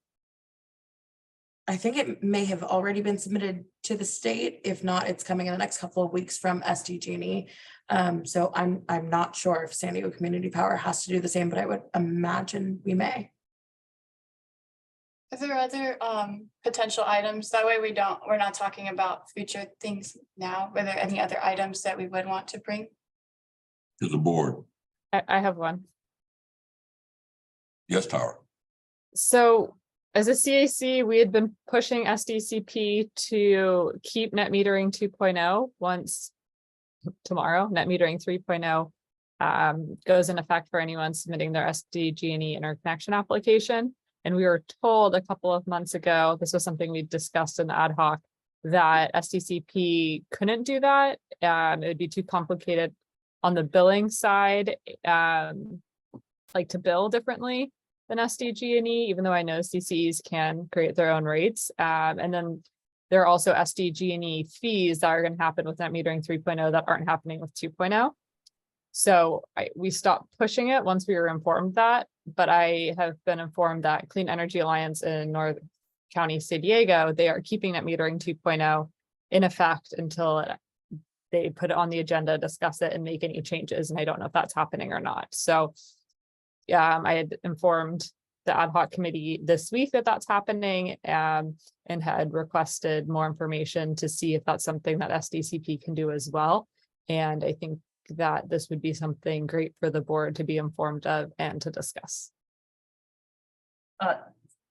I think it may have already been submitted to the state. If not, it's coming in the next couple of weeks from SDG&E. So I'm not sure if San Diego Community Power has to do the same, but I would imagine we may. Are there other potential items? That way we're not talking about future things now. Were there any other items that we would want to bring? To the board. I have one. Yes, Tara. So as a CAC, we had been pushing SDCP to keep net metering 2.0 once tomorrow, net metering 3.0 goes in effect for anyone submitting their SDG&E interconnection application. And we were told a couple of months ago, this was something we discussed in the ad hoc, that SDCP couldn't do that. It would be too complicated on the billing side, like to bill differently than SDG&E, even though I know CCEs can create their own rates. And then there are also SDG&E fees that are going to happen with net metering 3.0 that aren't happening with 2.0. So we stopped pushing it once we were informed that, but I have been informed that Clean Energy Alliance in North County, San Diego, they are keeping net metering 2.0 in effect until they put it on the agenda, discuss it, and make any changes. And I don't know if that's happening or not. So I had informed the ad hoc committee this week that that's happening, and had requested more information to see if that's something that SDCP can do as well. And I think that this would be something great for the board to be informed of and to discuss.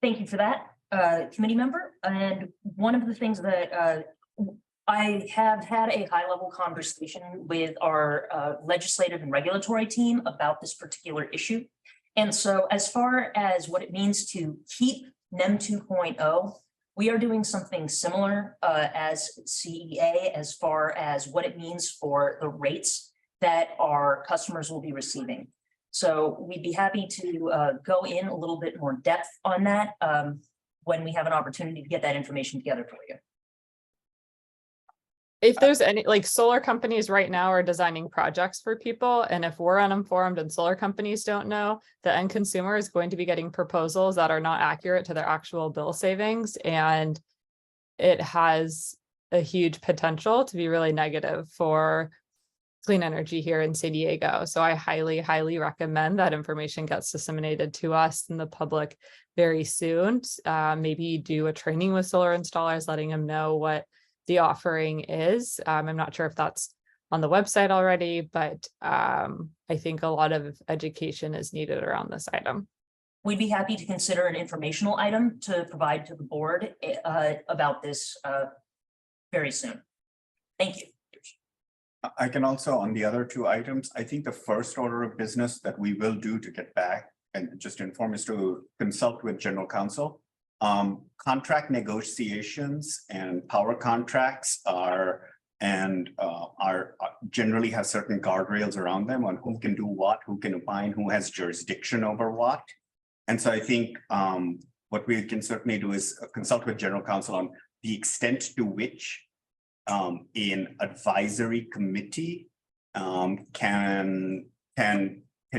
Thank you for that, committee member. And one of the things that I have had a high-level conversation with our legislative and regulatory team about this particular issue. And so as far as what it means to keep NEM 2.0, we are doing something similar as CEA as far as what it means for the rates that our customers will be receiving. So we'd be happy to go in a little bit more depth on that when we have an opportunity to get that information together for you. If there's any, like, solar companies right now are designing projects for people, and if we're uninformed and solar companies don't know, the end consumer is going to be getting proposals that are not accurate to their actual bill savings, and it has a huge potential to be really negative for clean energy here in San Diego. So I highly, highly recommend that information gets disseminated to us and the public very soon. Maybe do a training with solar installers, letting them know what the offering is. I'm not sure if that's on the website already, but I think a lot of education is needed around this item. We'd be happy to consider an informational item to provide to the board about this very soon. Thank you. I can also, on the other two items, I think the first order of business that we will do to get back and just inform is to consult with general counsel. Contract negotiations and power contracts are generally have certain guardrails around them on who can do what, who can opine, who has jurisdiction over what. And so I think what we can certainly do is consult with general counsel on the extent to which an advisory committee can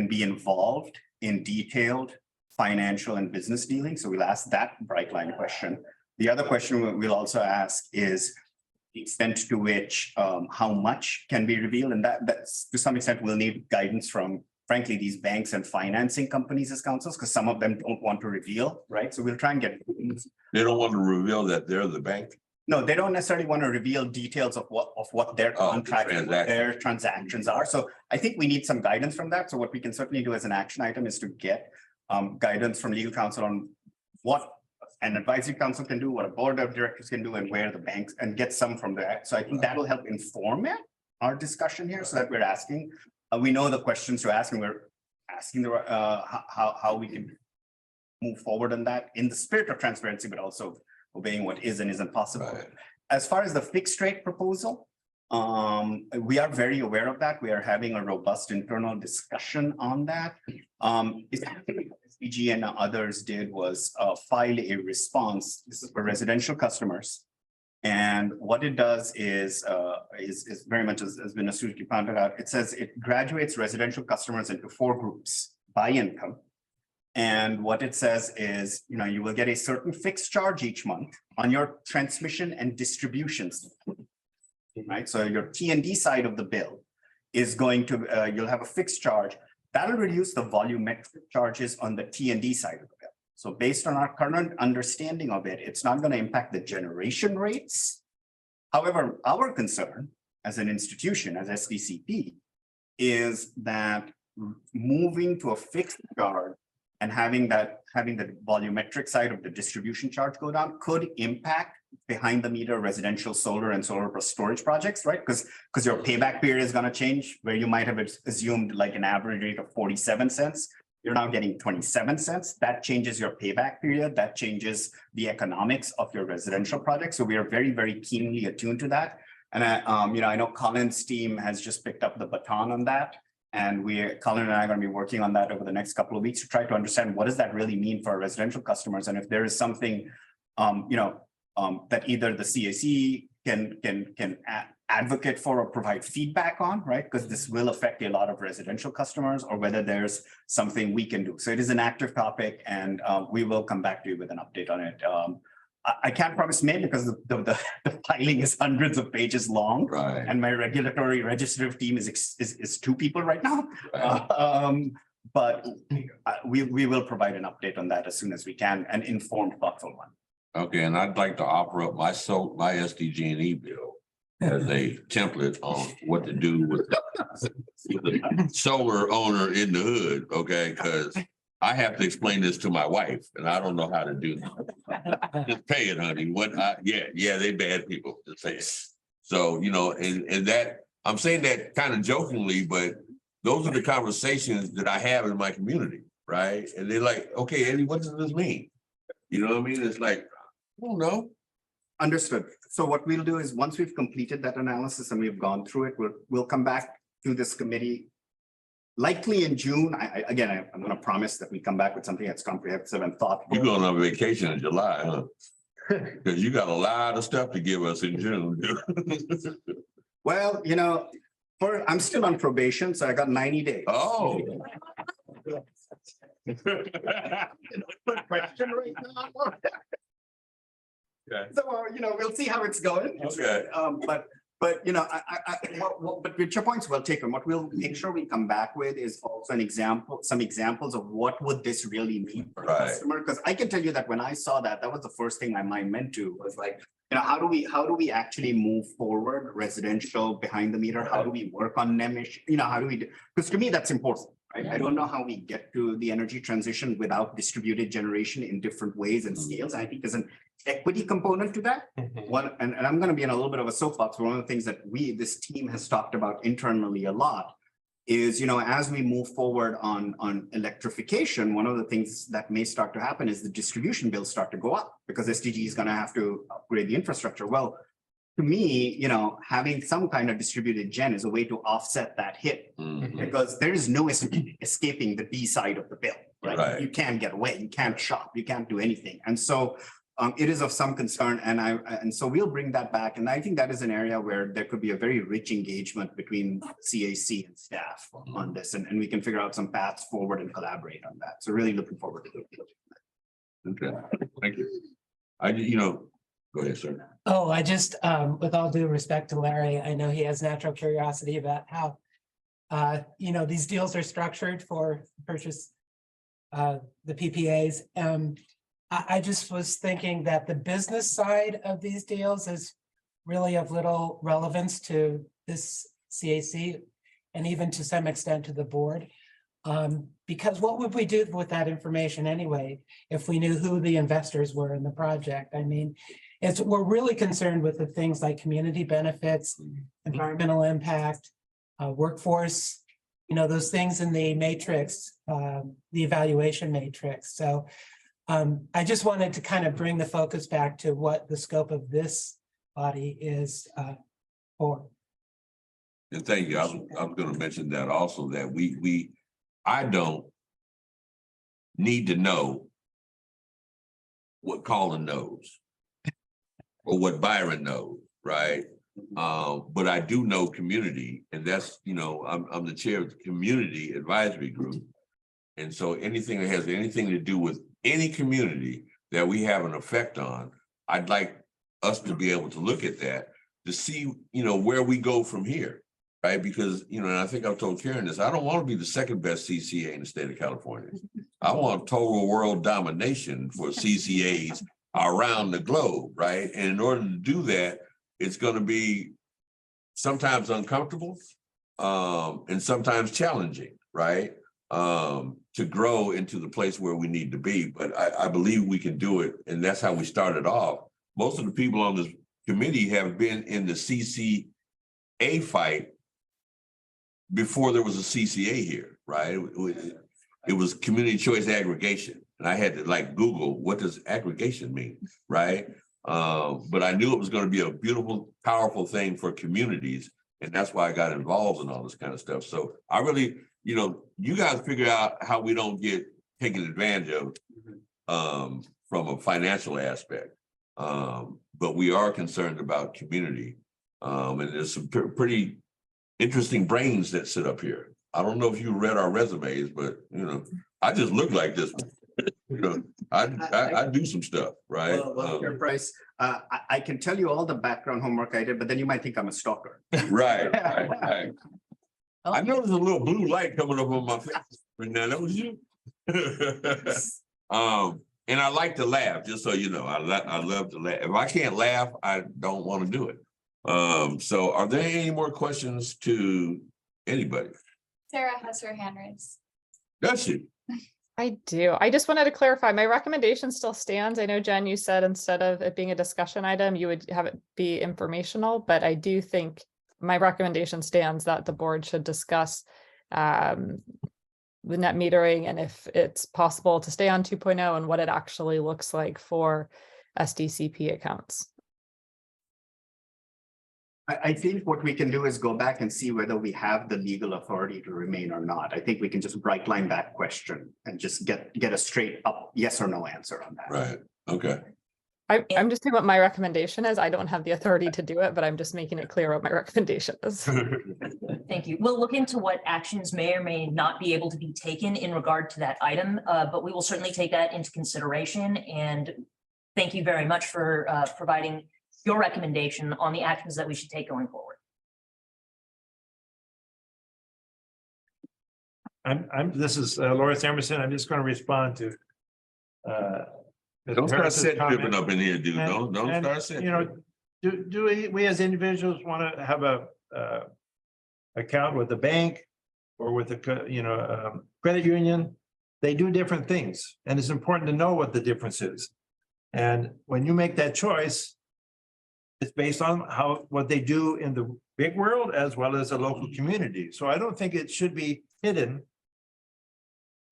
be involved in detailed financial and business dealings. So we'll ask that bright line question. The other question we'll also ask is the extent to which how much can be revealed, and that's to some extent we'll need guidance from, frankly, these banks and financing companies as counsels, because some of them don't want to reveal, right? So we'll try and get. They don't want to reveal that they're the bank. No, they don't necessarily want to reveal details of what their contracts, their transactions are. So I think we need some guidance from that. So what we can certainly do as an action item is to get guidance from legal counsel on what an advisory council can do, what a board of directors can do, and where the banks, and get some from that. So I think that will help inform our discussion here, so that we're asking. We know the questions to ask, and we're asking how we can move forward on that in the spirit of transparency, but also obeying what is and isn't possible. Right. As far as the fixed rate proposal, we are very aware of that. We are having a robust internal discussion on that. SDG and others did was file a response. This is for residential customers. And what it does is very much as been astutely pointed out, it says it graduates residential customers into 4 groups by income. And what it says is, you will get a certain fixed charge each month on your transmission and distribution system, right? So your T&D side of the bill is going to, you'll have a fixed charge. That'll reduce the volumetric charges on the T&D side of the bill. So based on our current understanding of it, it's not going to impact the generation rates. However, our concern as an institution, as SDCP, is that moving to a fixed charge and having the volumetric side of the distribution charge go down could impact behind the meter residential solar and solar plus storage projects, right? Because your payback period is going to change, where you might have assumed like an average rate of 47 cents. You're now getting 27 cents. That changes your payback period. That changes the economics of your residential project. So we are very, very keenly attuned to that. And I know Colin's team has just picked up the baton on that. And Colin and I are going to be working on that over the next couple of weeks to try to understand what does that really mean for our residential customers, and if there is something, that either the CAC can advocate for or provide feedback on, right? Because this will affect a lot of residential customers, or whether there's something we can do. So it is an active topic, and we will come back to you with an update on it. I can't promise May, because the filing is hundreds of pages long, right? And my regulatory registrative team is 2 people right now. Right. But we will provide an update on that as soon as we can, an informed, thoughtful one. Okay, and I'd like to offer up my SDG&E bill as a template on what to do with the solar owner in the hood, okay? Because I have to explain this to my wife, and I don't know how to do that. Just pay it, honey. Yeah, they bad people, just say it. So, you know, and that, I'm saying that kind of jokingly, but those are the conversations that I have in my community, right? And they're like, okay, Eddie, what does this mean? You know what I mean? It's like, I don't know. Understood. So what we'll do is once we've completed that analysis and we've gone through it, we'll come back to this committee. Likely in June. I'm going to promise that we come back with something that's comprehensive and thoughtful. You're going on vacation in July, huh? Because you got a lot of stuff to give us in June. Well, you know, I'm still on probation, so I got 90 days. Oh. Question right now. Okay. So, you know, we'll see how it's going. Okay. But you know, but with your points well taken, what we'll make sure we come back with is also some examples of what would this really mean for a customer? Because I can tell you that when I saw that was the first thing my mind went to was like, you know, how do we actually move forward residential behind the meter? How do we work on NEMIsh? You know, how do we do? Because to me, that's important. Right? I don't know how we get to the energy transition without distributed generation in different ways and scales. I think there's an equity component to that. And I'm going to be in a little bit of a soapbox. One of the things that this team has talked about internally a lot is, you know, as we move forward on electrification, one of the things that may start to happen is the distribution bills start to go up because SDG is going to have to upgrade the infrastructure. Well, to me, you know, having some kind of distributed gen is a way to offset that hit because there is no escaping the B side of the bill, right? You can't get away, you can't shop, you can't do anything. And so it is of some concern, and so we'll bring that back. And I think that is an area where there could be a very rich engagement between CAC and staff on this, and we can figure out some paths forward and collaborate on that. So really looking forward to it. Okay, thank you. You know, go ahead, sir. Oh, I just, with all due respect to Larry, I know he has natural curiosity about how, you know, these deals are structured for purchase, the PPAs. I just was thinking that the business side of these deals is really of little relevance to this CAC and even to some extent to the board. Because what would we do with that information anyway, if we knew who the investors were in the project? I mean, we're really concerned with the things like community benefits, environmental impact, workforce, you know, those things in the matrix, the evaluation matrix. So I just wanted to kind of bring the focus back to what the scope of this body is for. And thank you. I was going to mention that also, that I don't need to know what Colin knows or what Byron knows, right? But I do know community, and that's, you know, I'm the chair of the community advisory group. And so anything that has anything to do with any community that we have an effect on, I'd like us to be able to look at that to see, you know, where we go from here, right? Because, you know, and I think I've told Karen this, I don't want to be the second best CCA in the state of California. I want total world domination for CCAs around the globe, right? And in order to do that, it's going to be sometimes uncomfortable and sometimes challenging, right? To grow into the place where we need to be. But I believe we can do it. And that's how we started off. Most of the people on this committee have been in the CCA fight before there was a CCA here, right? It was community choice aggregation. And I had to like Google, what does aggregation mean, right? But I knew it was going to be a beautiful, powerful thing for communities. And that's why I got involved in all this kind of stuff. So I really, you know, you guys figure out how we don't get taken advantage of from a financial aspect. But we are concerned about community. And there's some pretty interesting brains that sit up here. I don't know if you read our resumes, but, you know, I just look like this. You know, I do some stuff, right? Well, Chair Price, I can tell you all the background homework I did, but then you might think I'm a stalker. Right. I know there's a little blue light coming up on my face. Now, that was you. And I like to laugh, just so you know, I love to laugh. If I can't laugh, I don't want to do it. So are there any more questions to anybody? Sarah has her hand raised. Does she? I do. I just wanted to clarify, my recommendation still stands. I know, Jen, you said instead of it being a discussion item, you would have it be informational, but I do think my recommendation stands that the board should discuss the net metering and if it's possible to stay on 2.0 and what it actually looks like for SDCP accounts. I think what we can do is go back and see whether we have the legal authority to remain or not. I think we can just bright line that question and just get a straight up yes or no answer on that. Right, okay. I'm just saying what my recommendation is. I don't have the authority to do it, but I'm just making it clear what my recommendation is. Thank you. We'll look into what actions may or may not be able to be taken in regard to that item, but we will certainly take that into consideration. And thank you very much for providing your recommendation on the actions that we should take going forward. This is Loris Emerson. I'm just going to respond to Don't start Harris's set comment. dripping up in here, dude. Don't And, start set. you know, do we as individuals want to have a account with the bank or with a credit union? They do different things, and it's important to know what the difference is. And when you make that choice, it's based on what they do in the big world as well as the local community. So I don't think it should be hidden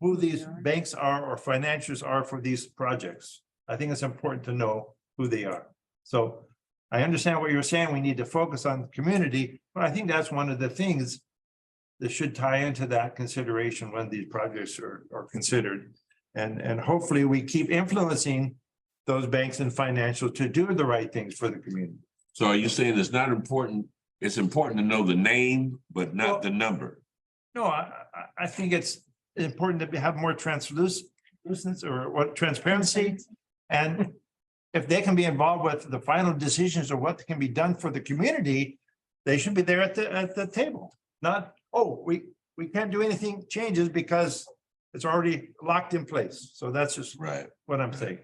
who these banks are or financiers are for these projects. I think it's important to know who they are. So I understand what you're saying. We need to focus on the community, but I think that's one of the things that should tie into that consideration when these projects are considered. And hopefully we keep influencing those banks and financial to do the right things for the community. So are you saying it's not important? It's important to know the name, but not the number? No, I think it's important to have more transparency. And if they can be involved with the final decisions of what can be done for the community, they should be there at the table. Not, oh, we can't do anything changes because it's already locked in place. So that's just what I'm saying.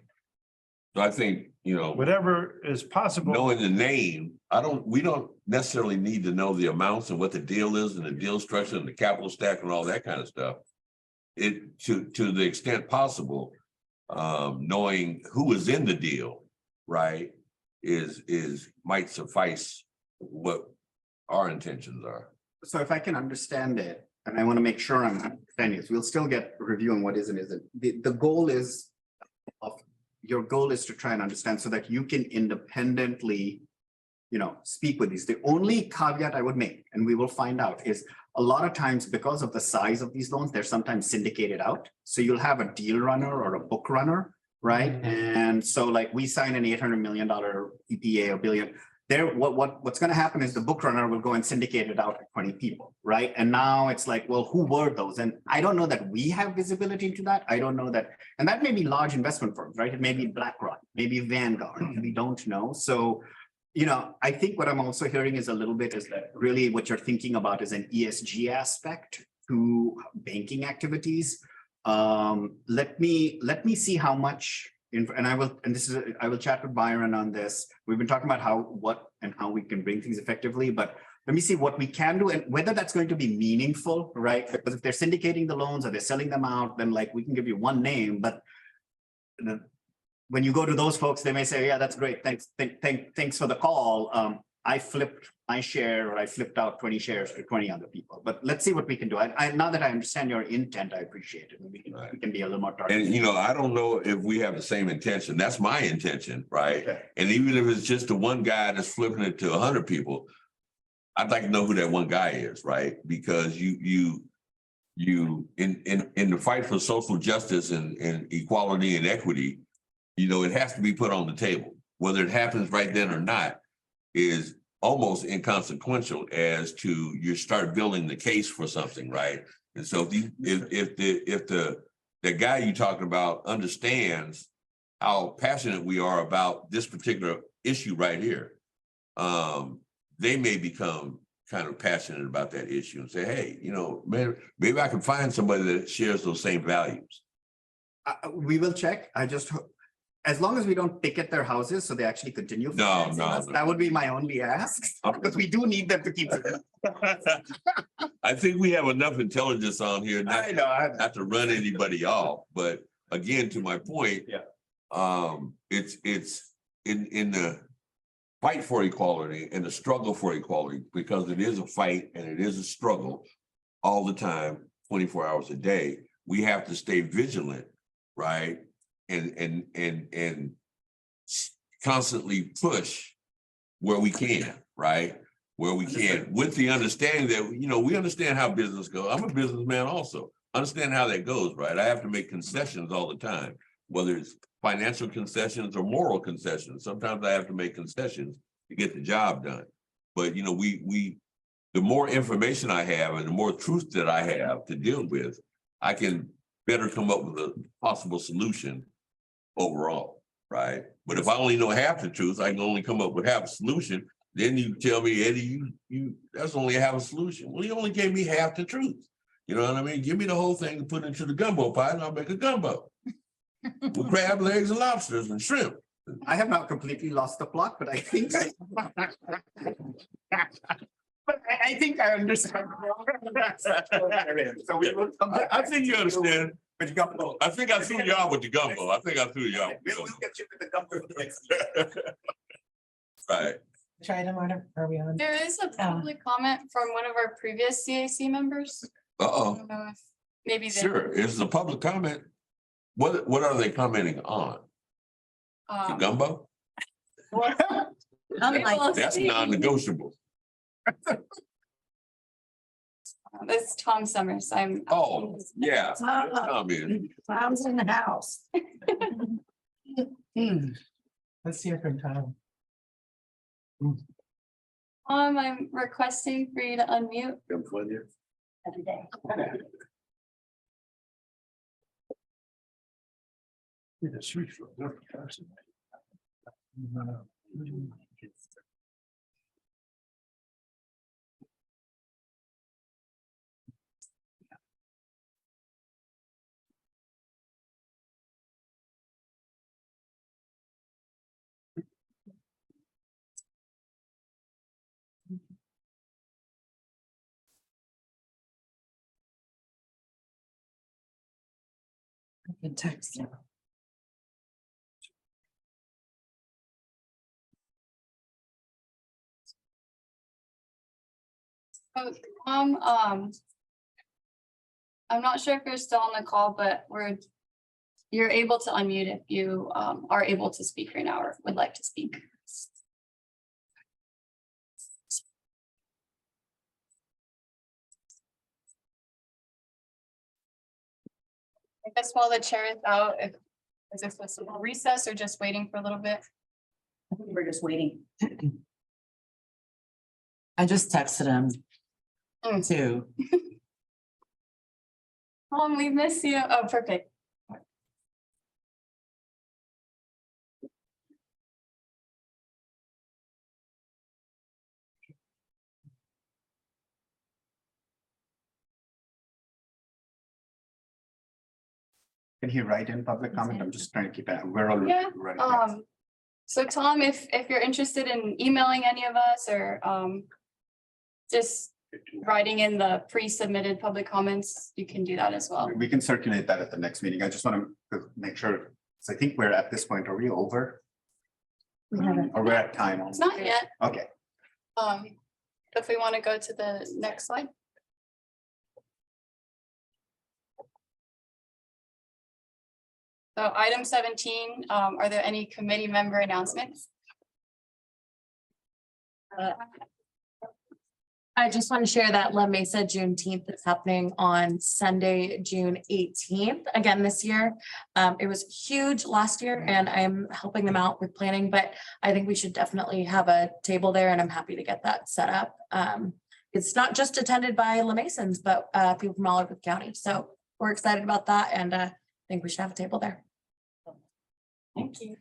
So I think, whatever is possible. Knowing the name, we don't necessarily need to know the amounts and what the deal is and the deal structure and the capital stack and all that kind of stuff. It to the extent possible, knowing who is in the deal, right, might suffice what our intentions are. So if I can understand it, and I want to make sure I'm understanding this, we'll still get a review on what is and isn't. The goal is your goal is to try and understand so that you can independently, speak with these. The only caveat I would make, and we will find out, is a lot of times because of the size of these loans, they're sometimes syndicated out. So you'll have a deal runner or a book runner, right? And so like we sign an $800 million PPA or billion. What's going to happen is the book runner will go and syndicate it out to 20 people, right? And now it's like, well, who were those? And I don't know that we have visibility into that. I don't know that, and that may be large investment firms, right? It may be BlackRock, maybe Vanguard, we don't know. So, I think what I'm also hearing is a little bit is that really what you're thinking about is an ESG aspect to banking activities. Let me see how much. I will chat with Byron on this. We've been talking about how we can bring things effectively, but let me see what we can do and whether that's going to be meaningful, right? Because if they're syndicating the loans or they're selling them out, then like we can give you one name, but when you go to those folks, they may say, yeah, that's great. Thanks for the call. I flipped my share or I flipped out 20 shares to 20 other people, but let's see what we can do. Now that I understand your intent, I appreciate it. We can be a little more targeted. And, I don't know if we have the same intention. That's my intention, right? Okay. And even if it's just the one guy that's flipping it to 100 people, I'd like to know who that one guy is, right? Because you in the fight for social justice and equality and equity, it has to be put on the table. Whether it happens right then or not is almost inconsequential as to you start building the case for something, right? And so if the guy you're talking about understands how passionate we are about this particular issue right here, they may become kind of passionate about that issue and say, hey, you know, maybe I can find somebody that shares those same values. We will check. I just, as long as we don't picket their houses, so they actually continue. No. That would be my only ask, because we do need them to keep. I think we have enough intelligence on here I know. not to run anybody off, but again, to my point. It's in the fight for equality and the struggle for equality, because it is a fight and it is a struggle all the time, 24 hours a day. We have to stay vigilant, right? And constantly push where we can, right? Where we can, with the understanding that, you know, we understand how business goes. I'm a businessman also. Understand how that goes, right? I have to make concessions all the time, whether it's financial concessions or moral concessions. Sometimes I have to make concessions to get the job done. But, you know, the more information I have and the more truth that I have to deal with, I can better come up with a possible solution overall, right? But if I only know half the truth, I can only come up with half a solution. Then you tell me, Eddie, that's only half a solution. Well, you only gave me half the truth. You know what I mean? Give me the whole thing and put it into the gumbo pot and I'll make a gumbo. With crab legs and lobsters and shrimp. I have not completely lost the plot, but I think I think I understand. So we will come back. I think you understand. With gumbo. I think I threw you out with the gumbo. I think I threw you out. We'll get you with the gumbo for the next year. Right. Try to are we on? There is a public comment from one of our previous CAC members. I don't know if maybe. Sure, it's a public comment. What are they commenting on? The gumbo? That's non-negotiable. It's Tom Summers. Oh, yeah. Tom is. Tom's in the house. Let's hear from Tom. I'm requesting for you to unmute. Every day. I can text you. So, I'm not sure if you're still on the call, but you're able to unmute if you are able to speak right now or would like to speak. I guess while the chair is out, if this a recess or just waiting for a little bit. I think we're just waiting. I just texted him too. We miss you. Oh, perfect. Can he write in public comment? I'm just trying to keep it. We're all Yeah, running. so Tom, if you're interested in emailing any of us or just writing in the pre-submitted public comments, you can do that as well. We can circulate that at the next meeting. I just want to make sure. So I think we're at this point. Are we over? Or we're at time? It's not yet. Okay. If we want to go to the next slide. So item 17, are there any committee member announcements? I just want to share that La Mesa Juneteenth is happening on Sunday, June 18th, again this year. It was huge last year and I'm helping them out with planning, but I think we should definitely have a table there and I'm happy to get that set up. It's not just attended by La Mesans, but people from all over the county. So we're excited about that and I think we should have a table there. Thank you.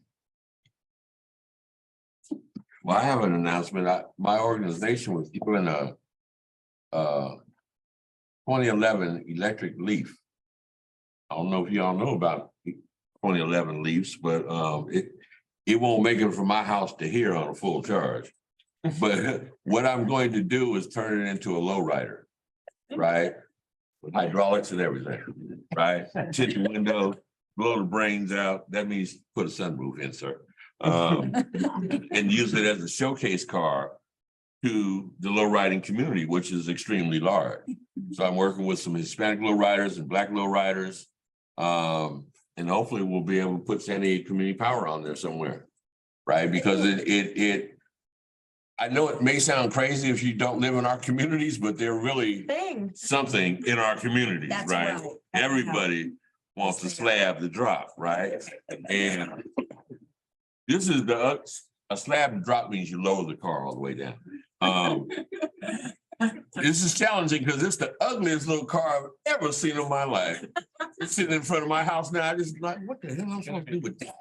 Well, I have an announcement. My organization was given a 2011 electric Leaf. I don't know if y'all know about 2011 Leafs, but it won't make it from my house to here on a full charge. But what I'm going to do is turn it into a lowrider, right? With hydraulics and everything, right? Tint the window, blow the brains out. That means put a sunroof in, sir. And use it as a showcase car to the low riding community, which is extremely large. So I'm working with some Hispanic low riders and Black low riders. And hopefully we'll be able to put San Diego Community Power on there somewhere, right? Because I know it may sound crazy if you don't live in our communities, but they're really something in our communities, That's right? right. Everybody wants a slab to drop, right? And this is a slab to drop means you lower the car all the way down. This is challenging because it's the ugliest little car I've ever seen in my life. It's sitting in front of my house now. I just like, what the hell am I supposed to do with that?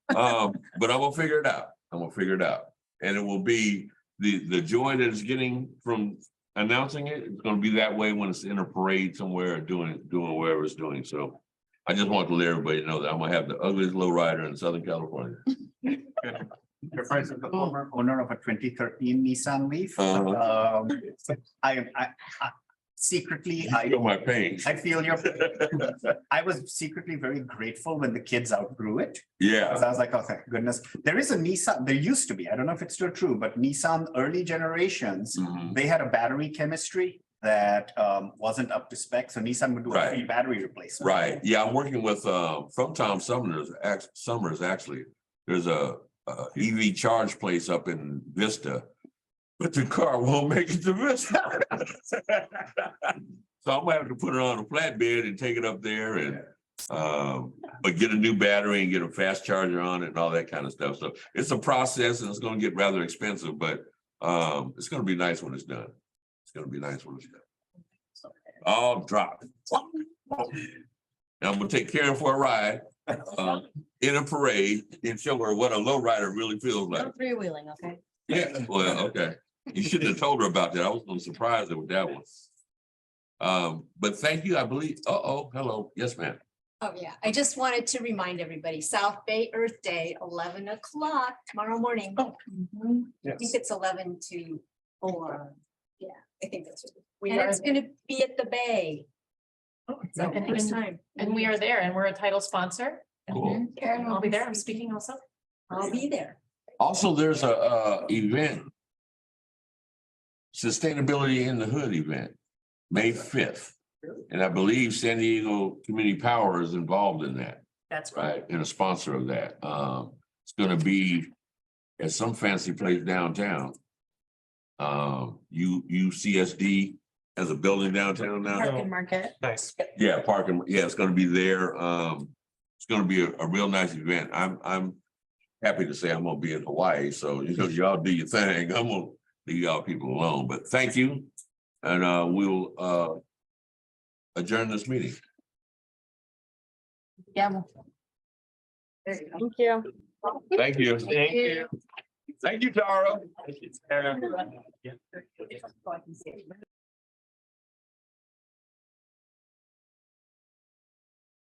But I'm gonna figure it out. I'm gonna figure it out. And it will be the joy that it's getting from announcing it. It's gonna be that way when it's in a parade somewhere, doing whatever it's doing. So I just want to let everybody know that I'm gonna have the ugliest lowrider in Southern California. Your price is the former owner of a 2013 Nissan Leaf. I secretly, I feel my pain. I feel your, I was secretly very grateful when the kids outgrew it. Yeah. Because I was like, oh, thank goodness. There is a Nissan, there used to be, I don't know if it's still true, but Nissan early generations, they had a battery chemistry that wasn't up to spec. So Nissan would do a free battery replacement. Right. Yeah, I'm working with from Tom Summers actually. There's a EV charge place up in Vista, but the car won't make it to Vista. So I'm gonna have to put it on a flatbed and take it up there and but get a new battery and get a fast charger on it and all that kind of stuff. So it's a process and it's gonna get rather expensive, but it's gonna be nice when it's done. It's gonna be nice when it's done. All drop. And I'm gonna take Karen for a ride in a parade and show her what a lowrider really feels like. Three-wheeling, okay? Yeah, well, okay. You shouldn't have told her about that. I was gonna surprise her with that one. But thank you, I believe. Hello. Yes, ma'am. Oh, yeah. I just wanted to remind everybody, South Bay Earth Day, 11 o'clock tomorrow morning. I think it's 11 to 4. Yeah, I think that's it. And it's gonna be at the Bay. So next time. And we are there and we're a title sponsor. Cool. Karen I'll be there. I'm speaking also. I'll be there. Also, there's a event. Sustainability in the Hood event, May 5th. And I believe San Diego Community Power is involved in that. That's right. And a sponsor of that. It's gonna be at some fancy place downtown. UCSD has a building downtown now. Park and Market. Nice. Yeah, parking. Yeah, it's gonna be there. It's gonna be a real nice event. I'm happy to say I'm gonna be in Hawaii. So y'all do your thing. I'm gonna leave y'all people alone. But thank you. And we'll adjourn this meeting. Yeah. Thank you. Thank you. Thank you. Thank you, Tara. Thank you, Tara. Yeah.